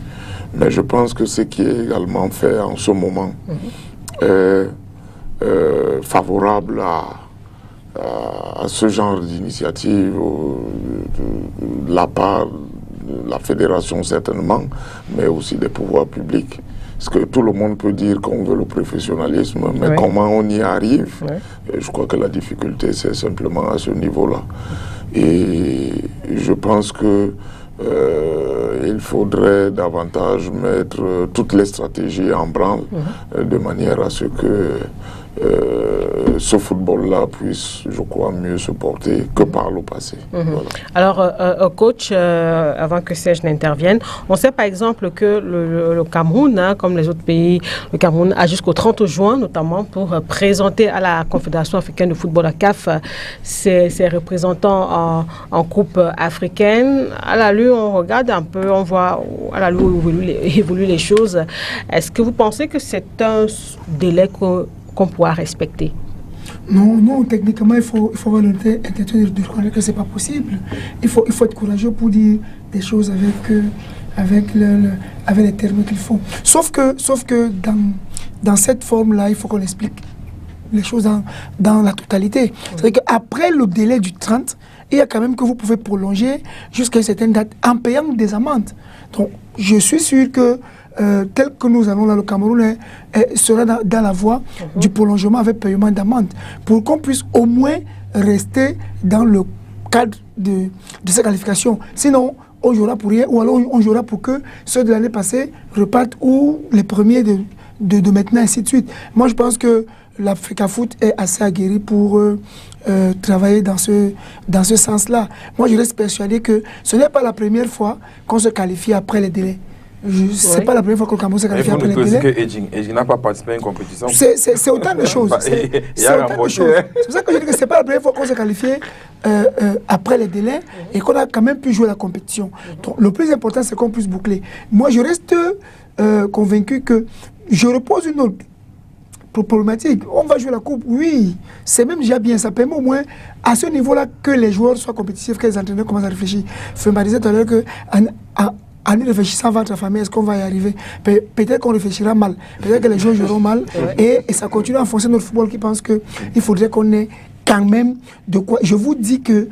Mais je pense que ce qui est également fait en ce moment est favorable à ce genre d'initiative de la part de la fédération certainement, mais aussi des pouvoirs publics. Parce que tout le monde peut dire qu'on veut le professionnalisme, mais comment on y arrive, je crois que la difficulté c'est simplement à ce niveau-là. Et je pense que il faudrait davantage mettre toutes les stratégies en branle de manière à ce que ce football-là puisse, je crois, mieux se porter que par le passé. Voilà. Alors, coach, avant que Serge n'intervienne, on sait par exemple que le Cameroun, hein, comme les autres pays, le Cameroun a jusqu'au 30 juin notamment pour présenter à la Confédération africaine de football, la CAF, ses représentants en Coupe africaine. À la lui, on regarde un peu, on voit à la lui où évoluent les choses. Est-ce que vous pensez que c'est un délai qu'on pourra respecter? Non, techniquement, il faut avoir l'intention de reconnaître que ce n'est pas possible. Il faut être courageux pour dire des choses avec les termes qu'il faut. Sauf que dans cette forme-là, il faut qu'on explique les choses dans la totalité. C'est-à-dire qu'après le délai du 30, il y a quand même que vous pouvez prolonger jusqu'à une certaine date en payant des amendes. Donc, je suis sûr que tel que nous allons là, le Cameroun sera dans la voie du prolongement avec paiement d'amende pour qu'on puisse au moins rester dans le cadre de ces qualifications. Sinon, on jouera pour rien ou alors on jouera pour que ceux de l'année passée repartent ou les premiers de maintenant, ainsi de suite. Moi, je pense que l'Africa Foot est assez aguerri pour travailler dans ce sens-là. Moi, je reste persuadé que ce n'est pas la première fois qu'on se qualifie après les délais. Ce n'est pas la première fois que le Cameroun se qualifie après les délais. Vous dites que Edjing n'a pas participé à une compétition. C'est autant de choses. C'est pour ça que je dis que ce n'est pas la première fois qu'on s'est qualifié après les délais et qu'on a quand même pu jouer la compétition. Donc, le plus important, c'est qu'on puisse boucler. Moi, je reste convaincu que je repose une autre problématique. On va jouer la coupe, oui, c'est même déjà bien. Ça permet au moins à ce niveau-là que les joueurs soient compétitifs, que les entraîneurs commencent à réfléchir. Femba disait tout à l'heure qu'en y réfléchissant à votre famille, est-ce qu'on va y arriver? Peut-être qu'on réfléchira mal, peut-être que les joueurs joueront mal et ça continue à enfoncer notre football qui pense qu'il faudrait qu'on ait quand même de quoi. Je vous dis que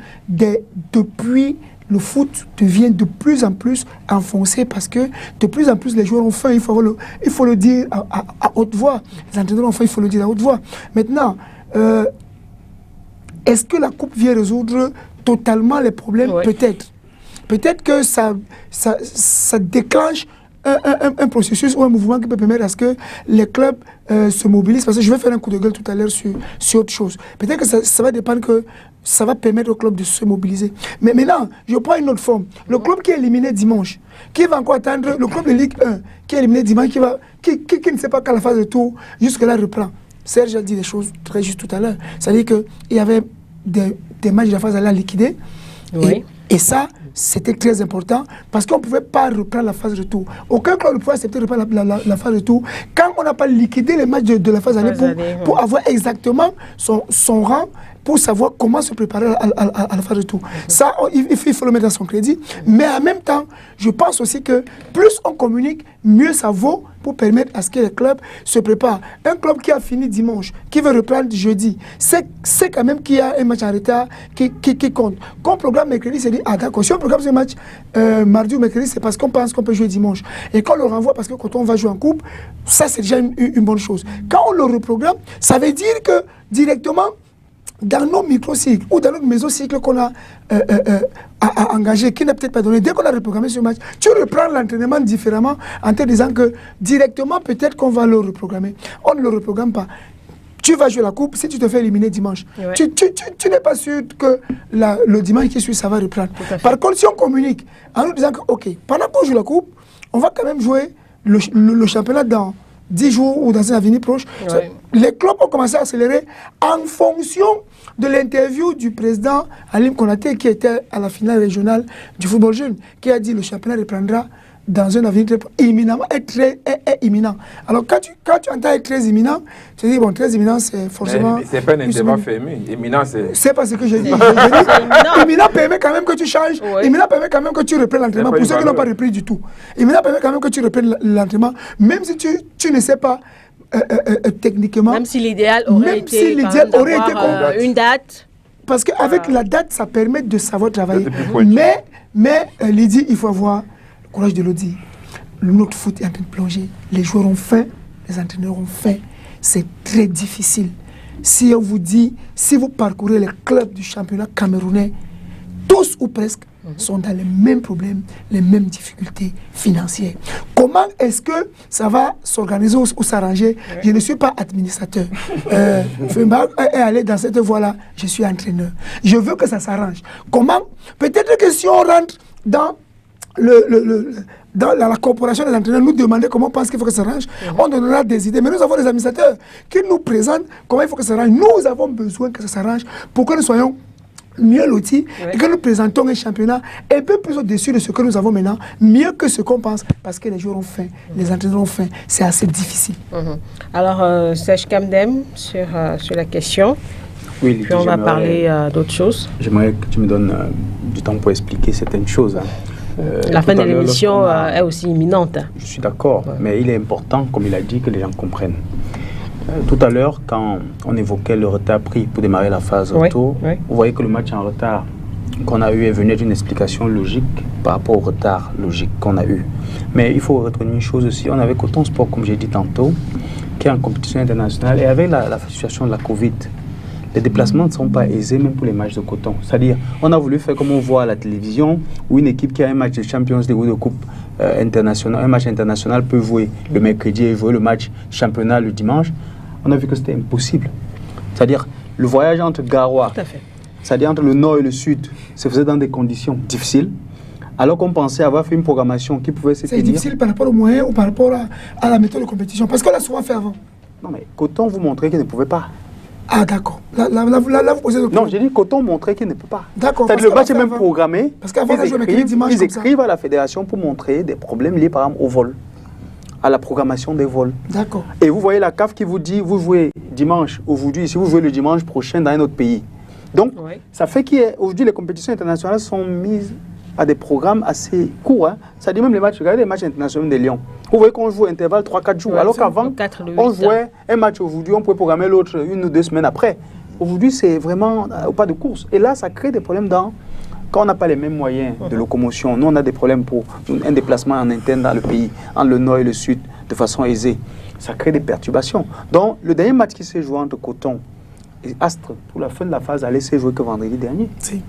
depuis le foot devient de plus en plus enfoncé parce que de plus en plus les joueurs ont faim, il faut le dire à haute voix. Les entraîneurs ont faim, il faut le dire à haute voix. Maintenant, est-ce que la Coupe vient résoudre totalement les problèmes? Peut-être. Peut-être que ça déclenche un processus ou un mouvement qui peut permettre à ce que les clubs se mobilisent. Parce que je vais faire un coup de gueule tout à l'heure sur autre chose. Peut-être que ça va dépendre que ça va permettre au club de se mobiliser. Mais maintenant, je prends une autre forme. Le club qui est éliminé dimanche, qui va encore attendre, le club de Ligue 1, qui est éliminé dimanche, qui ne sait pas quand la phase de tour, jusque-là, reprend. Serge a dit des choses très justes tout à l'heure. C'est-à-dire qu'il y avait des matchs de la phase à liquider. Oui. Et ça, c'était très important parce qu'on ne pouvait pas reprendre la phase de retour. Aucun club ne pouvait accepter de reprendre la phase de retour quand on n'a pas liquidé les matchs de la phase année pour avoir exactement son rang, pour savoir comment se préparer à la phase de retour. Ça, il faut le mettre à son crédit. Mais en même temps, je pense aussi que plus on communique, mieux ça vaut pour permettre à ce que les clubs se préparent. Un club qui a fini dimanche, qui veut reprendre jeudi, c'est quand même qu'il y a un match en retard qui compte. Quand on programme mercredi, c'est dit, ah d'accord, si on programme ce match mardi ou mercredi, c'est parce qu'on pense qu'on peut jouer dimanche. Et quand on le renvoie, parce que quand on va jouer en coupe, ça c'est déjà une bonne chose. Quand on le reprogramme, ça veut dire que directement, dans nos micro-cycles ou dans notre méso-cycle qu'on a engagé, qui n'a peut-être pas donné, dès qu'on a reprogrammé ce match, tu reprends l'entraînement différemment en te disant que directement, peut-être qu'on va le reprogrammer. On ne le reprogramme pas. Tu vas jouer la coupe si tu te fais éliminer dimanche. Ouais. Tu n'es pas sûr que le dimanche qui suit, ça va reprendre. Par contre, si on communique en nous disant que, OK, pendant qu'on joue la coupe, on va quand même jouer le championnat dans 10 jours ou dans un avenir proche. Ouais. Les clubs ont commencé à accélérer en fonction de l'interview du président Alim Konaté qui était à la finale régionale du football jeune, qui a dit que le championnat reprendra dans un avenir imminemment, est imminent. Alors quand tu entends être très imminent, tu te dis, bon, très imminent, c'est forcément... Mais c'est pas un intervalle fermé. Imminent, c'est... C'est pas ce que je dis. Imminent permet quand même que tu changes. Oui. Imminent permet quand même que tu reprennes l'entraînement. Pour ceux qui n'ont pas repris du tout. Imminent permet quand même que tu reprennes l'entraînement. Même si tu ne sais pas techniquement... Même si l'idéal aurait été une date. Parce qu'avec la date, ça permet de savoir travailler. Mais Lydie, il faut avoir... courage de le dire. Notre foot est en train de plonger. Les joueurs ont faim, les entraîneurs ont faim. C'est très difficile. Si on vous dit, si vous parcourez les clubs du championnat camerounais, tous tous ou presque sont dans les mêmes problèmes, les mêmes difficultés financières. Comment est-ce que ça va s'organiser ou s'arranger? Je ne suis pas administrateur. Femba est allé dans cette voie-là, je suis entraîneur. Je veux que ça s'arrange. Comment? Peut-être que si on rentre dans dans la corporation des entraîneurs, nous demander comment on pense qu'il faut que ça s'arrange, on donnera des idées. Mais nous avons des administrateurs qui nous présentent comment il faut que ça s'arrange. Nous avons besoin que ça s'arrange pour que nous soyons mieux lotis et que nous présentons un championnat un peu plus au-dessus de ce que nous avons maintenant, mieux que ce qu'on pense, parce que les joueurs ont faim, les entraîneurs ont faim, c'est assez difficile. Alors, Serge Kamdem, sur la question, oui, puis on va parler d'autres choses. J'aimerais que tu me donnes du temps pour expliquer certaines choses. La fin de l'émission est aussi imminente. Je suis d'accord, mais il est important, comme il a dit, que les gens comprennent. Tout à l'heure, quand on évoquait le retard pris pour démarrer la phase retour, vous voyez que le match en retard qu'on a eu est venu d'une explication logique par rapport au retard logique qu'on a eu. Mais il faut retenir une chose aussi, on avait Coton Sport, comme j'ai dit tantôt, qui est en compétition internationale, et avec la situation de la Covid, les déplacements ne sont pas aisés même pour les matchs de coton. C'est-à-dire, on a voulu faire comme on voit à la télévision, où une équipe qui a un match de Champions League ou de Coupe internationale, un match international peut jouer le mercredi et jouer le match championnat le dimanche. On a vu que c'était impossible. C'est-à-dire, le voyage entre Garoua, c'est-à-dire entre le nord et le sud, se faisait dans des conditions difficiles, alors qu'on pensait avoir fait une programmation qui pouvait se tenir. C'est difficile par rapport aux moyens ou par rapport à la méthode de compétition, parce qu'on l'a souvent fait avant. Non, mais Coton vous montrait qu'il ne pouvait pas. Ah, d'accord. Là, vous posez le Non, j'ai dit Coton montrait qu'il ne peut pas. D'accord. Le match est même programmé. Parce qu'avant, ils écrivent à la fédération pour montrer des problèmes liés, par exemple, au vol, à la programmation des vols. D'accord. Et vous voyez la CAF qui vous dit, vous jouez dimanche aujourd'hui, si vous jouez le dimanche prochain dans un autre pays. Donc, ça fait qu'aujourd'hui, les compétitions internationales sont mises à des programmes assez courts. Hein. Ça dit même les matchs, regardez les matchs internationaux des Lions. Vous voyez qu'on joue intervalle 3-4 jours, alors qu'avant, on jouait un match aujourd'hui, on pouvait programmer l'autre 1 ou 2 semaines après. Aujourd'hui, c'est vraiment pas de course. Et là, ça crée des problèmes quand on n'a pas les mêmes moyens de locomotion. Nous, on a des problèmes pour un déplacement en interne dans le pays, entre le nord et le sud, de façon aisée. Ça crée des perturbations. Donc, le dernier match qui s'est joué entre Coton et Astre, pour la fin de la phase, allait s'est joué que vendredi dernier. Si.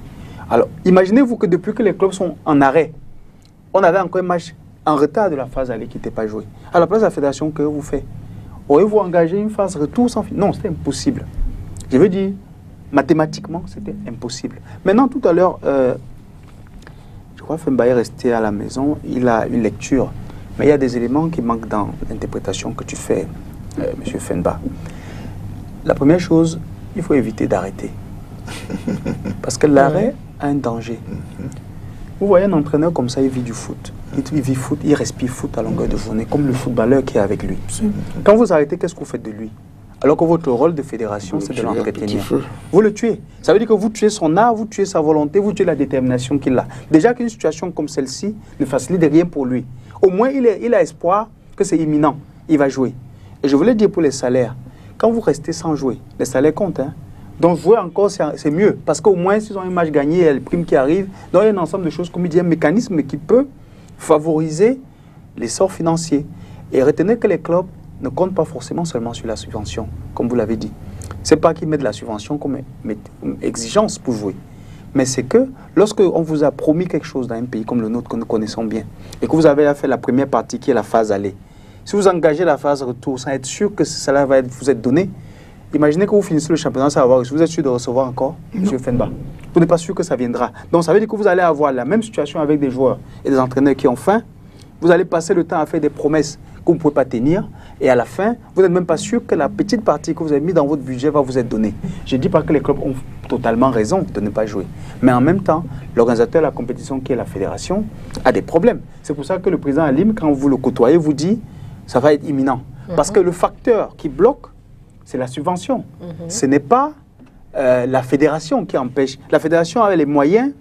Alors, imaginez-vous que depuis que les clubs sont en arrêt, on avait encore un match en retard de la phase aller qui n'était pas joué. À la place de la fédération, que vous faites? Auriez-vous engagé une phase retour sans fin? Non, c'était impossible. Je veux dire, mathématiquement, c'était impossible. Maintenant, tout à l'heure, je crois que Femba est resté à la maison, il a une lecture, mais il y a des éléments qui manquent dans l'interprétation que tu fais, M. Femba. La première chose, il faut éviter d'arrêter. Parce que l'arrêt a un danger. Vous voyez un entraîneur comme ça, il vit du foot. Il vit foot, il respire foot à longueur de journée, comme le footballeur qui est avec lui. Quand vous arrêtez, qu'est-ce que vous faites de lui? Alors que votre rôle de fédération, c'est de l'entretenir. Vous le tuez. Ça veut dire que vous tuez son art, vous tuez sa volonté, vous tuez la détermination qu'il a. Déjà qu'une situation comme celle-ci ne facilite rien pour lui. Au moins, il a espoir que c'est imminent. Il va jouer. Et je voulais dire pour les salaires, quand vous restez sans jouer, les salaires comptent. Hein? Donc jouer encore, c'est mieux. Parce qu'au moins, s'ils ont un match gagné, il y a les primes qui arrivent. Donc il y a un ensemble de choses, comme il dit, un mécanisme qui peut favoriser l'essor financier. Et retenez que les clubs ne comptent pas forcément seulement sur la subvention, comme vous l'avez dit. Ce n'est pas qu'ils mettent la subvention comme exigence pour jouer. Mais c'est que lorsqu'on vous a promis quelque chose dans un pays comme le nôtre que nous connaissons bien, et que vous avez fait la première partie qui est la phase aller, si vous engagez la phase retour sans être sûr que cela va vous être donné, imaginez que vous finissez le championnat sans avoir reçu. Vous êtes sûr de recevoir encore, M. Fenba? Vous n'êtes pas sûr que ça viendra. Donc ça veut dire que vous allez avoir la même situation avec des joueurs et des entraîneurs qui ont faim. Vous allez passer le temps à faire des promesses que vous ne pouvez pas tenir. Et à la fin, vous n'êtes même pas sûr que la petite partie que vous avez mise dans votre budget va vous être donnée. Je ne dis pas que les clubs ont totalement raison de ne pas jouer. Mais en même temps, l'organisateur de la compétition, qui est la fédération, a des problèmes. C'est pour ça que le président Alim, quand vous le côtoyez, vous dit ça va être imminent. Parce que le facteur qui bloque, c'est la subvention. Ce n'est pas la fédération qui empêche. La fédération a les moyens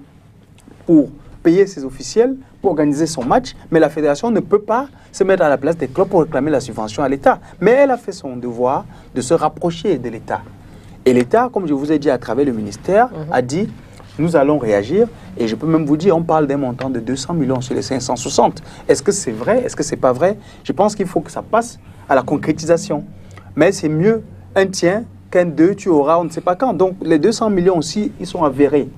pour payer ses officiels, pour organiser son match, mais la fédération ne peut pas se mettre à la place des clubs pour réclamer la subvention à l'État. Mais elle a fait son devoir de se rapprocher de l'État. Et l'État, comme je vous ai dit à travers le ministère, a dit nous allons réagir. Et je peux même vous dire, on parle d'un montant de 200 millions sur les 560. Est-ce que c'est vrai? Est-ce que c'est pas vrai? Je pense qu'il faut que ça passe à la concrétisation. Mais c'est mieux un tien qu'un deux, tu auras, on ne sait pas quand. Donc les 200 millions aussi, ils sont avérés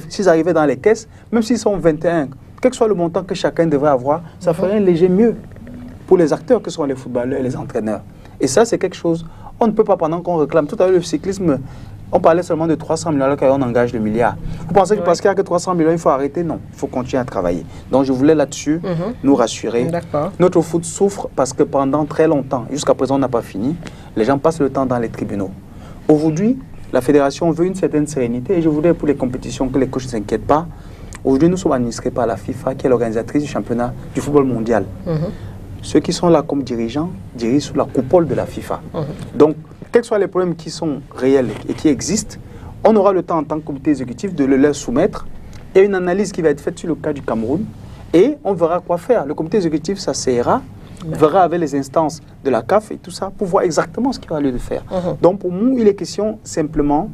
s'ils arrivaient dans les caisses, même s'ils sont 21, quel que soit le montant que chacun devrait avoir, ça ferait un léger mieux pour les acteurs que sont les footballeurs et les entraîneurs. Et ça, c'est quelque chose, on ne peut pas, pendant qu'on réclame, tout à l'heure le cyclisme, on parlait seulement de 300 millions alors qu'on engage le milliard. Vous pensez que parce qu'il n'y a que 300 millions, il faut arrêter? Non, il faut continuer à travailler. Donc je voulais là-dessus nous rassurer. Notre foot souffre parce que pendant très longtemps, jusqu'à présent on n'a pas fini, les gens passent le temps dans les tribunaux. Aujourd'hui, la fédération veut une certaine sérénité et je voudrais pour les compétitions que les coachs ne s'inquiètent pas. Aujourd'hui, nous sommes administrés par la FIFA qui est l'organisatrice du championnat du football mondial. Ceux qui sont là comme dirigeants dirigent sous la coupole de la FIFA. Donc, quels que soient les problèmes qui sont réels et qui existent, on aura le temps en tant que comité exécutif de le leur soumettre et une analyse qui va être faite sur le cas du Cameroun et on verra quoi faire. Le comité exécutif s'asseyera, verra avec les instances de la CAF et tout ça pour voir exactement ce qu'il va lieu de faire. Donc pour nous, il est question simplement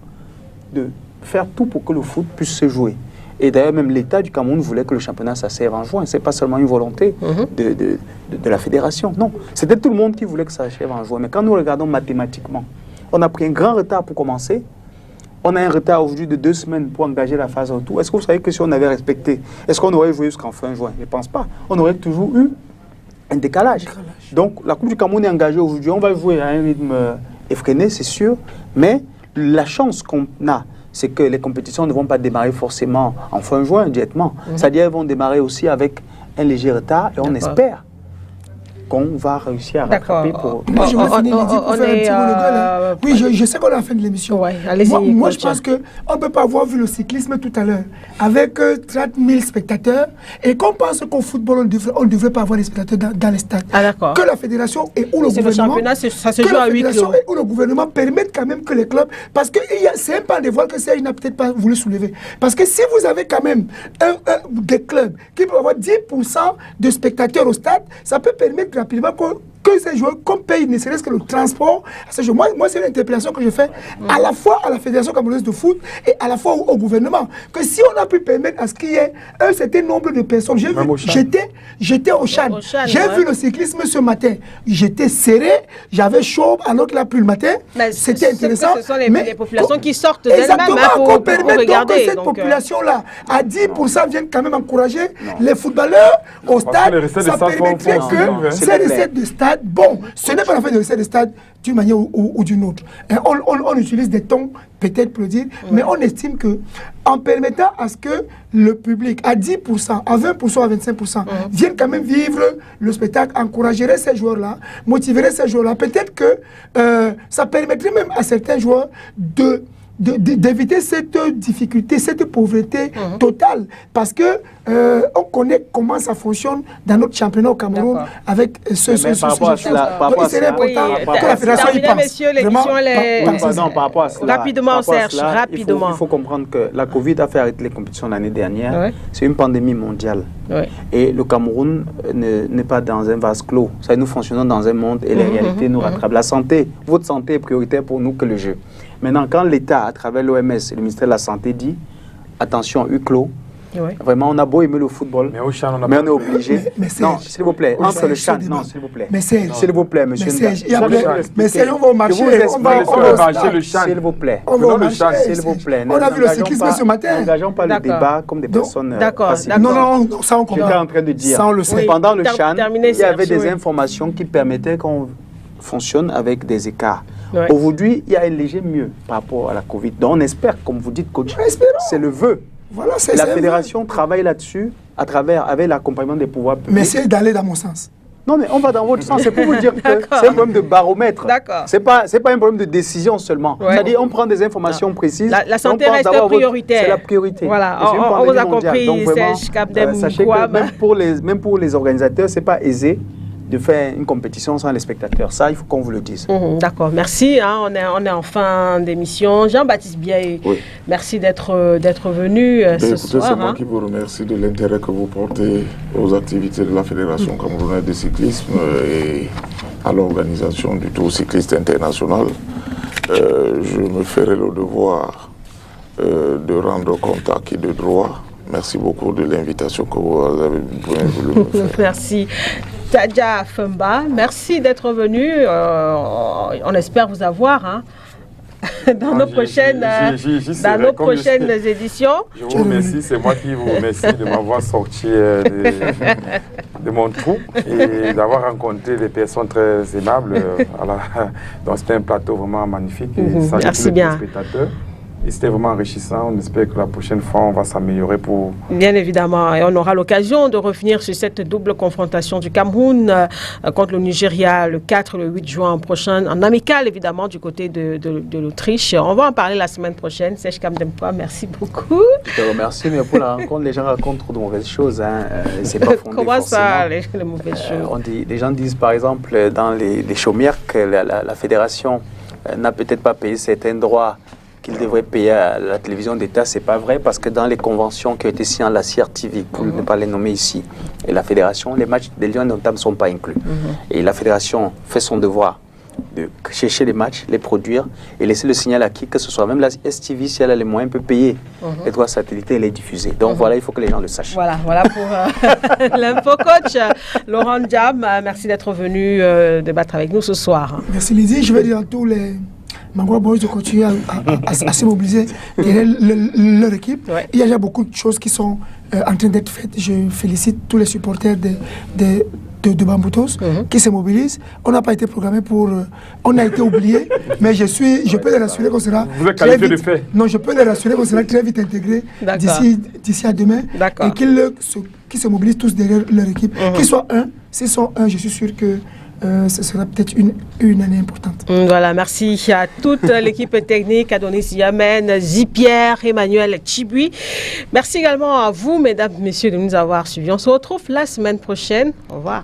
de faire tout pour que le foot puisse se jouer. Et d'ailleurs, même l'État du Cameroun voulait que le championnat s'achève en juin. Ce n'est pas seulement une volonté de la fédération. Non, c'était tout le monde qui voulait que ça s'achève en juin. Mais quand nous regardons mathématiquement, on a pris un grand retard pour commencer. On a un retard aujourd'hui de 2 semaines pour engager la phase retour. Est-ce que vous savez que si on avait respecté, est-ce qu'on aurait joué jusqu'en fin juin? Je ne pense pas. On aurait toujours eu un décalage. Donc, la Coupe du Cameroun est engagée aujourd'hui. On va jouer à un rythme effréné, c'est sûr. Mais la chance qu'on a, c'est que les compétitions ne vont pas démarrer forcément en fin juin, directement. C'est-à-dire qu'elles vont démarrer aussi avec un léger retard et on espère qu'on va réussir à rattraper pour... Moi, je vais finir Lydie pour faire un petit mot de gueule. Oui, je sais qu'on est à la fin de l'émission. Moi, je pense qu'on ne peut pas avoir vu le cyclisme tout à l'heure avec 30 000 spectateurs et qu'on pense qu'au football, on ne devrait pas avoir les spectateurs dans les stades. Que la fédération et où le gouvernement... ça se joue à huis clos. Et où le gouvernement permette quand même que les clubs... Parce que c'est un pan de voile que Serge n'a peut-être pas voulu soulever. Parce que si vous avez quand même des clubs qui peuvent avoir 10% de spectateurs au stade, ça peut permettre rapidement que ces joueurs, qu'on paye ne serait-ce que le transport. Moi, c'est une interpellation que je fais à la fois à la Fédération camerounaise de foot et à la fois au gouvernement. Que si on a pu permettre à ce qu'il y ait un certain nombre de personnes, j'étais au Chan, j'ai vu le cyclisme ce matin, j'étais serré, j'avais chaud alors qu'il a plu le matin, c'était intéressant. Ce sont les populations qui sortent d'elles-mêmes pour regarder. Que cette population-là, à 10%, vienne quand même encourager les footballeurs au stade. Ça permettrait que ces recettes de stade, bon, ce n'est pas la fin de recettes de stade d'une manière ou d'une autre. On utilise des tons peut-être pour le dire, mais on estime que en permettant à ce que le public, à 10%, à 20%, à 25%, vienne quand même vivre le spectacle, encouragerait ces joueurs-là, motiverait ces joueurs-là. Peut-être que ça permettrait même à certains joueurs d'éviter cette difficulté, cette pauvreté totale. Parce que on connaît comment ça fonctionne dans notre championnat au Cameroun avec ce genre de choses. Donc il serait important que la fédération y pense. Messieurs, l'émission est... Rapidement, Serge, rapidement. Il faut comprendre que la Covid a fait arrêter les compétitions l'année dernière. C'est une pandémie mondiale. Et le Cameroun n'est pas dans un vase clos. Ça, nous fonctionnons dans un monde et les réalités nous rattrapent. La santé, votre santé est prioritaire pour nous que le jeu. Maintenant, quand l'État, à travers l'OMS et le ministère de la Santé dit attention, huis clos, vraiment, on a beau aimer le football, mais on est obligé. Non, s'il vous plaît, entre le chat, non, s'il vous plaît. S'il vous plaît, monsieur. Mais Serge, on va au marché. On va marcher le chat. S'il vous plaît. On va au marché. S'il vous plaît. On a vu le cyclisme ce matin. N'engageons pas le débat comme des personnes passives. Non, ça on comprend. J'étais en train de dire. Ça on le sait. Pendant le chat, il y avait des informations qui permettaient qu'on fonctionne avec des écarts. Aujourd'hui, il y a un léger mieux par rapport à la Covid. Donc on espère, comme vous dites, coach, c'est le vœu. Voilà, la fédération travaille là-dessus avec l'accompagnement des pouvoirs publics. Mais c'est d'aller dans mon sens. Non, mais on va dans votre sens. C'est pour vous dire que c'est un problème de baromètre. C'est pas un problème de décision seulement. C'est-à-dire on prend des informations précises. La santé reste prioritaire. C'est la priorité. Voilà, on vous a compris, Serge Kabdem. Sachez que même pour les organisateurs, c'est pas aisé de faire une compétition sans les spectateurs. Ça, il faut qu'on vous le dise. D'accord, merci. On est en fin d'émission. Jean-Baptiste Biaye, merci d'être venu ce soir. C'est moi qui vous remercie de l'intérêt que vous portez aux activités de la Fédération camerounaise de cyclisme et à l'organisation du Tour cycliste international. Je me ferai le devoir de rendre compte à qui de droit. Merci beaucoup de l'invitation que vous avez voulu me faire. Merci. Tadja Fumba, merci d'être venu. On espère vous avoir. dans nos prochaines, éditions. Je vous remercie, c'est moi qui vous remercie de m'avoir sorti de mon trou et d'avoir rencontré des personnes très aimables. Donc c'était un plateau vraiment magnifique. Merci bien. Et c'était vraiment enrichissant. On espère que la prochaine fois, on va s'améliorer pour... Bien évidemment. Et on aura l'occasion de revenir sur cette double confrontation du Cameroun contre le Nigeria le 4 et le 8 juin prochain, en amical évidemment du côté de l'Autriche. On va en parler la semaine prochaine. Serge Kamdempoa, merci beaucoup. Je te remercie, mais pour la rencontre, les gens racontent trop de mauvaises choses. Hein. C'est pas fondé. Comment ça, les mauvaises choses les gens disent par exemple dans les chaumières que la fédération n'a peut-être pas payé certains droits qu'il devrait payer à la télévision d'État. C'est pas vrai parce que dans les conventions qui ont été signées à la CRTV, pour ne pas les nommer ici, et la fédération, les matchs des Lions notables ne sont pas inclus. Et la fédération fait son devoir de chercher les matchs, les produire et laisser le signal à qui que ce soit. Même la STV, si elle a les moyens, peut payer les droits satellités et les diffuser. Donc voilà, il faut que les gens le sachent. Voilà pour l'info coach. Laurent Diam, merci d'être venu débattre avec nous ce soir. Merci Lydie. Je vais dire à tous les Mangwa Boys de continuer à se mobiliser derrière leur équipe. Ouais. Il y a déjà beaucoup de choses qui sont en train d'être faites. Je félicite tous les supporters de Bamboutos qui se mobilisent. On n'a pas été programmé pour... on a été oublié, mais je peux les rassurer qu'on sera... Vous êtes qualifié de fait. Non, je peux les rassurer qu'on sera très vite intégrés d'ici à demain. Et qu'ils se mobilisent tous derrière leur équipe. Qu'ils soient un. S'ils sont un, je suis sûr que ce sera peut-être une année importante. Voilà, merci à toute l'équipe technique, Adonis Yamen, Zipierre, Emmanuel Chibui. Merci également à vous, mesdames, messieurs, de nous avoir suivis. On se retrouve la semaine prochaine. Au revoir.